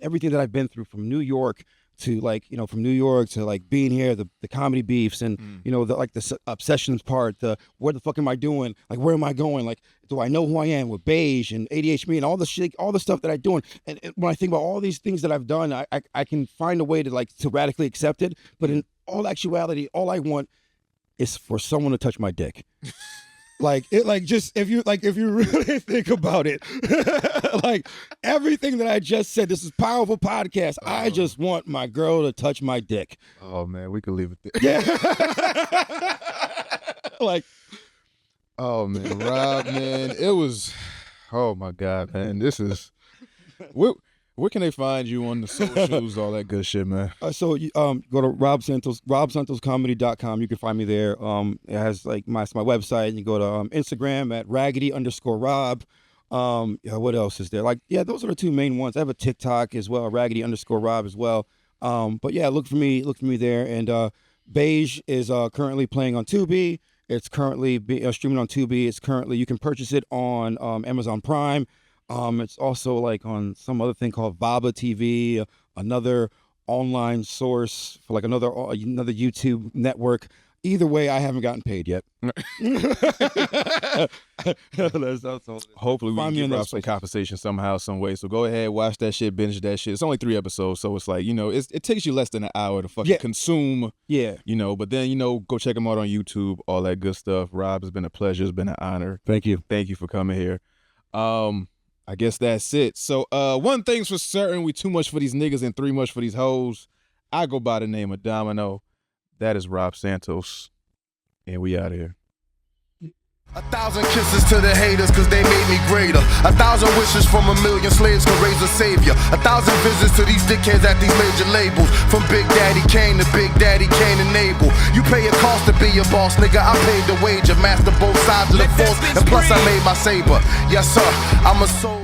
Speaker 1: everything that I've been through from New York to like, from New York to like being here, the comedy beefs and, the obsessions part, what the fuck am I doing? Like, where am I going? Like, do I know who I am with Beige and ADHD and all the shit, all the stuff that I'm doing? And when I think about all these things that I've done, I can find a way to radically accept it. But in all actuality, all I want is for someone to touch my dick. Like just if you really think about it, like everything that I just said, this is powerful podcast. I just want my girl to touch my dick.
Speaker 3: Oh man, we could leave it there.
Speaker 1: Yeah. Like,
Speaker 3: oh man, Rob, man, it was. Oh my God, man, this is. Where can they find you on the socials, all that good shit, man?
Speaker 1: So go to robsantoscomedy.com. You can find me there. It has like my website. You go to Instagram at raggedy_Rob. What else is there? Like, yeah, those are the two main ones. I have a TikTok as well, raggedy_Rob as well. But yeah, look for me there. And Beige is currently playing on Tubi. It's currently streaming on Tubi. It's currently, you can purchase it on Amazon Prime. It's also like on some other thing called Vaba TV, another online source for like another YouTube network. Either way, I haven't gotten paid yet.
Speaker 3: Hopefully we can get some compensation somehow, some way. So go ahead, watch that shit, binge that shit. It's only 3 episodes, so it's like, it takes you less than an hour to fucking consume.
Speaker 1: Yeah.
Speaker 3: But then, go check them out on YouTube, all that good stuff. Rob, it's been a pleasure. It's been an honor.
Speaker 1: Thank you.
Speaker 3: Thank you for coming here. I guess that's it. So one thing's for certain, we too much for these niggas and 3 much for these hoes. I go by the name of Domino. That is Rob Santos. And we out here.
Speaker 2: 1,000 kisses to the haters cause they made me greater. 1,000 wishes from 1,000,000 slaves could raise a savior. 1,000 visits to these dickheads at these major labels. From Big Daddy Kane to Big Daddy Kane and Abel. You pay a cost to be a boss, nigga. I paid the wager. Master both sides of the force. And plus I made my saber. Yes sir, I'm a soul.